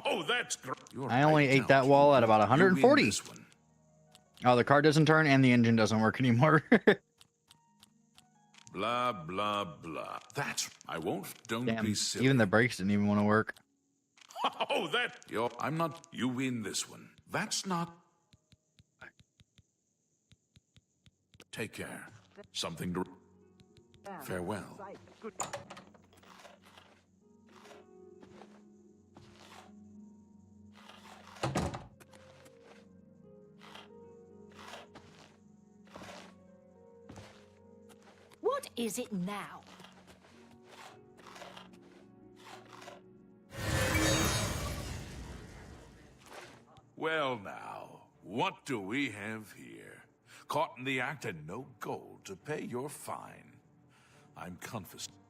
Oh, that's great. I only ate that wall at about 140. Oh, the car doesn't turn and the engine doesn't work anymore. Blah, blah, blah. That's... I won't... Don't Damn, be silly. even the brakes didn't even want to work. Oh, that... I'm not... You win this one. That's not... Take care. Something to... Farewell. What is it now? Well now, what do we have here? Caught in the act and no gold to pay your fine. I'm confiscated.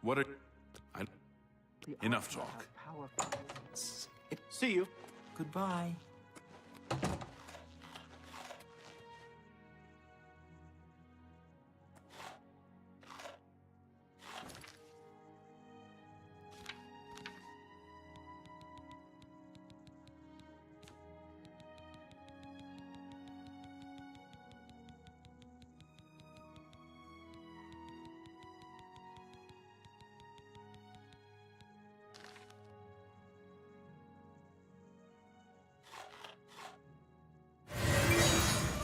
What are... Enough talk. See you. Goodbye.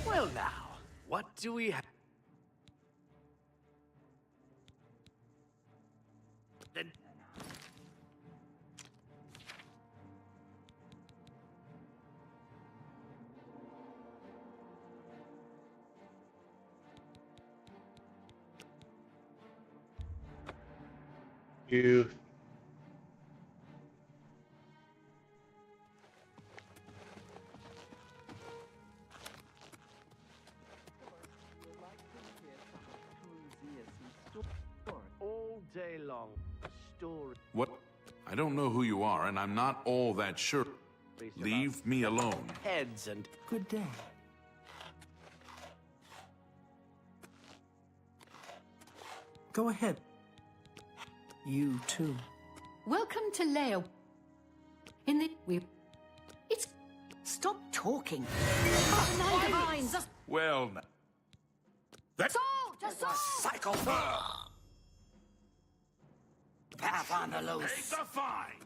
Well now, what do we have? Then... You. All day long, story. What? I don't know who you are, and I'm not all that sure. Leave me alone. Heads and good day. Go ahead. You too. Welcome to Leo. In the... It's... Stop talking. Well, now. That's... Cycle path on the loose. Take the fine.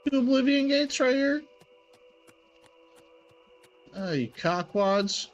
2 Oblivion gates right here. Oh, you cockwads.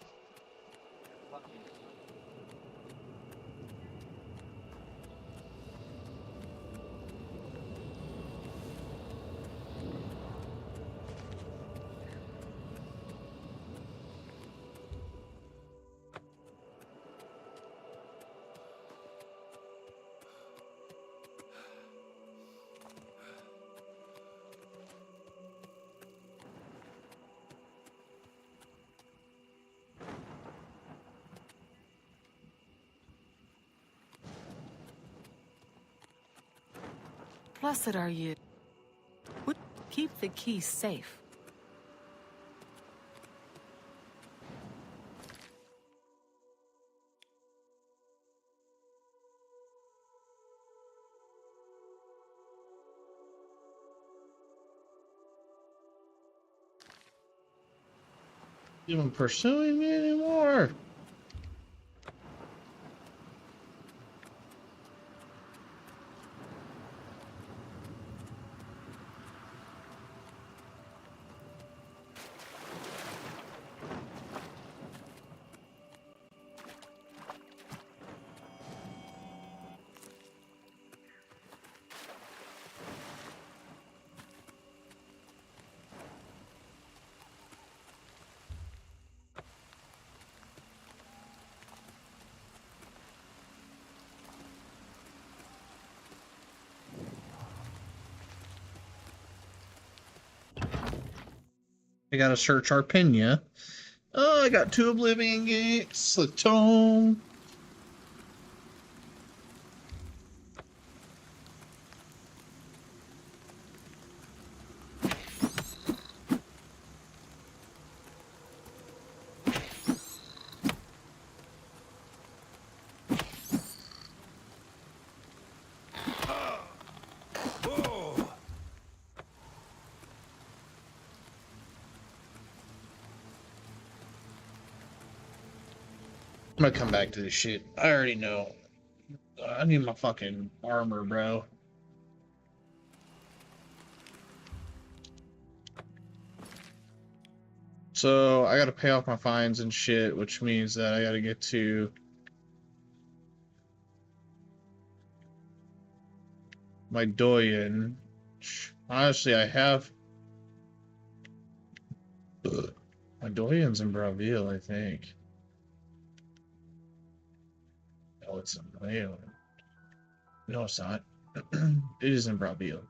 Blessed are you. Would keep the key safe. Even pursuing me anymore. I gotta search Arpenia. Oh, I got 2 Oblivion gates, the tome. I'm gonna come back to this shit. I already know. I need my fucking armor, bro. So I gotta pay off my fines and shit, which means that I gotta get to my doyen. Honestly, I have my doyen's in Braville, I think. Oh, it's in Leon. No, it's not. It is in Braville.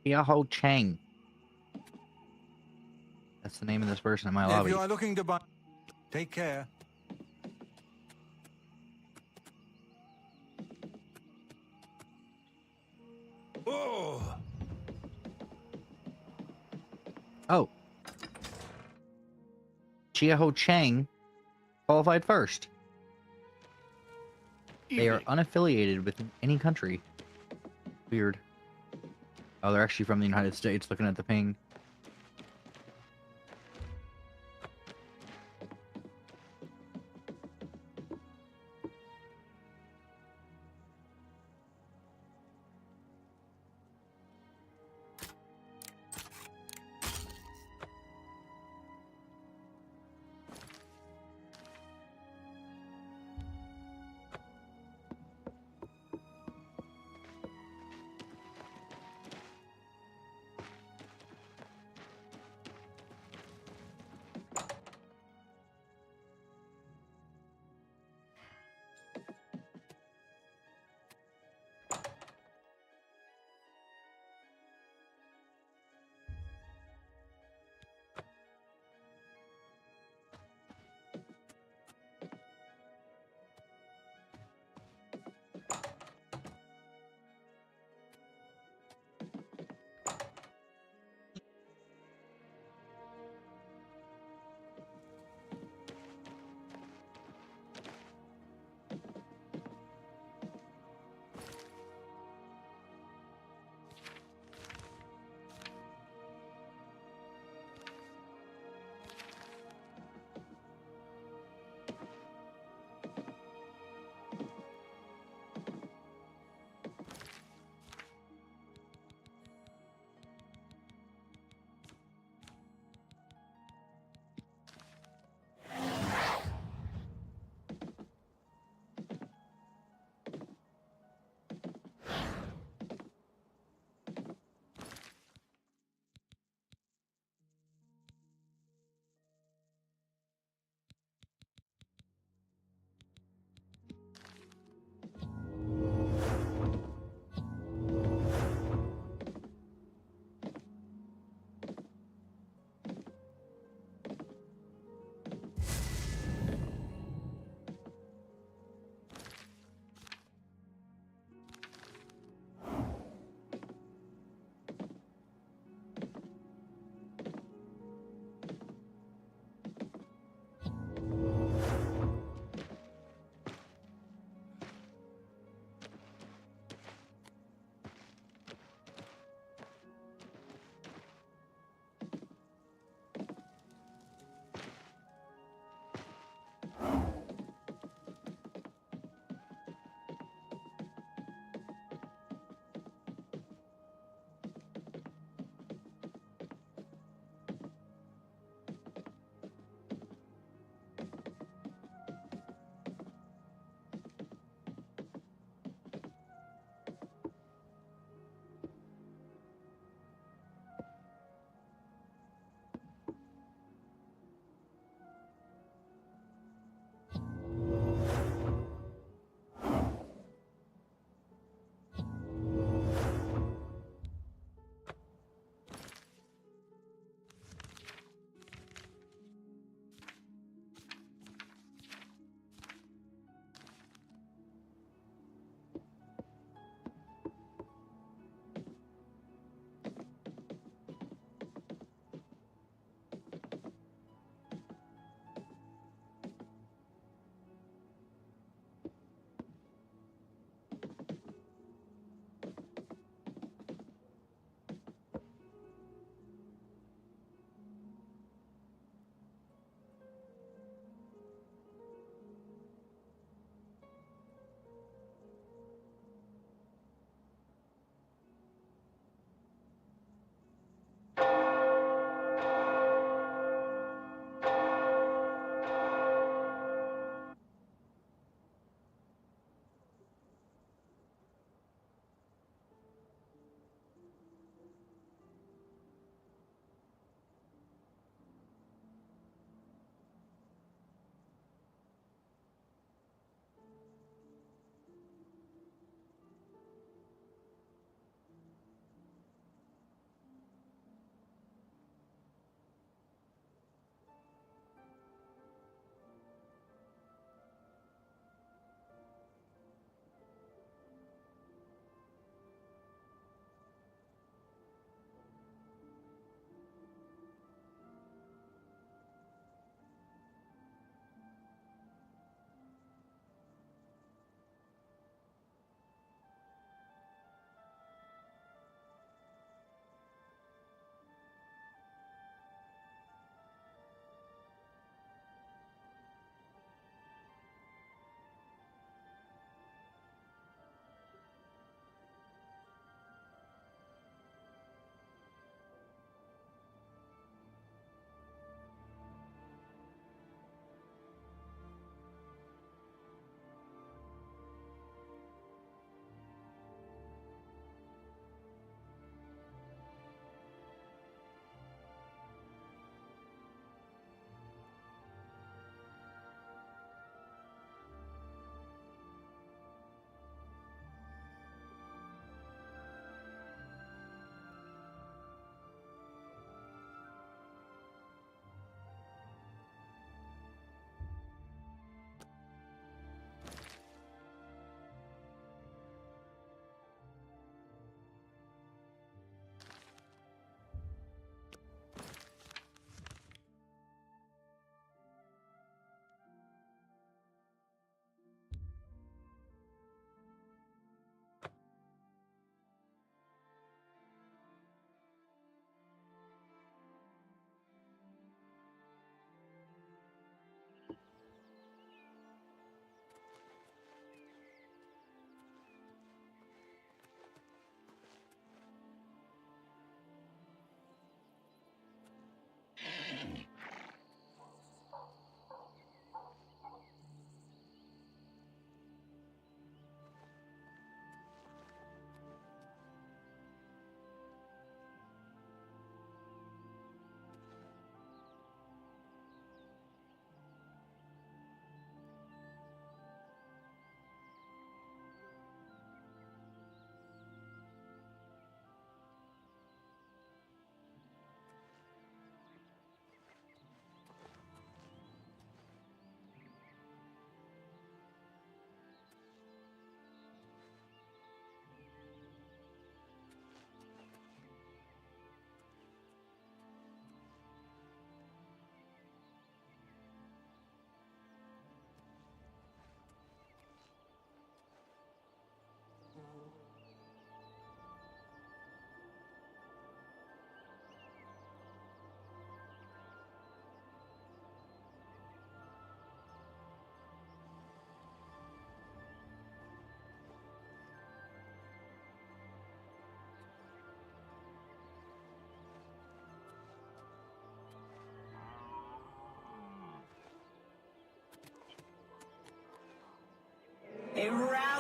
Yahoo Chang. That's the name of this person in my lobby. If you are looking to buy, take care. Oh. Oh. Chiaho Chang qualified first. They are unaffiliated with any country. Weird. Oh, they're actually from the United States, looking at the ping.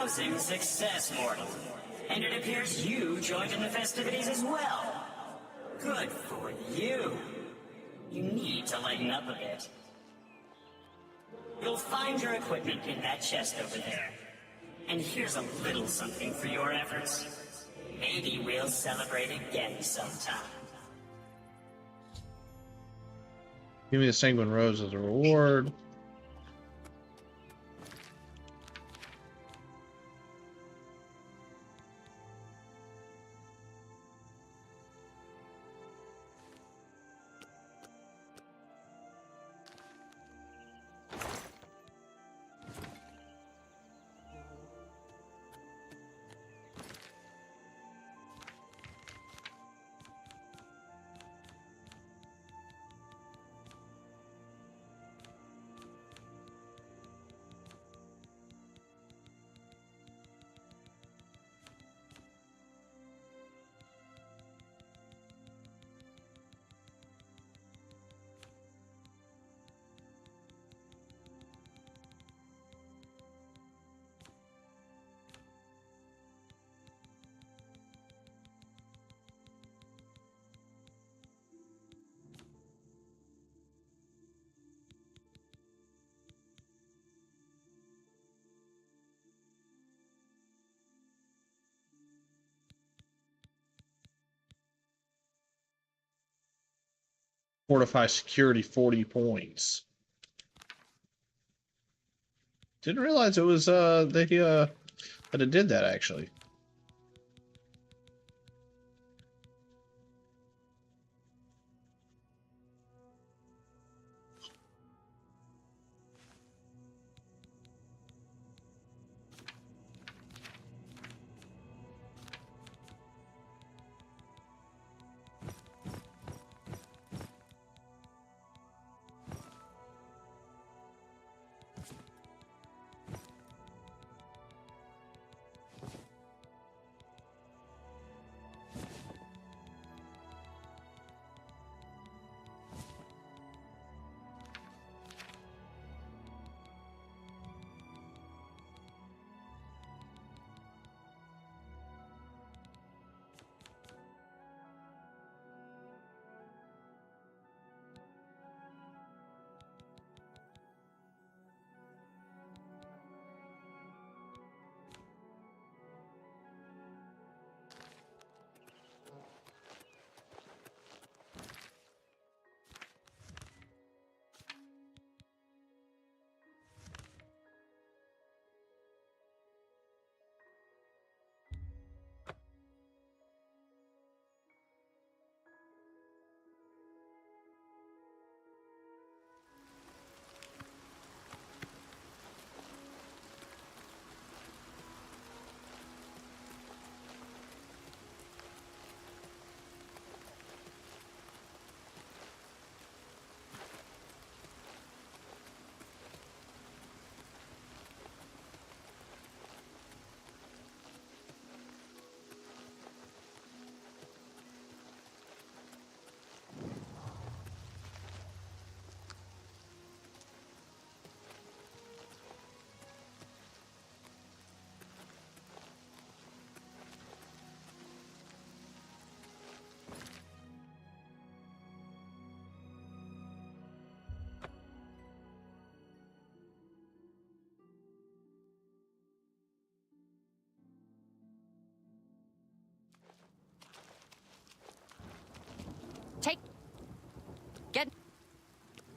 rousing success, mortal. And it appears you joined in the festivities as well. Good for you. You need to lighten up a bit. You'll find your equipment in that chest over there. And here's a little something for your efforts. Maybe we'll celebrate again sometime. Give me the Sanguine Rose as a reward. Fortify security 40 points. Didn't realize it was that it did that actually.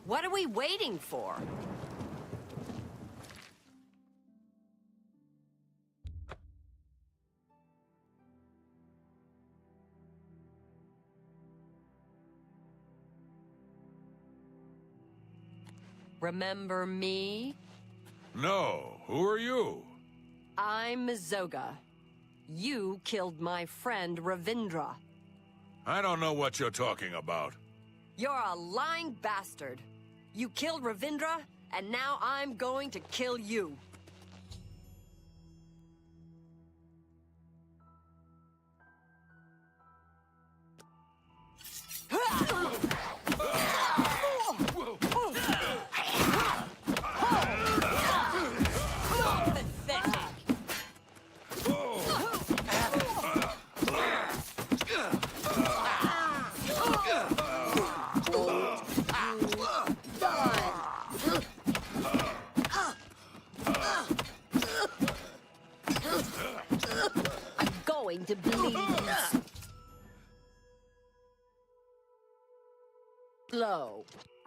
What are we waiting for? Remember me? No, who are you? I'm Zoga. You killed my friend Ravindra. I don't know what you're talking about. You're a lying bastard. You killed Ravindra, and now I'm going to kill you.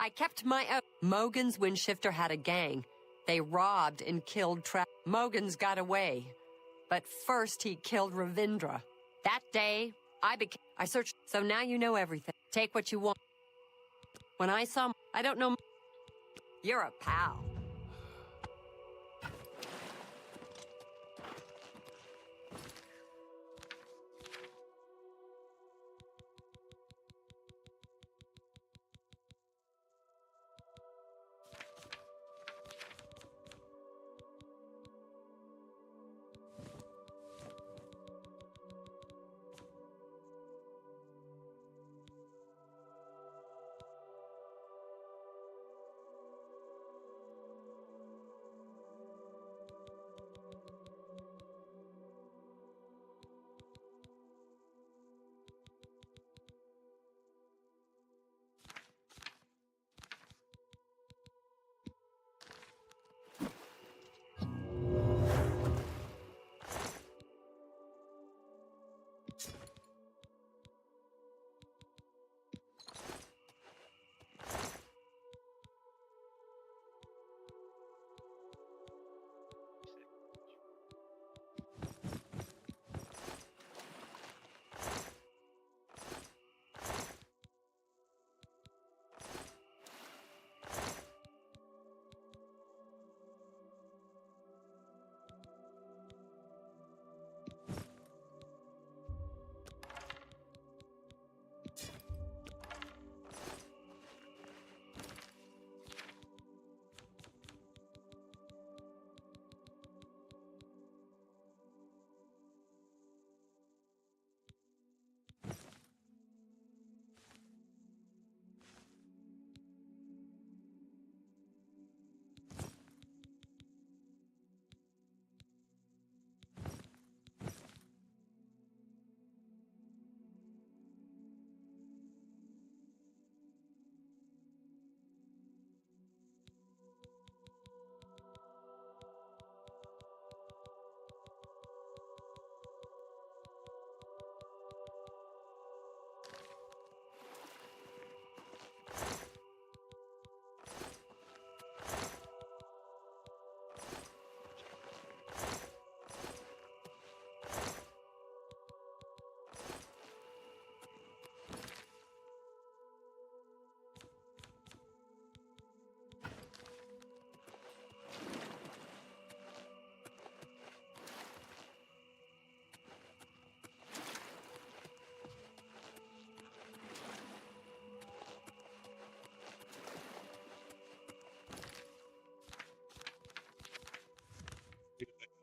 I kept my Mogan's windshifter had a gang. They robbed and killed Mogan's got away. But first he killed Ravindra. That day, I searched, so now you know everything. Take what you want. When I saw I don't know. You're a pal.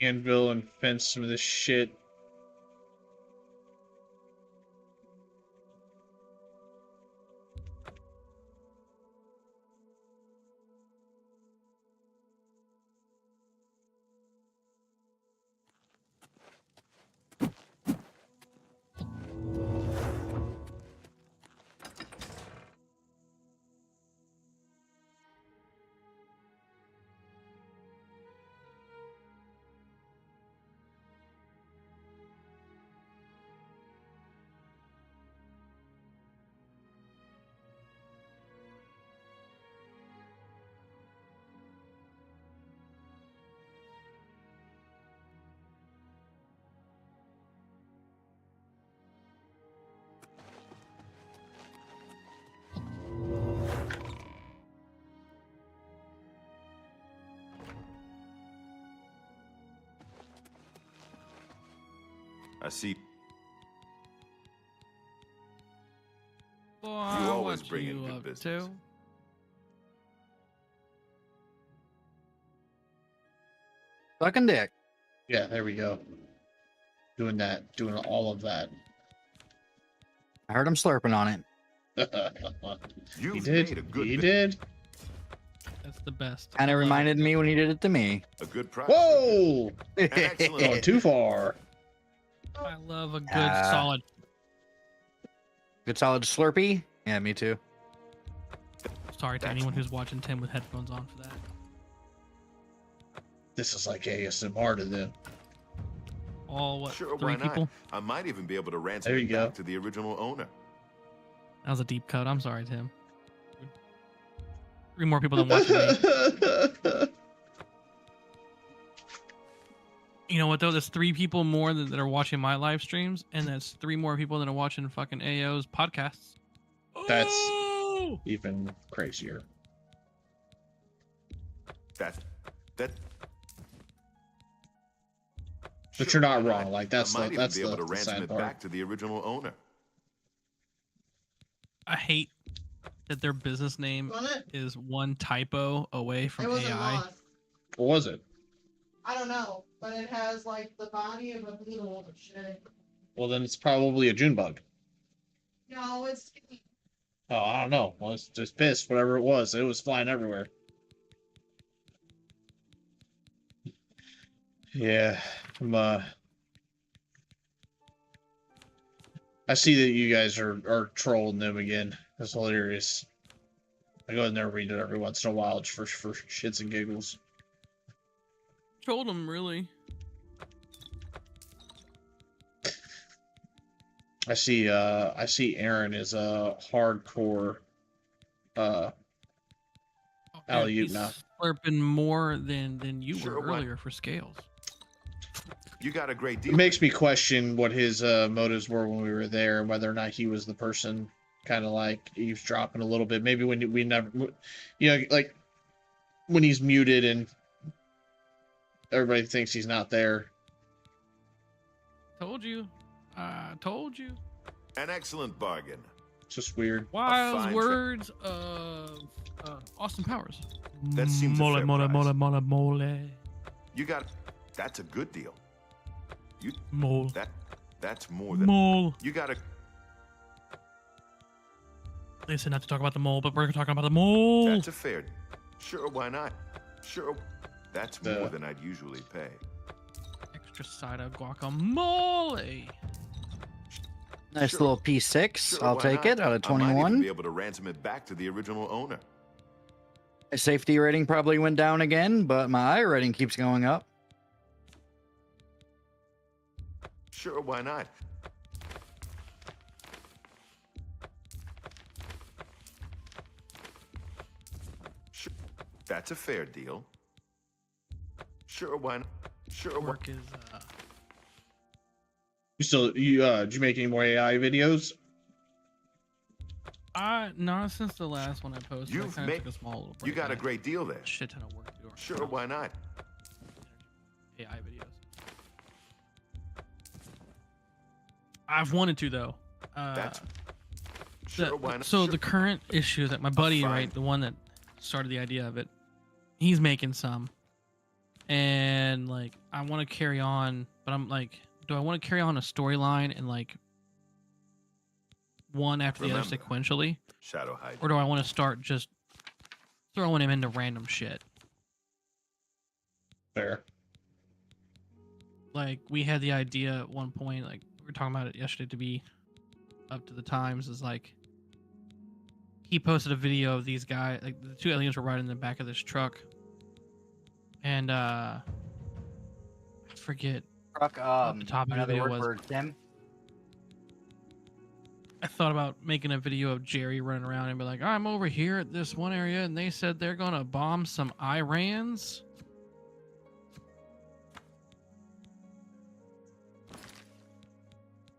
Anvil and fence some of this shit. I see. Boy, You always what bring in you good up business. to? Fucking dick. Yeah, there we go. Doing that. Doing all of that. I heard him slurping on it. He did. He did. That's the best. Kind of reminded me when he did it to me. A good price. Whoa! Going too far. I love a good solid. Good solid Slurpee? Yeah, me too. Sorry to anyone who's watching Tim with headphones on for that. This is like ASMR to them. All what? Sure, 3 why not? people? I might even be able to ransom There you it go. back to the original owner. That was a deep cut. I'm sorry, Tim. 3 more people than watching me. You know what though? There's 3 people more that are watching my live streams, and that's 3 more people that are watching fucking AO's podcasts. That's even crazier. That. But you're not wrong. Like that's I might the even be able to the ransom sad it part. back to the original owner. I hate that their business name is one typo away from It wasn't AI. lost. What was it? I don't know, but it has like the body of a beetle and shit. Well, then it's probably a June bug. No, it's Oh, I don't know. Well, it's just pissed. Whatever it was flying everywhere. Yeah, I see that you guys are trolling them again. That's hilarious. I go in there and read it every once in a while just for shits and giggles. Told them really. I see Aaron is a hardcore alley-oop now. Slurping more than you were earlier for scales. You got a great deal. It makes me question what his motives were when we were there, and whether or not he was the person kind of like eavesdropping a little bit. Maybe when we never, like when he's muted and everybody thinks he's not there. Told you. Told you. An excellent bargain. It's just weird. Wise words of Austin Powers. That seems a mole, fair mole, price. mole, mole, mole. You got. That's a good deal. You mole. That's more than mole. You got a. They said not to talk about the mole, but we're talking about the mole. That's a fair. Sure, why not? Sure. That's more than I'd usually pay. Extra side of guacamole. Nice little P6. Sure, I'll why take not? it out of I might even 21. be able to ransom it back to the original owner. My safety rating probably went down again, but my I rating keeps going up. Sure, why not? Sure, that's a fair deal. Sure, why not? Sure, Work is Did you make any more AI videos? Not since the last one I posted. I You've kinda made. took a small little You break. got I a great deal there. shit ton of work to do. Sure, why not? AI videos. I've wanted to though. Sure, why not? So Sure. the current issue that my buddy, fine. right, the one that started the idea of it, he's making some, and like I want to carry on, but I'm like, do I want to carry on a storyline and like one after the other Remember, sequentially, Shadow hide. or do I want to start just throwing him into random shit? Fair. Like we had the idea at one point, like we were talking about it yesterday, to be up to the times, is like he posted a video of these guys, like the 2 aliens were riding in the back of this truck, and I forget Truck, what the topic of the another video word was. for Tim. I thought about making a video of Jerry running around and be like, I'm over here at this one area and they said they're gonna bomb some Irans.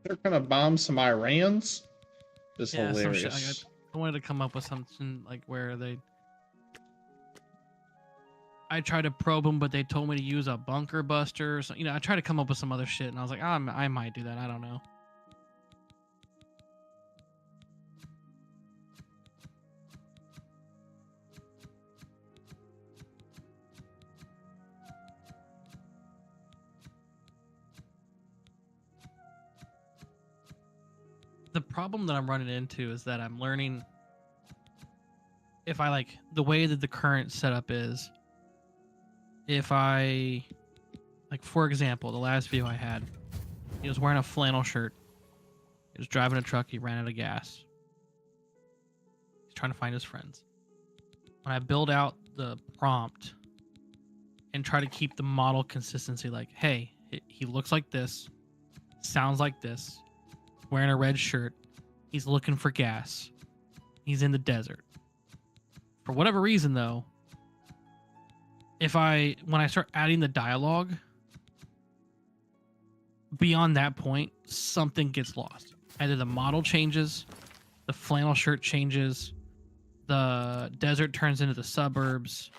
They're gonna bomb some Irans. This Yeah, some hilarious. shit. Like, I wanted to come up with something like where I tried to probe them, but they told me to use a bunker buster. So, I tried to come up with some other shit, and I was like, I might do that. I don't know. The problem that I'm running into is that I'm learning, if I like the way that the current setup is, if I, like, for example, the last video I had, he was wearing a flannel shirt. He was driving a truck. He ran out of gas. He's trying to find his friends. When I build out the prompt and try to keep the model consistency, like, hey, he looks like this, sounds like this, wearing a red shirt, he's looking for gas, he's in the desert, For whatever reason, though, when I start adding the dialogue, beyond that point, something gets lost. Either the model changes, the flannel shirt changes, the desert turns into the suburbs,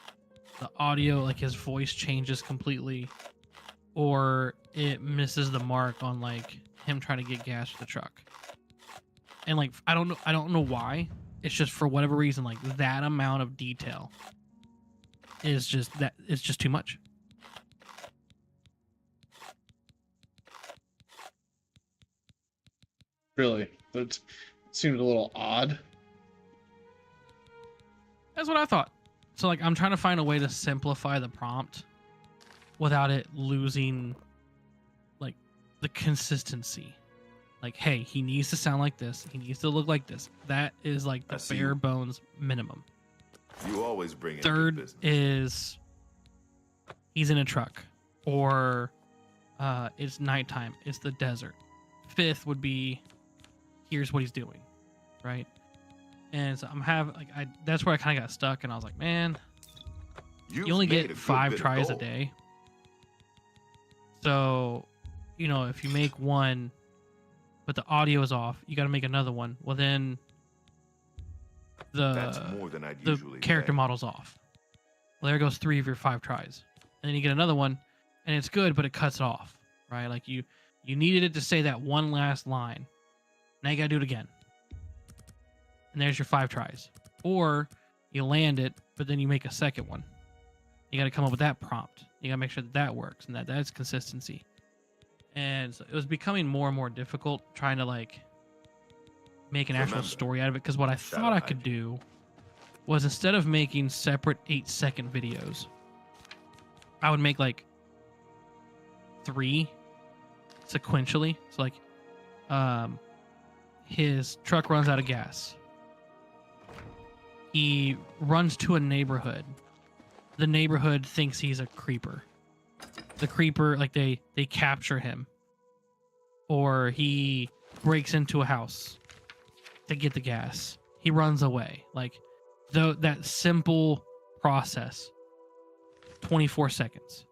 the audio, like his voice changes completely, or it misses the mark on like him trying to get gas for the truck. And like I don't know why. It's just for whatever reason, like that amount of detail is just it's just too much. Really? That seemed a little odd. That's what I thought. So like I'm trying to find a way to simplify the prompt without it losing like the consistency. Like, hey, he needs to sound like this. He needs to look like this. That is like the bare bones minimum. You always bring in Third good business. is he's in a truck, or it's nighttime. It's the desert. Fifth would be here's what he's doing, right? And so that's where I kind of got stuck, and I was like, man, you only get 5 tries a day. So, if you make one, but the audio is off, you got to make another one. Well, then That's more than I'd the usually character pay. model's off. Well, there goes 3 of your 5 tries. And then you get another one, and it's good, but it cuts it off, right? Like you needed it to say that one last line. Now you got to do it again. And there's your 5 tries. Or you land it, but then you make a second one. You got to come up with that prompt. You got to make sure that works and that's consistency. And so it was becoming more and more difficult trying to like make an actual story out of it, because what I thought I could do was, instead of making separate 8-second videos, I would make like 3 sequentially. So like his truck runs out of gas. He runs to a neighborhood. The neighborhood thinks he's a creeper. The creeper, like they capture him. Or he breaks into a house to get the gas. He runs away. Like that simple process, 24 seconds.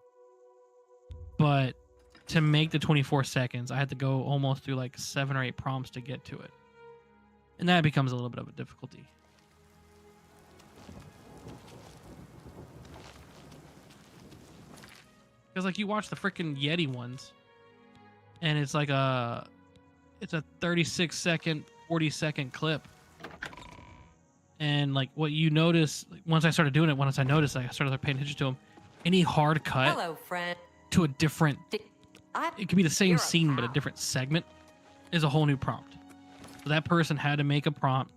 But to make the 24 seconds, I had to go almost through like 7 or 8 prompts to get to it. And that becomes a little bit of a difficulty. Because like you watch the freaking Yeti ones, and it's like it's a 36-second, 40-second clip. And like what you notice, like, once I started doing it, I started paying attention to them. Any hard cut Hello, friend. to a different, it could be the same scene but a different segment, is a whole new prompt. So that person had to make a prompt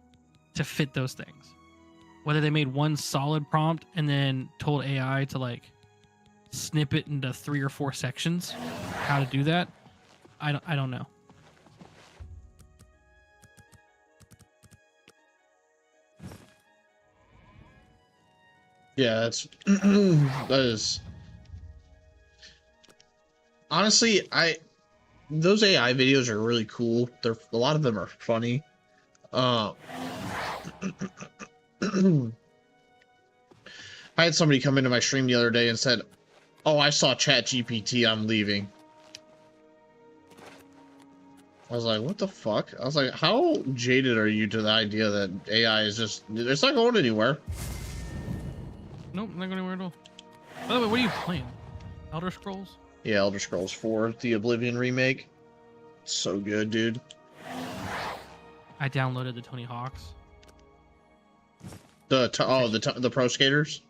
to fit those things. Whether they made one solid prompt and then told AI to like snip it into 3 or 4 sections, how to do that, I don't know. Yeah, that is honestly, those AI videos are really cool. A lot of them are funny. I had somebody come into my stream the other day and said, "Oh, I saw ChatGPT, I'm leaving." I was like, what the fuck? I was like, how jaded are you to the idea that AI is it's not going anywhere? Nope, not going anywhere at all. By the way, what are you playing? Elder Scrolls? Yeah, Elder Scrolls 4, the Oblivion remake. So good, dude. I downloaded the Tony Hawk's. The Pro Skaters?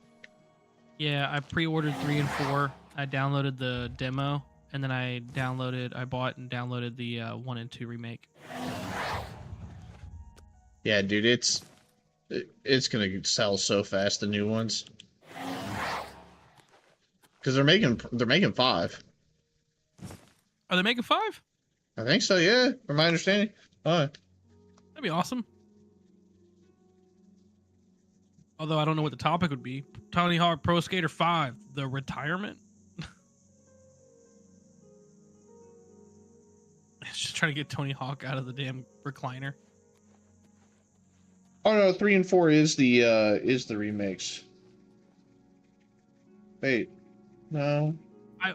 Yeah, I pre-ordered 3 and 4. I downloaded the demo, and then I bought and downloaded the 1 and 2 remake. Yeah, dude, it's gonna sell so fast, the new ones. Because they're making 5. Are they making 5? I think so, yeah, from my understanding. That'd be awesome. Although I don't know what the topic would be. Tony Hawk Pro Skater 5, the retirement? It's just trying to get Tony Hawk out of the damn recliner. Oh no, 3 and 4 is the remakes. Wait, no.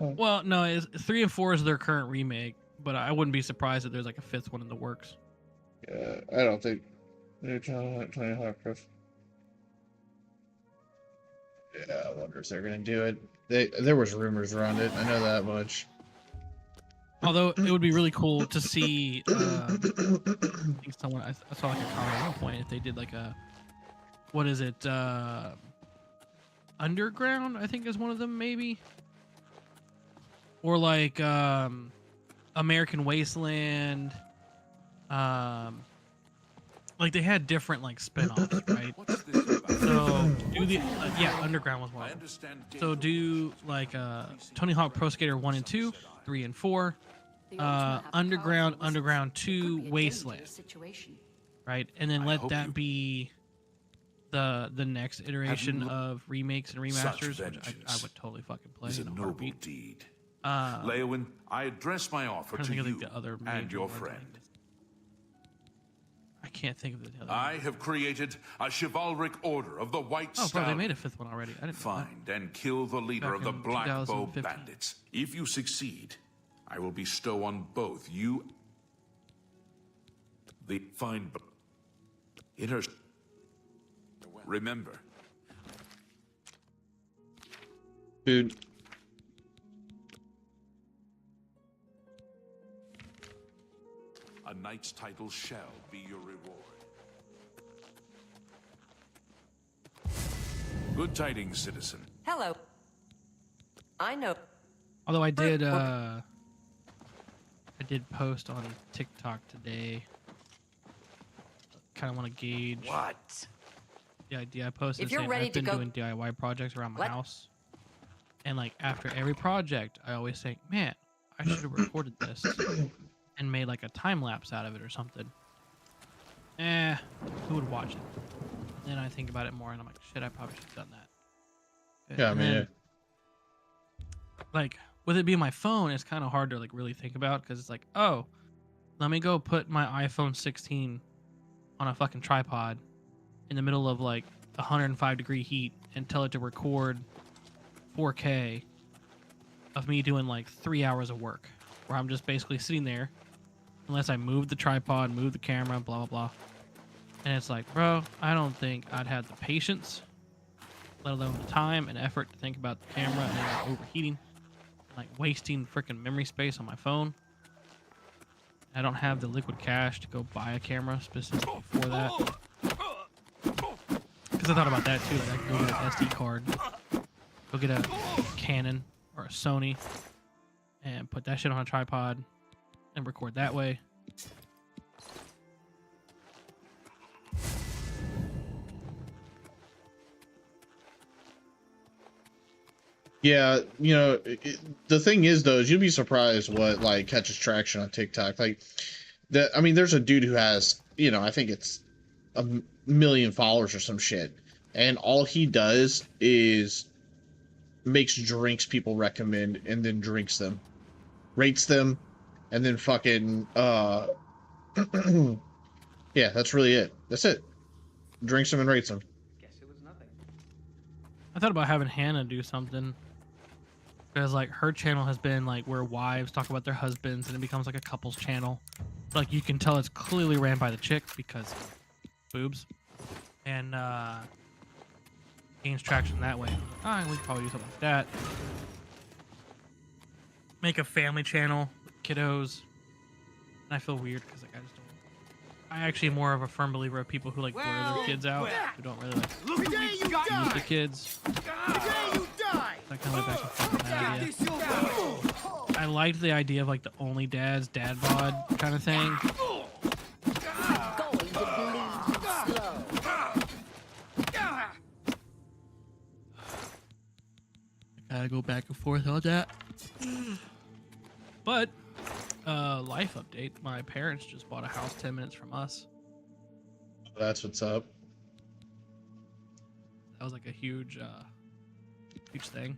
Well, no, 3 and 4 is their current remake, but I wouldn't be surprised if there's like a 5th one in the works. Yeah, I don't think they're Tony Hawk Pro. Yeah, I wonder if they're gonna do it. There was rumors around it. I know that much. Although it would be really cool to see. I think someone I saw like a comment at one point if they did like a, what is it? Underground, I think is one of them maybe. Or like American Wasteland. Like they had different like spin-offs, right? So do the yeah, Underground was one. So do like Tony Hawk Pro Skater 1 and 2, 3 and 4, Underground 2, Wasteland. Right? And then let that be the next iteration of remakes and remasters, which I would totally fucking play in a noble deed. Leowin, I address my offer to you and your friend. I can't think of the other. I have created a chivalric order of the White Stallion. Oh, bro, they made a 5th one already. I didn't find and kill the leader of the Black Bow Bandits. If you succeed, I will bestow on both you the fine inner. Remember, dude. A knight's title shall be your reward. Good tidings, citizen. Hello. I know. Although I did post on TikTok today. Kind of want to gauge what the idea. I posted if you're saying ready I've been to go doing DIY projects around my house, and like after every project, I always think, man, I should have recorded this and made like a time lapse out of it or something. Who would watch it? Then I think about it more, and I'm like, shit, I probably should have done that. Yeah, and I mean, then, like with it being my phone, it's kind of hard to like really think about because it's like, oh, let me go put my iPhone 16 on a fucking tripod in the middle of like 105-degree heat and tell it to record 4K of me doing like 3 hours of work, where I'm just basically sitting there, unless I move the tripod, move the camera, blah blah blah. And it's like, bro, I don't think I'd have the patience, let alone the time and effort to think about the camera and like overheating, like wasting freaking memory space on my phone. I don't have the liquid cash to go buy a camera specifically for that. Because I thought about that too. Like I could go get an SD card, go get a Canon or a Sony, and put that shit on a tripod and record that way. Yeah, you know, the thing is though, is you'll be surprised what like catches traction on TikTok. Like, I mean, there's a dude who has, you know, I think it's 1 million followers or some shit, and all he does is makes drinks people recommend and then drinks them, rates them, and then fucking yeah, that's really it. That's it. Drinks them and rates them. I thought about having Hannah do something. Because like her channel has been like where wives talk about their husbands and it becomes like a couples channel. Like you can tell it's clearly ran by the chick because boobs. And gains traction that way. We could probably do something like that. Make a family channel with kiddos. And I feel weird because like I just don't. I actually am more of a firm believer of people who like blur their kids out, who don't really like use the kids. I kind of went back and forth on that idea. I liked the idea of like the only dad's dad bod kind of thing. I gotta go back and forth on that. But life update, my parents just bought a house 10 minutes from us. That's what's up. That was like a huge huge thing.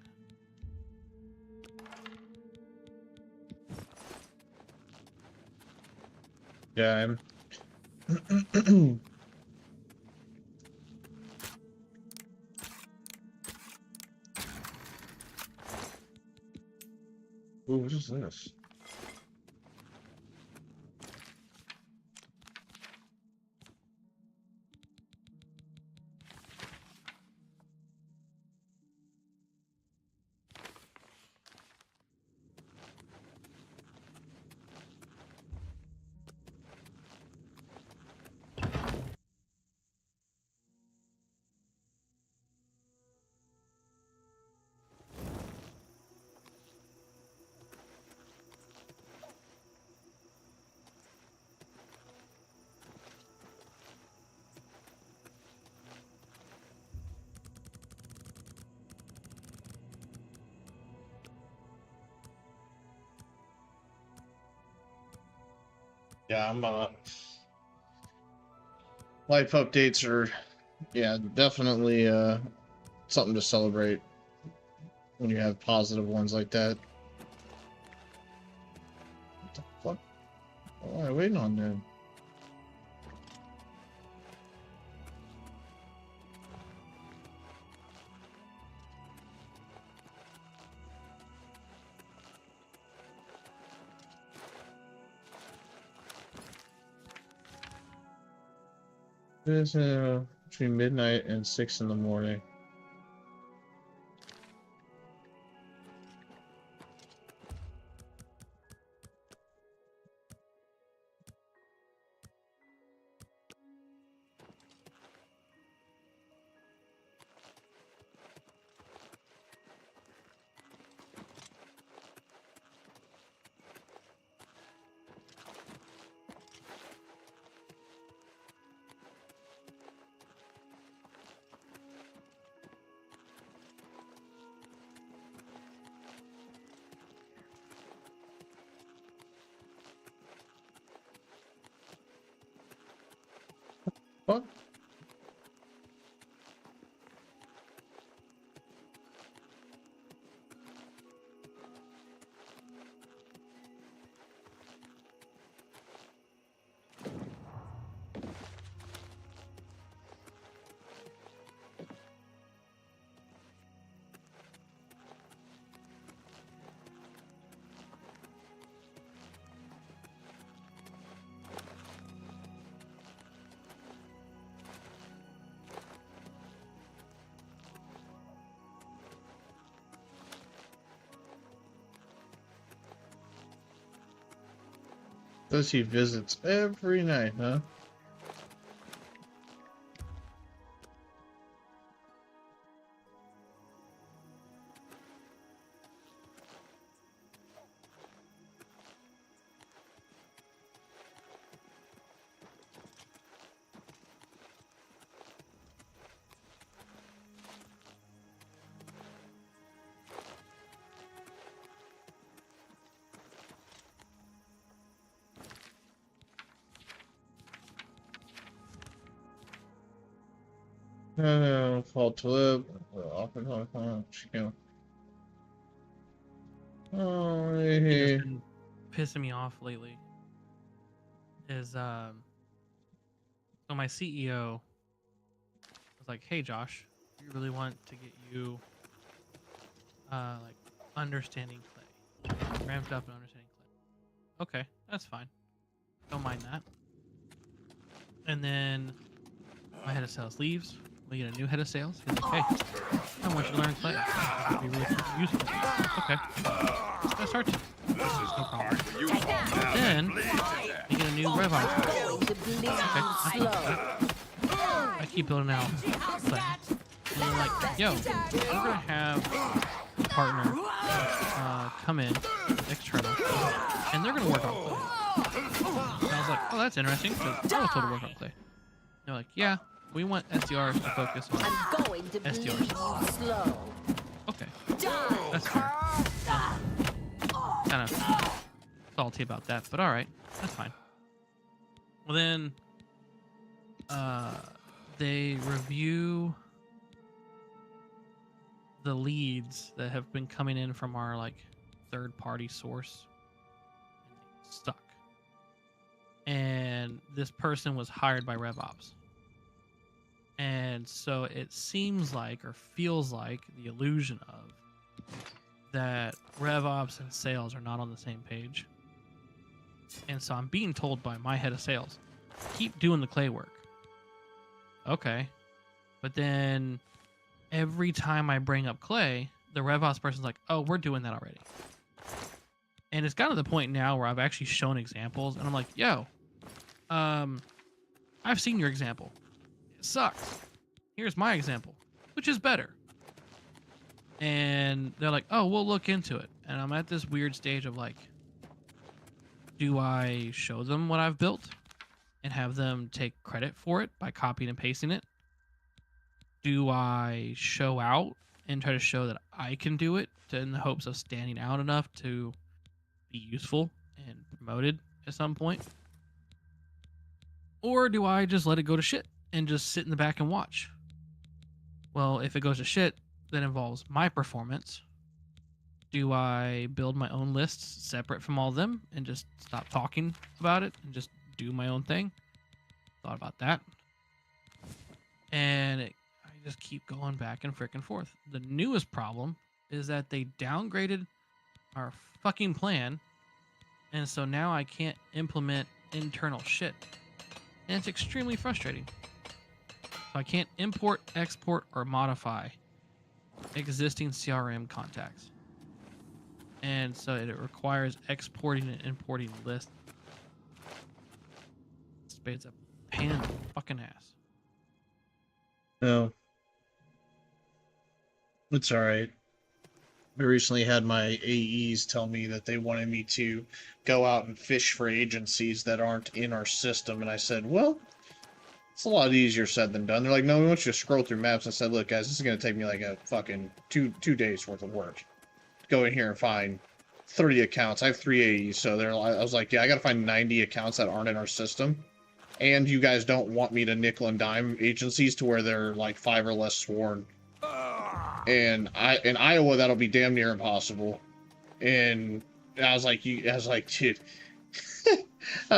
Yeah, Ooh, what is this? Yeah, I'm life updates are, yeah, definitely something to celebrate when you have positive ones like that. What the fuck? What am I waiting on then? It's between midnight and 6 in the morning. What? Says he visits every night, huh? Fall to live. Oh, Thing that's hey. been pissing me off lately is so my CEO was like, "Hey Josh, we really want to get you like understanding clay, ramped up and understanding clay." Okay, that's fine. Don't mind that. And then my head of sales leaves. We get a new head of sales. He's like, "Hey, I want you to learn clay. It'd be really useful." Okay, I start to. No problem. Then we get a new rev officer. Okay, I keep building out clay. And they're like, "Yo, we're gonna have a partner come in, external, and they're gonna work on clay." And I was like, "Oh, that's interesting, because I was told to work on clay." They're like, "Yeah, we want SDRs to focus on SDRs." Slow. Okay, that's fair. Kind of salty about that, but all right, that's fine. Well, then they review the leads that have been coming in from our like third-party source. Stuck. And this person was hired by RevOps. And so it seems like, or feels like, the illusion of that RevOps and sales are not on the same page. And so I'm being told by my head of sales, keep doing the clay work. Okay. But then every time I bring up clay, the RevOps person's like, oh, we're doing that already. And it's gotten to the point now where I've actually shown examples, and I'm like, yo, I've seen your example. It sucks. Here's my example, which is better. And they're like, oh, we'll look into it. And I'm at this weird stage of like, do I show them what I've built and have them take credit for it by copying and pasting it? Do I show out and try to show that I can do it in the hopes of standing out enough to be useful and promoted at some point? Or do I just let it go to shit and just sit in the back and watch? Well, if it goes to shit, that involves my performance. Do I build my own lists separate from all of them and just stop talking about it and just do my own thing? Thought about that. And I just keep going back and frickin' forth. The newest problem is that they downgraded our fucking plan, and so now I can't implement internal shit. And it's extremely frustrating. So I can't import, export, or modify existing CRM contacts. And so it requires exporting and importing lists. It's a pain in the fucking ass. No. It's alright. I recently had my AEs tell me that they wanted me to go out and fish for agencies that aren't in our system, and I said, well, it's a lot easier said than done. They're like, no, we want you to scroll through maps. I said, look, guys, this is going to take me like a fucking two days worth of work. Go in here and find 30 accounts. I have 3 AEs, so I was like, yeah, I got to find 90 accounts that aren't in our system. And you guys don't want me to nickel and dime agencies to where they're like 5 or less sworn. And in Iowa, that'll be damn near impossible. And I was like, dude. I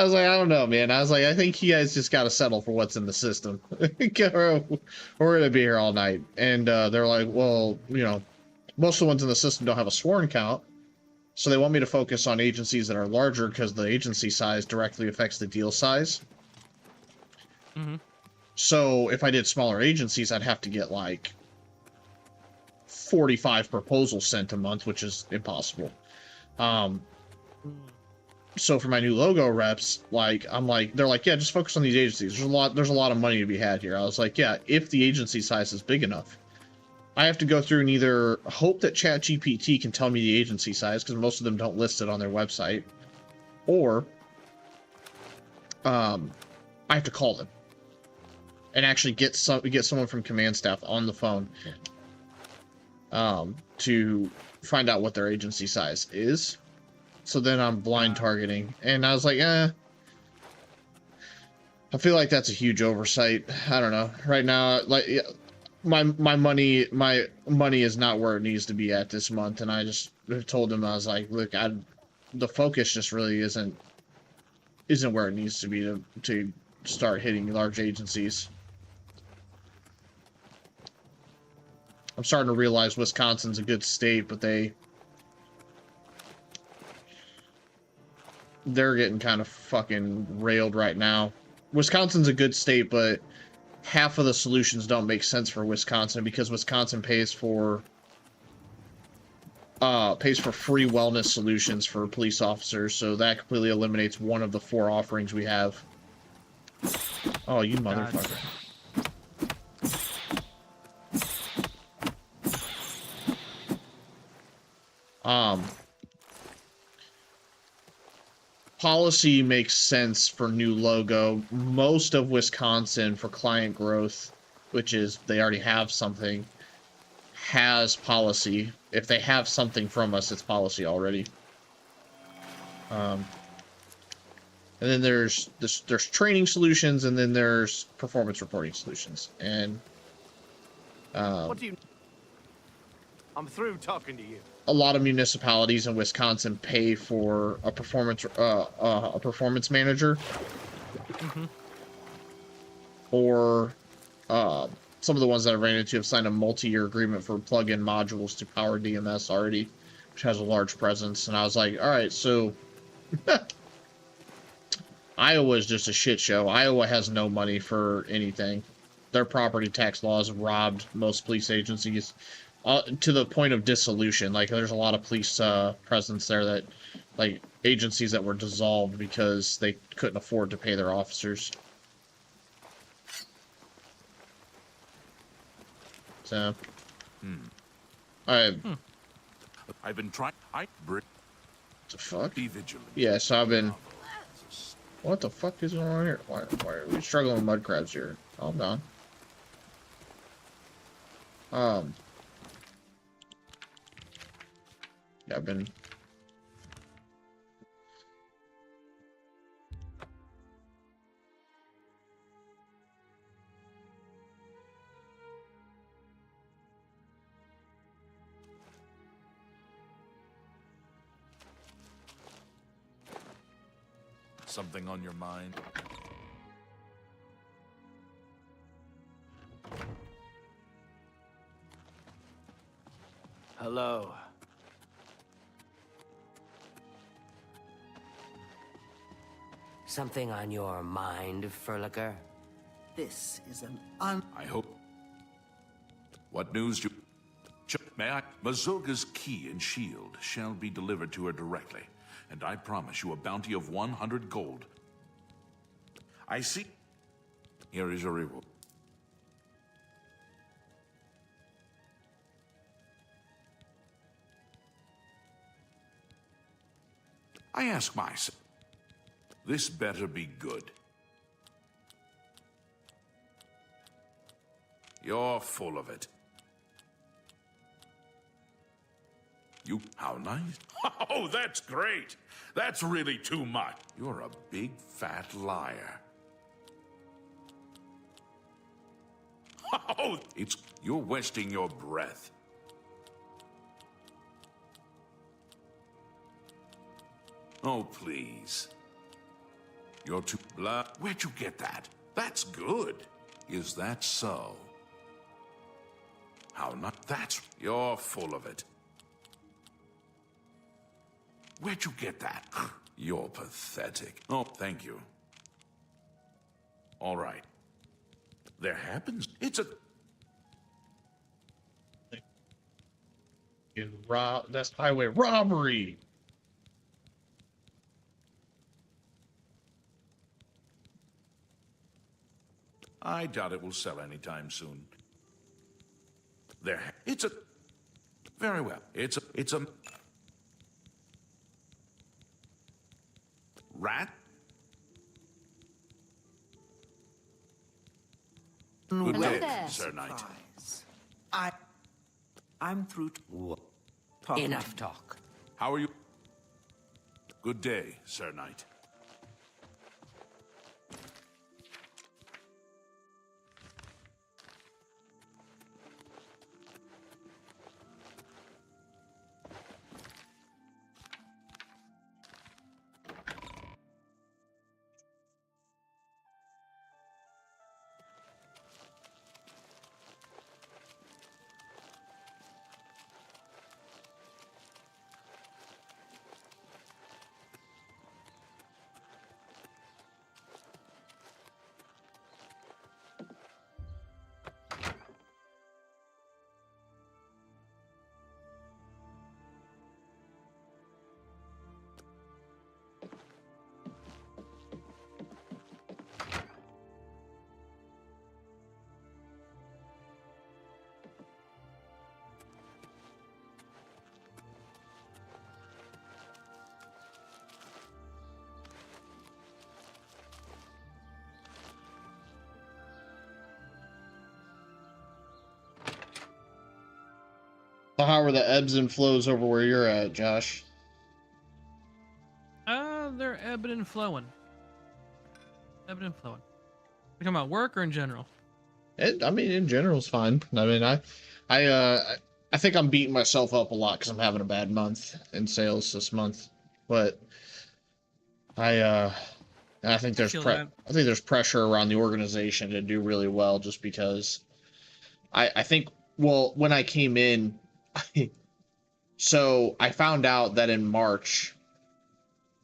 was like, I don't know, man. I was like, I think you guys just got to settle for what's in the system. We're going to be here all night. And they're like, well, you know, most of the ones in the system don't have a sworn count. So they want me to focus on agencies that are larger because the agency size directly affects the deal size. Mm-hmm. So if I did smaller agencies, I'd have to get like 45 proposals sent a month, which is impossible. So for my new logo reps, like they're like, yeah, just focus on these agencies. There's a lot of money to be had here. I was like, yeah, if the agency size is big enough, I have to go through and either hope that ChatGPT can tell me the agency size, because most of them don't list it on their website, or I have to call them and actually get someone from command staff on the phone to find out what their agency size is. So then I'm blind targeting, and I was like, I feel like that's a huge oversight. I don't know. Right now, like my money is not where it needs to be at this month, and I just told him, I was like, look, the focus just really isn't where it needs to be to start hitting large agencies. I'm starting to realize Wisconsin's a good state, but they're getting kind of fucking railed right now. Wisconsin's a good state, but half of the solutions don't make sense for Wisconsin because Wisconsin pays for free wellness solutions for police officers, so that completely eliminates one of the 4 offerings we have. Oh, you motherfucker. Policy makes sense for new logo. Most of Wisconsin, for client growth, which is they already have something, has policy. If they have something from us, it's policy already. And then there's training solutions, and then there's performance reporting solutions. And what do you? I'm through talking to you. A lot of municipalities in Wisconsin pay for a performance manager, mm-hmm. or some of the ones that I ran into have signed a multi-year agreement for plug-in modules to Power DMS already, which has a large presence, and I was like, all right, so Iowa is just a shit show. Iowa has no money for anything. Their property tax laws have robbed most police agencies to the point of dissolution. Like, there's a lot of police presence there that, like, agencies that were dissolved because they couldn't afford to pay their officers. So, I've been trying. What the fuck? Be vigilant. Yeah, so I've been. What the fuck is going on here? Why are we struggling with mud crabs here? Hold on. Yeah, I've been. Something on your mind? Hello. Something on your mind, Furlicker? This is an I hope. What news do May I? Mazulga's key and shield shall be delivered to her directly, and I promise you a bounty of 100 gold. I see. Here is your reward. I ask myself, this better be good. You're full of it. How nice. Oh, that's great. That's really too much. You're a big fat liar. Oh, you're wasting your breath. Oh, please. You're too blah. Where'd you get that? That's good. Is that so? How not? You're full of it. Where'd you get that? You're pathetic. Oh, thank you. All right. There happens. It's a... That's highway robbery. I doubt it will sell anytime soon. It's a... Very well. It's a... Rat? Good Hello day, there. Sir Knight. I'm through to Enough talk. How are you? Good day, Sir Knight. So how are the ebbs and flows over where you're at, Josh? They're ebbing and flowing. Ebbing and flowing. You talking about work or in general? I mean, in general, it's fine. I mean, I think I'm beating myself up a lot because I'm having a bad month in sales this month. But I think there's pressure around the organization to do really well, just because I think, well, when I came in, So I found out that in March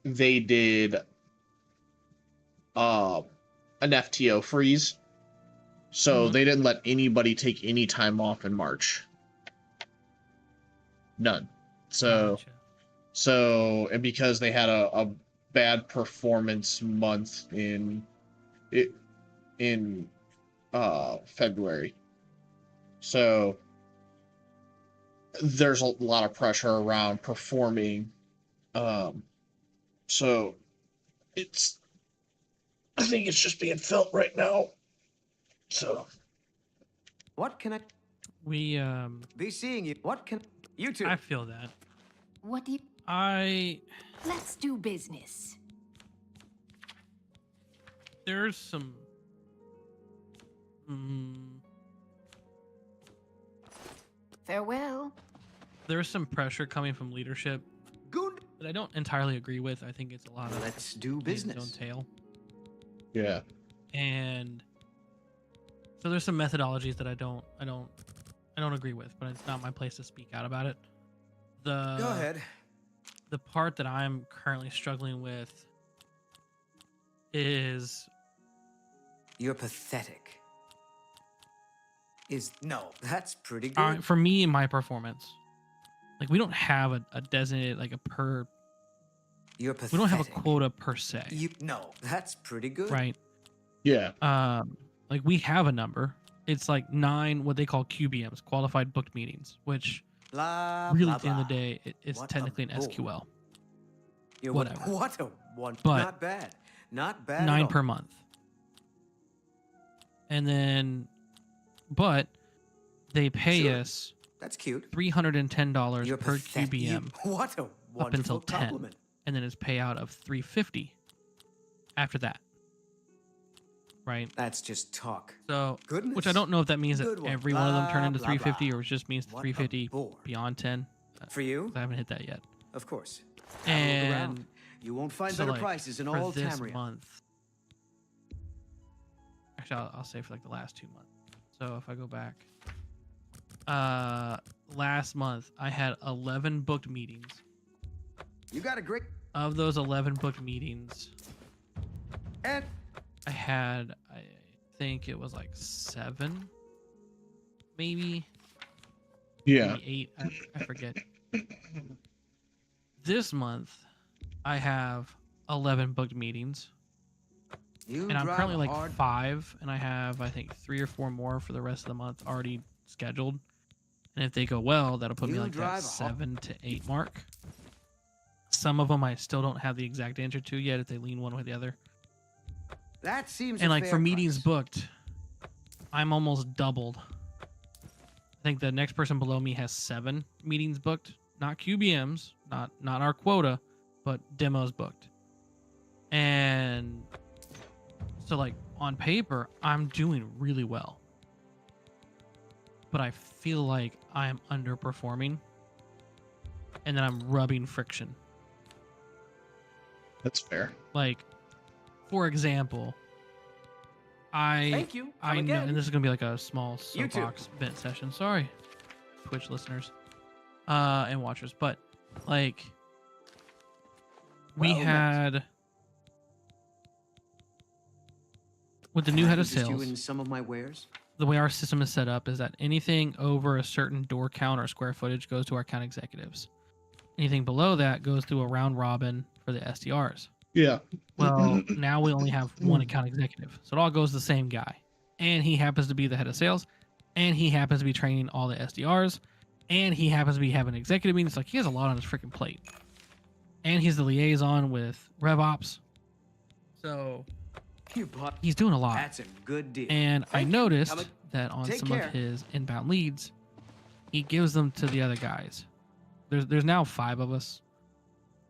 they did an FTO freeze. So they didn't let anybody take any time off in March. None. So and because they had a bad performance month in February. So there's a lot of pressure around performing. So I think it's just being felt right now. So What can I We be seeing you? What can you two? I feel that. What do you... Let's do business. There's some Farewell. there's some pressure coming from leadership that I don't entirely agree with. I think it's a lot of let's do its own business. tail. Yeah. And so there's some methodologies that I don't agree with, but it's not my place to speak out about it. Go ahead. The part that I'm currently struggling with is You're pathetic. No, that's pretty good. for me and my performance. Like we don't have a designated like a per. You're pathetic. We don't have a quota per se. No, that's pretty good. Right. Yeah. Like we have a number. It's like 9 what they call QBMs, qualified booked meetings, which really at the end of the day it's technically an SQL. Whatever. What a one. But not bad. Not bad. 9 at all. per month. And then but they pay us That's cute. $310 You're per pathetic. QBM What a up wonderful until 10. compliment. And then it's payout of $350 after that. Right? That's just talk. So, Goodness. which I don't know if that means that Good one. every one of them turn into Blah, blah, 350 blah. or it just means What a 350 bore. beyond 10. For you? I haven't hit that yet. Of course. Have a look around. And You won't find so, better like, prices in for all this Tamriel. month. Actually, I'll say for like the last 2 months. So if I go back, last month I had 11 booked meetings. You got a great. Of those 11 booked meetings, And I had, I think it was like 7, maybe. Yeah. Maybe 8. I forget. This month, I have 11 booked meetings. You And I'm drive currently like hard. 5, and I have, I think, 3 or 4 more for the rest of the month already scheduled. And if they go well, that'll put me You like that drive hard. 7 to 8 mark. Some of them I still don't have the exact answer to yet if they lean one way or the other. That seems. And a like fair for meetings price. booked, I'm almost doubled. I think the next person below me has 7 meetings booked, not QBMs, not our quota, but demos booked. And so like on paper, I'm doing really well. But I feel like I am underperforming and then I'm rubbing friction. That's fair. Like, for example, Thank you. I Come know, again. and this is gonna be like a small You too. soapbox vent session. Sorry, Twitch listeners, and watchers, but like, we Well, had with the new head of Interest you sales. in some of my wares? The way our system is set up is that anything over a certain door count or square footage goes to our account executives. Anything below that goes through a round robin for the SDRs. Yeah. Well, now we only have one account executive. So it all goes to the same guy. And he happens to be the head of sales. And he happens to be training all the SDRs. And he happens to be having executive meetings. Like, he has a lot on his freaking plate. And he's the liaison with RevOps. So he's doing a lot. That's a good deal. And I Thank you. noticed Come that on Take some care. of his inbound leads, he gives them to the other guys. There's now 5 of us.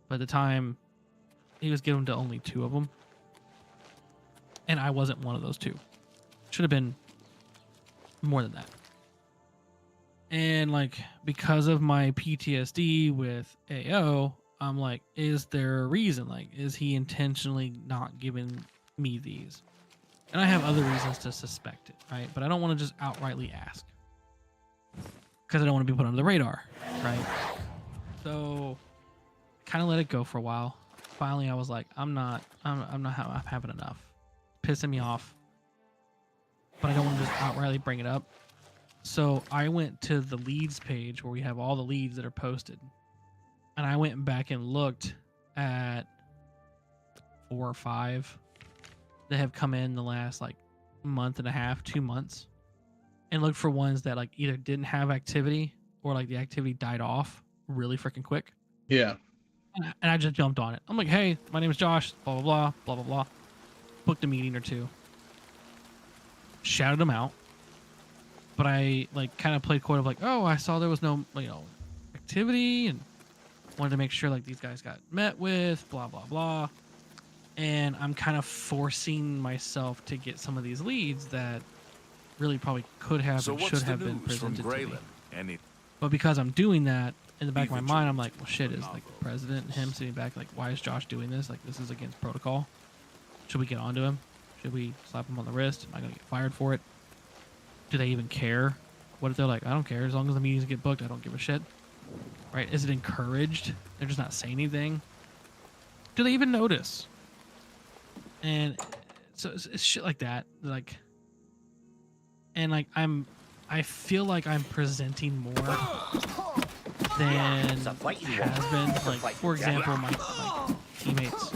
By the time he was giving to only 2 of them. And I wasn't one of those 2. Should have been more than that. And like, because of my PTSD with AO, I'm like, is there a reason? Like, is he intentionally not giving me these? And I have other reasons to suspect it, right? But I don't want to just outrightly ask. Because I don't want to be put under the radar, right? So kind of let it go for a while. Finally, I was like, I'm having enough. Pissing me off. But I don't want to just outrightly bring it up. So I went to the leads page where we have all the leads that are posted. And I went back and looked at 4 or 5 that have come in the last like month and a half, 2 months. And looked for ones that like either didn't have activity or like the activity died off really freaking quick. Yeah. And I just jumped on it. I'm like, hey, my name is Josh, blah, blah, blah, blah, blah, blah. Booked a meeting or 2. Shouted them out. But I like kind of played coy of like, oh, I saw there was no, activity and wanted to make sure like these guys got met with, blah, blah, blah. And I'm kind of forcing myself to get some of these leads that really probably could have and should have been presented to me. But because I'm doing that, in the back of my mind, I'm like, well, shit, is like the president and him sitting back, like, why is Josh doing this? Like, this is against protocol. Should we get onto him? Should we slap him on the wrist? Am I going to get fired for it? Do they even care? What if they're like, I don't care. As long as the meetings get booked, I don't give a shit. Right? Is it encouraged? They're just not saying anything. Do they even notice? And so it's shit like that. Like, and like, I feel like I'm presenting more than has been. Like, for example, my teammates,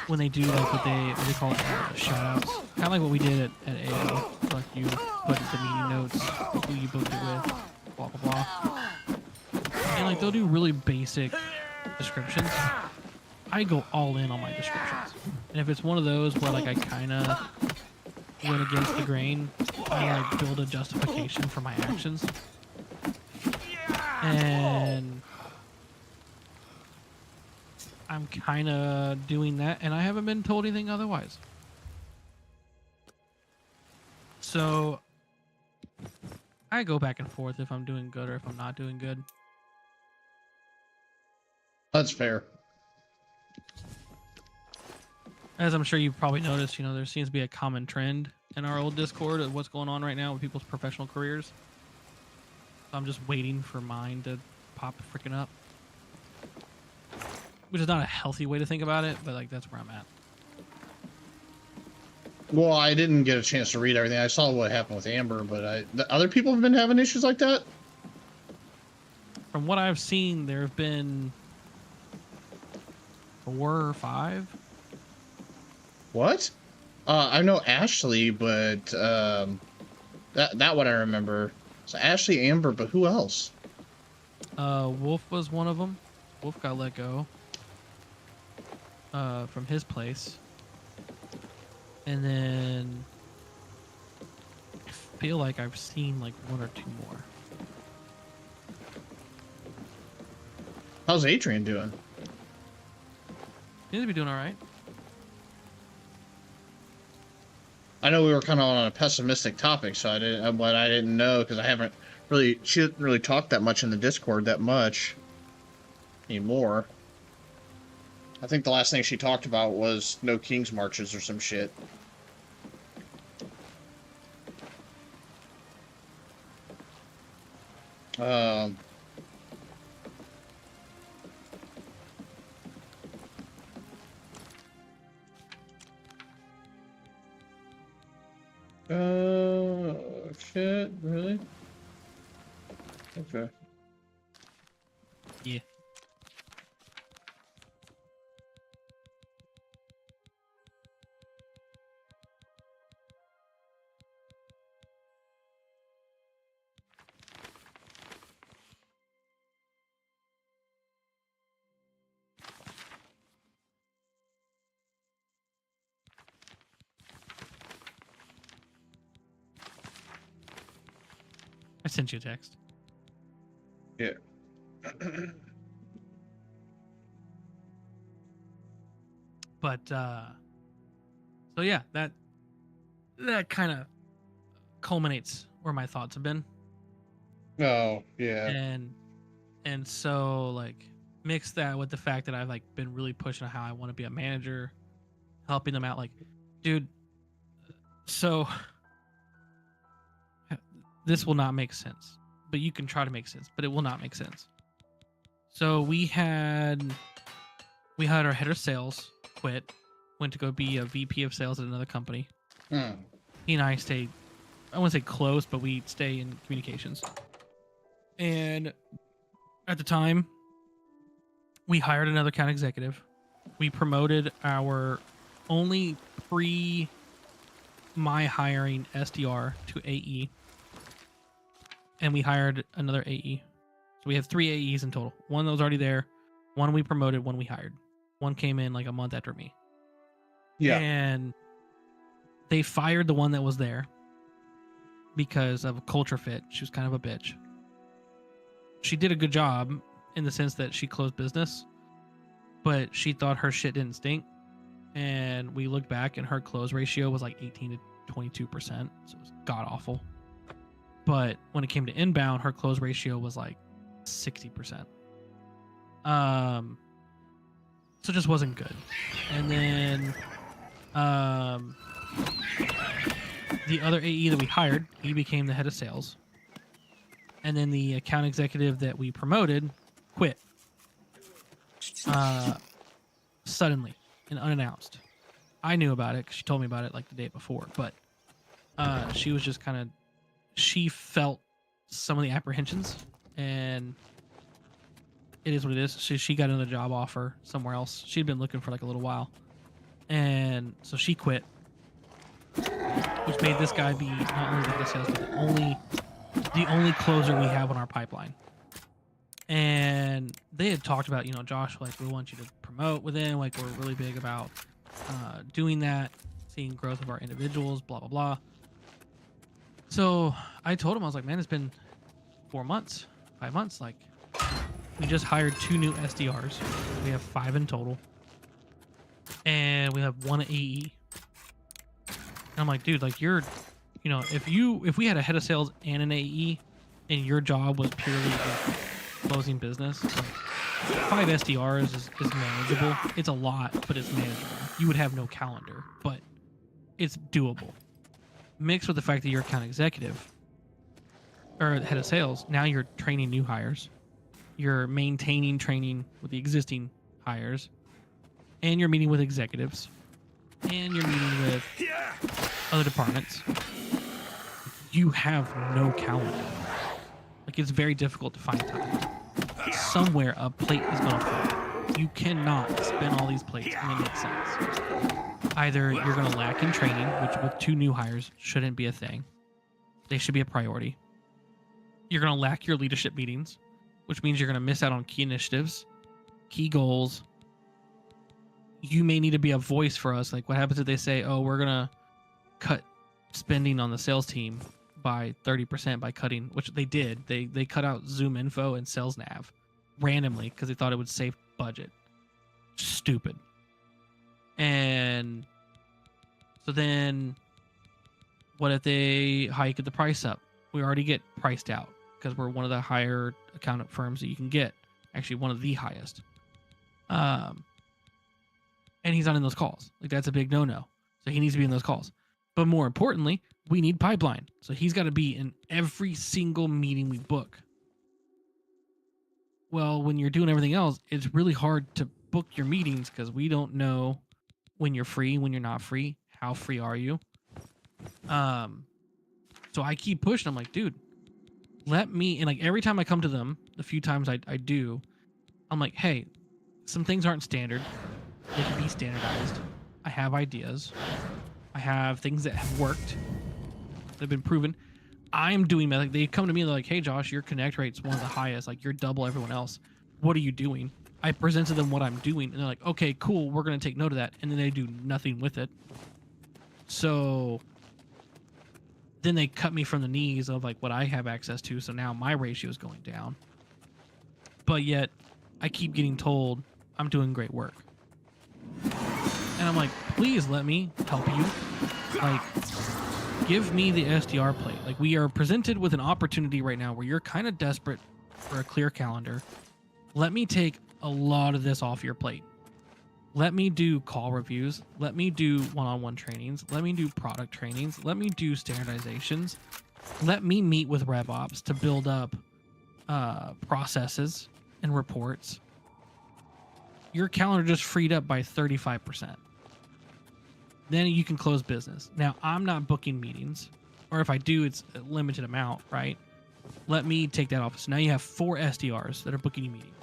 when they do like what they call it shout outs, kind of like what we did at AO. Like you put the meeting notes, who you booked it with, blah blah blah, and like they'll do really basic descriptions. I go all in on my descriptions, and if it's one of those where like I kind of went against the grain, I like build a justification for my actions. And I'm kind of doing that, and I haven't been told anything otherwise. So I go back and forth if I'm doing good or if I'm not doing good. That's fair. As I'm sure you've probably noticed, there seems to be a common trend in our old Discord of what's going on right now with people's professional careers. I'm just waiting for mine to pop freaking up. Which is not a healthy way to think about it, but like that's where I'm at. Well, I didn't get a chance to read everything. I saw what happened with Amber, but the other people have been having issues like that? From what I've seen, there have been 4 or 5. What? I know Ashley, but that one I remember. So Ashley, Amber, but who else? Wolf was one of them. Wolf got let go from his place. And then I feel like I've seen like 1 or 2 more. How's Adrian doing? Seems to be doing all right. I know we were kind of on a pessimistic topic, so I didn't know because she didn't really talk that much in the Discord that much anymore. I think the last thing she talked about was no King's Marches or some shit. Shit, really? Okay. Yeah. I sent you a text. Yeah. But so yeah, that kind of culminates where my thoughts have been. Oh, yeah. And so like mix that with the fact that I've like been really pushing how I want to be a manager, helping them out. Like, dude, so this will not make sense, but you can try to make sense, but it will not make sense. So we had our head of sales quit, went to go be a VP of sales at another company. He and I stayed, I wouldn't say close, but we stay in communications. And at the time, we hired another account executive. We promoted our only my hiring SDR to AE. And we hired another AE. So we have 3 AEs in total. One that was already there. One we promoted, one we hired. One came in like a month after me. Yeah. And they fired the one that was there because of a culture fit. She was kind of a bitch. She did a good job in the sense that she closed business, but she thought her shit didn't stink. And we looked back and her close ratio was like 18 to 22%. So it was god awful. But when it came to inbound, her close ratio was like 60%. So it just wasn't good. And then the other AE that we hired, he became the head of sales. And then the account executive that we promoted quit suddenly and unannounced. I knew about it because she told me about it like the day before, but she was just kind of, she felt some of the apprehensions, and it is what it is. She got another job offer somewhere else. She'd been looking for like a little while, and so she quit, which made this guy be not only the head of sales, but the only closer we have on our pipeline. And they had talked about, Josh, like, we want you to promote within, like, we're really big about doing that, seeing growth of our individuals, blah, blah, blah. So I told him, I was like, man, it's been 4 months, 5 months. Like, we just hired 2 new SDRs. We have 5 in total. And we have 1 AE. And I'm like, dude, like, if we had a head of sales and an AE and your job was purely closing business, like 5 SDRs is manageable. It's a lot, but it's manageable. You would have no calendar, but it's doable. Mixed with the fact that you're account executive or head of sales, now you're training new hires. You're maintaining training with the existing hires, and you're meeting with executives, and you're meeting with other departments. You have no calendar. Like, it's very difficult to find time. Somewhere a plate is going to fall. You cannot spin all these plates and it makes sense. Either you're going to lack in training, which with 2 new hires shouldn't be a thing. They should be a priority. You're going to lack your leadership meetings, which means you're going to miss out on key initiatives, key goals. You may need to be a voice for us. Like, what happens if they say, oh, we're going to cut spending on the sales team by 30% by cutting, which they did. They cut out Zoom Info and Sales Nav randomly because they thought it would save budget. Stupid. And so then what if they hike the price up? We already get priced out because we're one of the higher accountant firms that you can get. Actually, one of the highest. And he's not in those calls. Like, that's a big no-no. So he needs to be in those calls. But more importantly, we need pipeline. So he's got to be in every single meeting we book. Well, when you're doing everything else, it's really hard to book your meetings because we don't know when you're free, when you're not free. How free are you? So I keep pushing. I'm like, dude, let me, and like every time I come to them, the few times I do, I'm like, hey, some things aren't standard. They can be standardized. I have ideas. I have things that have worked. They've been proven. I'm doing, like, they come to me, they're like, hey, Josh, your connect rate's one of the highest. Like, you're double everyone else. What are you doing? I present to them what I'm doing, and they're like, okay, cool, we're going to take note of that. And then they do nothing with it. So then they cut me from the knees of, like, what I have access to. So now my ratio is going down. But yet, I keep getting told I'm doing great work. And I'm like, please let me help you. Like, give me the SDR plate. Like, we are presented with an opportunity right now where you're kind of desperate for a clear calendar. Let me take a lot of this off your plate. Let me do call reviews. Let me do one-on-one trainings. Let me do product trainings. Let me do standardizations. Let me meet with RevOps to build up processes and reports, your calendar just freed up by 35%. Then you can close business. Now, I'm not booking meetings, or if I do, it's a limited amount, right? Let me take that off. So now you have 4 SDRs that are booking you meetings.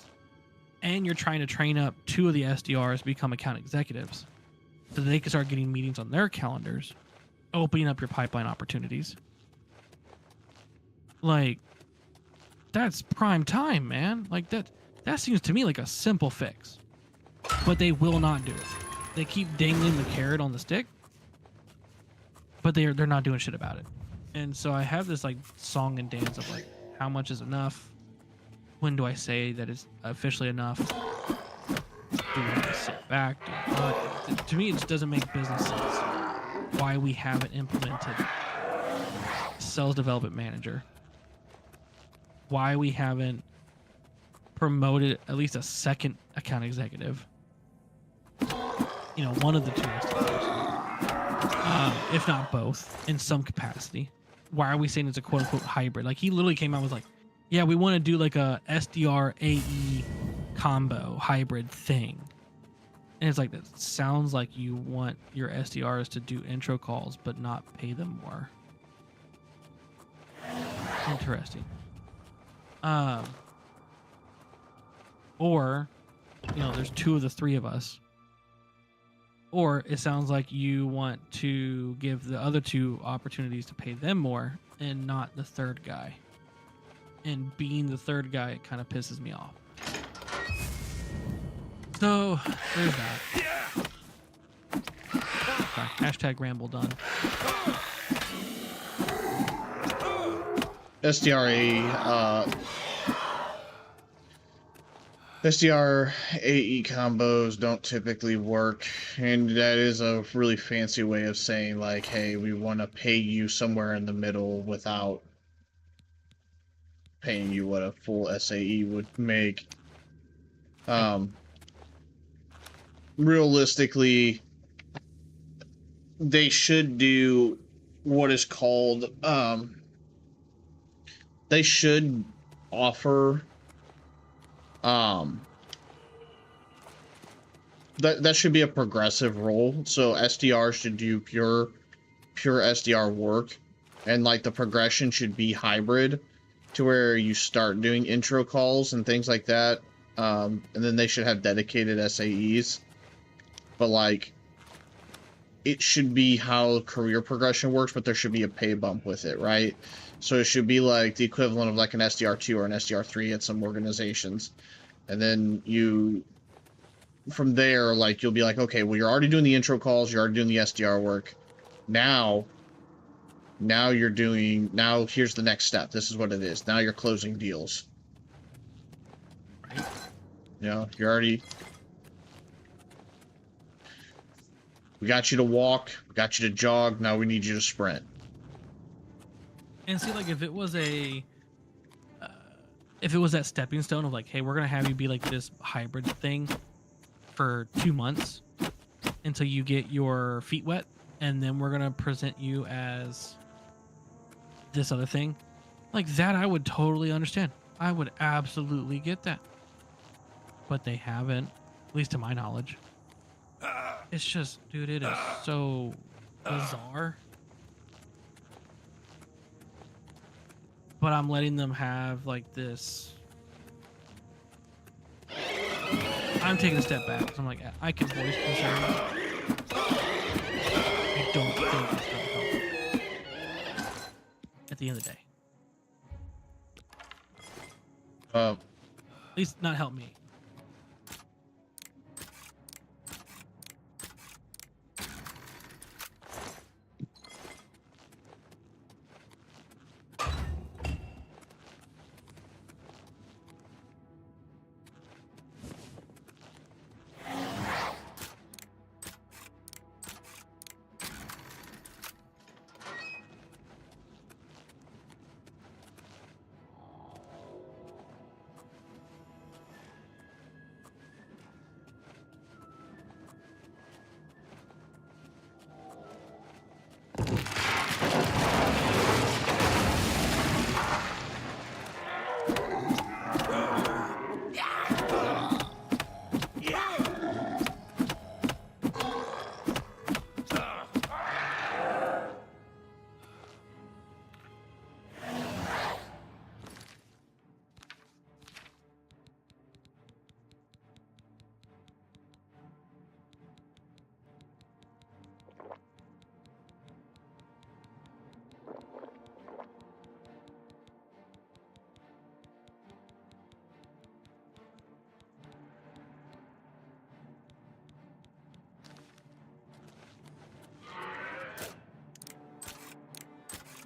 And you're trying to train up 2 of the SDRs to become account executives so they can start getting meetings on their calendars, opening up your pipeline opportunities. Like, that's prime time, man. Like, that seems to me like a simple fix. But they will not do it. They keep dangling the carrot on the stick, but they're not doing shit about it. And so I have this like song and dance of like, how much is enough? When do I say that it's officially enough? Do we have to sit back? Do we not? To me, it just doesn't make business sense why we haven't implemented sales development manager. Why we haven't promoted at least a second account executive. You know, one of the 2 SDRs, if not both, in some capacity. Why are we saying it's a quote unquote hybrid? Like, he literally came out and was like, yeah, we want to do like a SDR AE combo hybrid thing. And it's like, that sounds like you want your SDRs to do intro calls but not pay them more. Interesting. Or, you know, there's 2 of the 3 of us. Or it sounds like you want to give the other 2 opportunities to pay them more and not the 3rd guy. And being the 3rd guy, it kind of pisses me off. So, there's that. Okay, hashtag ramble done. SDR AE combos don't typically work, and that is a really fancy way of saying like, hey, we want to pay you somewhere in the middle without paying you what a full SAE would make. Realistically, they should do what is called, they should offer, that should be a progressive role. So SDR should do pure SDR work, and like the progression should be hybrid to where you start doing intro calls and things like that. And then they should have dedicated SAEs, but like, it should be how career progression works, but there should be a pay bump with it, right? So it should be like the equivalent of like an SDR2 or an SDR3 at some organizations. And then you, from there, like, you'll be like, okay, well, you're already doing the intro calls, you're already doing the SDR work. Now you're doing, now here's the next step. This is what it is. Now you're closing deals. You know, you're already, we got you to walk, we got you to jog, now we need you to sprint. And see, like, if it was that stepping stone of like, hey, we're gonna have you be like this hybrid thing for 2 months until you get your feet wet, and then we're gonna present you as this other thing, like that, I would totally understand. I would absolutely get that. But they haven't, at least to my knowledge. It's just, dude, it is so bizarre. But I'm letting them have like this. I'm taking a step back because I'm like, I can voice concerns. I don't think it's going to help at the end of the day. At least not help me.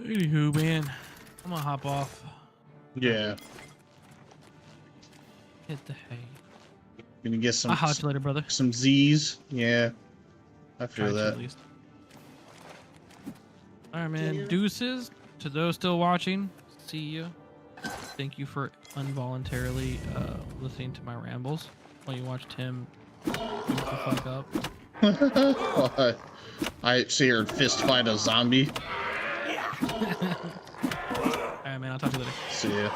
Anywho, man, I'm gonna hop off. Yeah. Hit the hay. Gonna get some. I'll holler at you later, brother. Some Z's. Yeah. I feel Try to that. at least. All right, man. Deuces to those still watching. See you. Thank you for involuntarily listening to my rambles while you watch Tim beat the fuck up. I sit here and fist fight a zombie. All right, man. I'll talk to you later. See ya.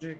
Jake.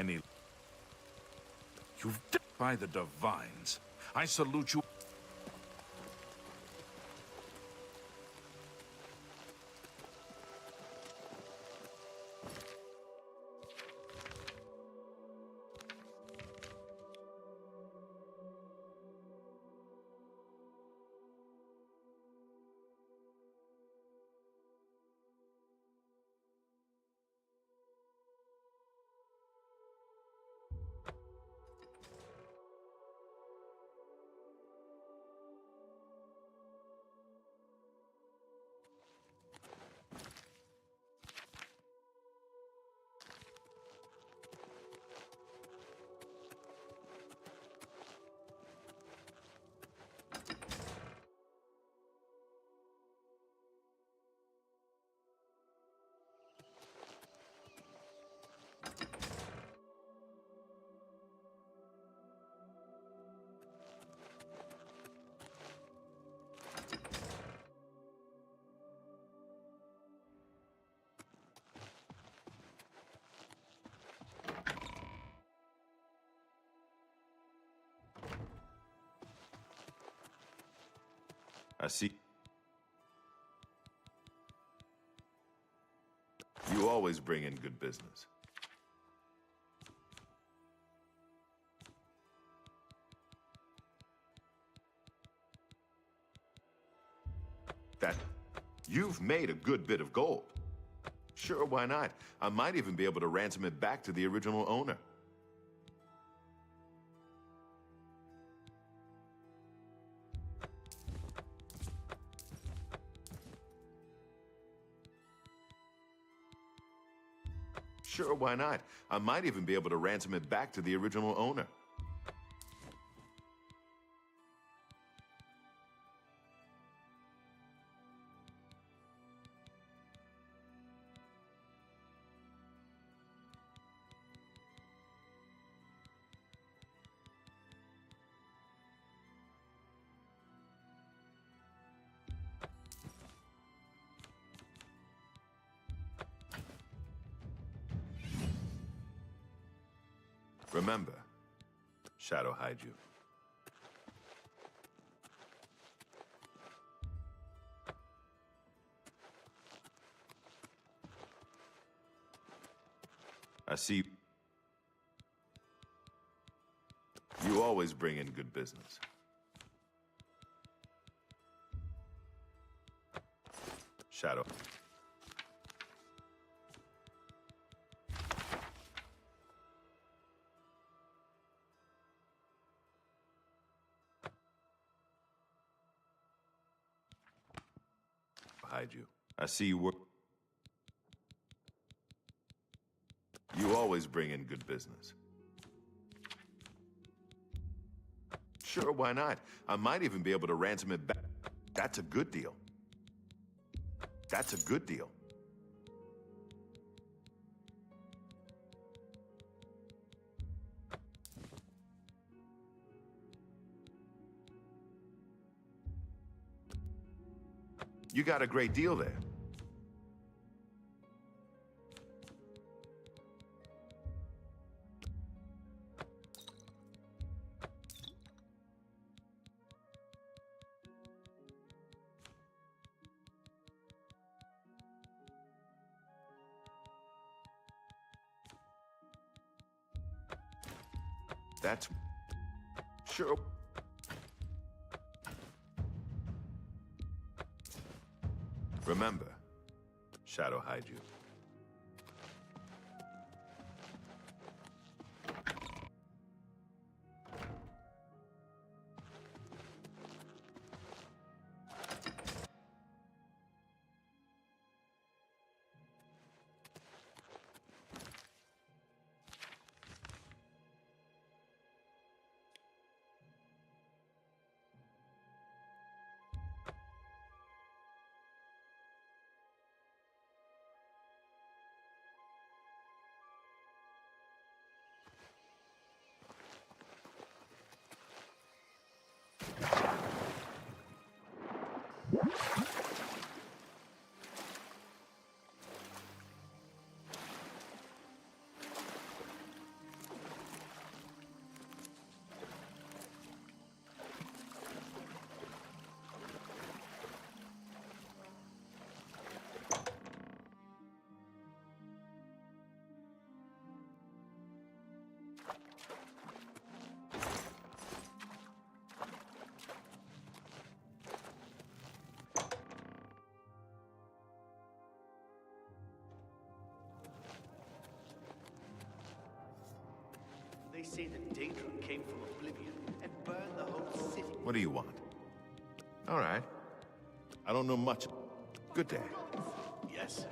any. You've done by the divines. I salute you. I see. You always bring in good business. That you've made a good bit of gold. Sure, why not? I might even be able to ransom it back to the original owner. Sure, why not? I might even be able to ransom it back to the original owner. Remember, shadow hide you. I see. You always bring in good business. Shadow. Hide you. I see you work. You always bring in good business. Sure, why not? I might even be able to ransom it back. That's a good deal. That's a good deal. You got a great deal there. That's sure. Remember, shadow hide you. say that Daedra came from Oblivion and burned the whole city. What do you want? All right. I don't know much. Good day. Yes.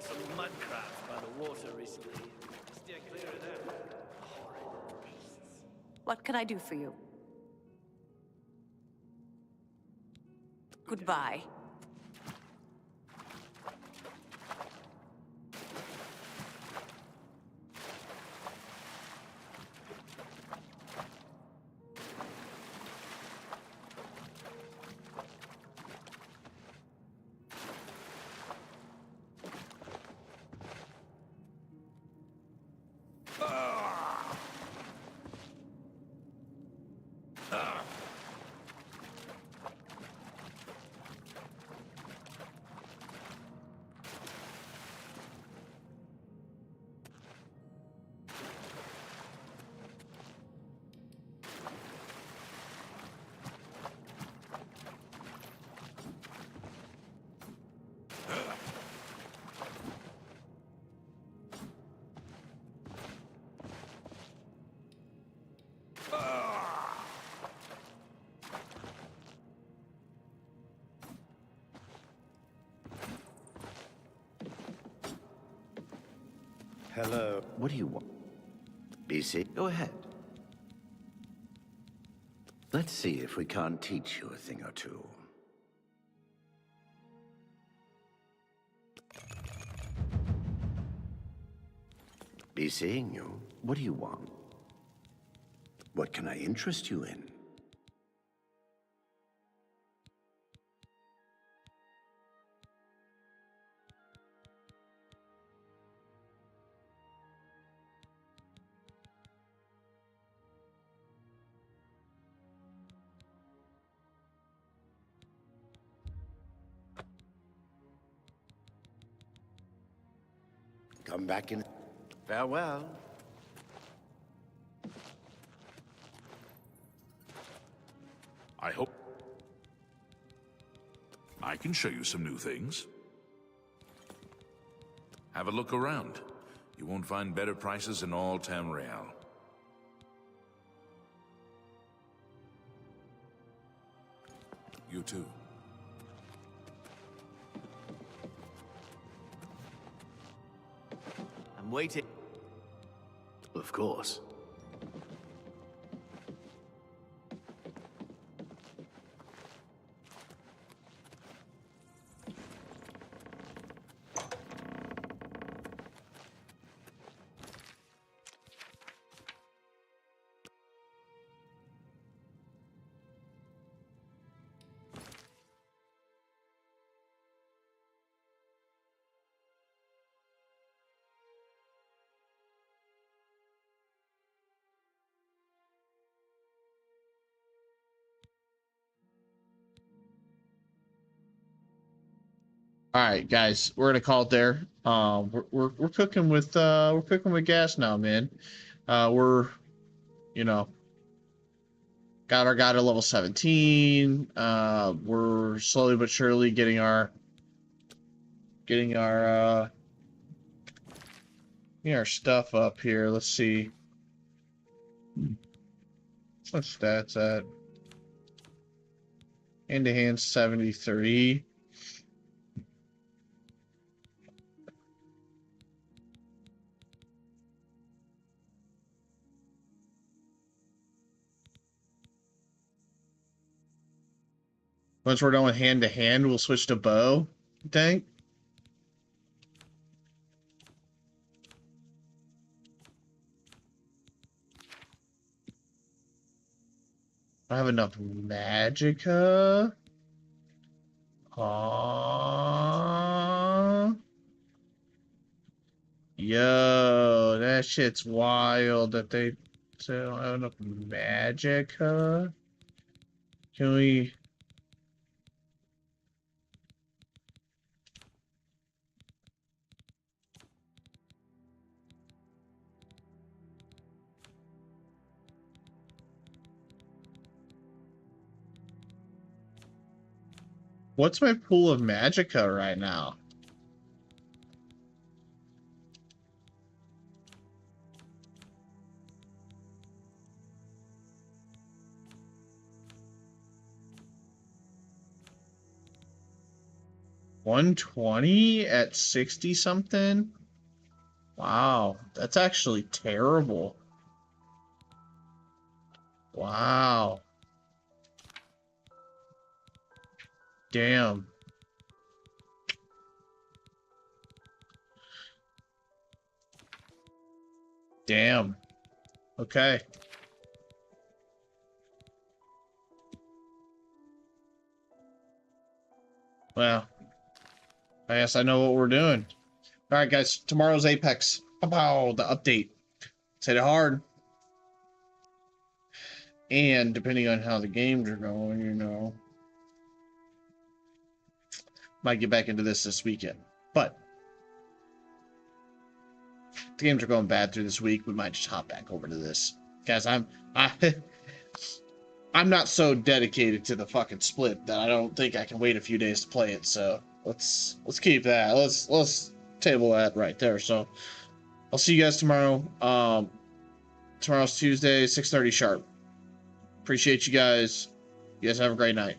some mud crabs by the water recently. Steer clear of them. Horrid beasts. What can I do for you? Goodbye. Hello. What do you want? BC, go ahead. Let's see if we can't teach you a thing or two. Be seeing you. What do you want? What can I interest you in? Come back in. Farewell. I hope I can show you some new things. Have a look around. You won't find better prices in all Tamriel. You too. I'm waiting. Of course. All right, guys, we're gonna call it there. We're cooking with gas now, man. We're, you know, got our guy to level 17. We're slowly but surely getting our stuff up here. Let's see. What stats at? Hand to hand 73. Once we're done with hand to hand, we'll switch to bow, I think. I have enough magicka. Yo, that shit's wild that they say I don't have enough magicka. Can we? What's my pool of magicka right now? 120 at 60 something. Wow, that's actually terrible. Wow. Damn. Damn. Okay. Well, I guess I know what we're doing. All right, guys. Tomorrow's Apex. Pow, the update. Let's hit it hard. And depending on how the games are going, you know, might get back into this weekend. But if the games are going bad through this week, we might just hop back over to this. Guys, I'm not so dedicated to the fucking split that I don't think I can wait a few days to play it. So let's keep that. Let's table that right there. So I'll see you guys tomorrow. Tomorrow's Tuesday, 6:30 sharp. Appreciate you guys. You guys have a great night.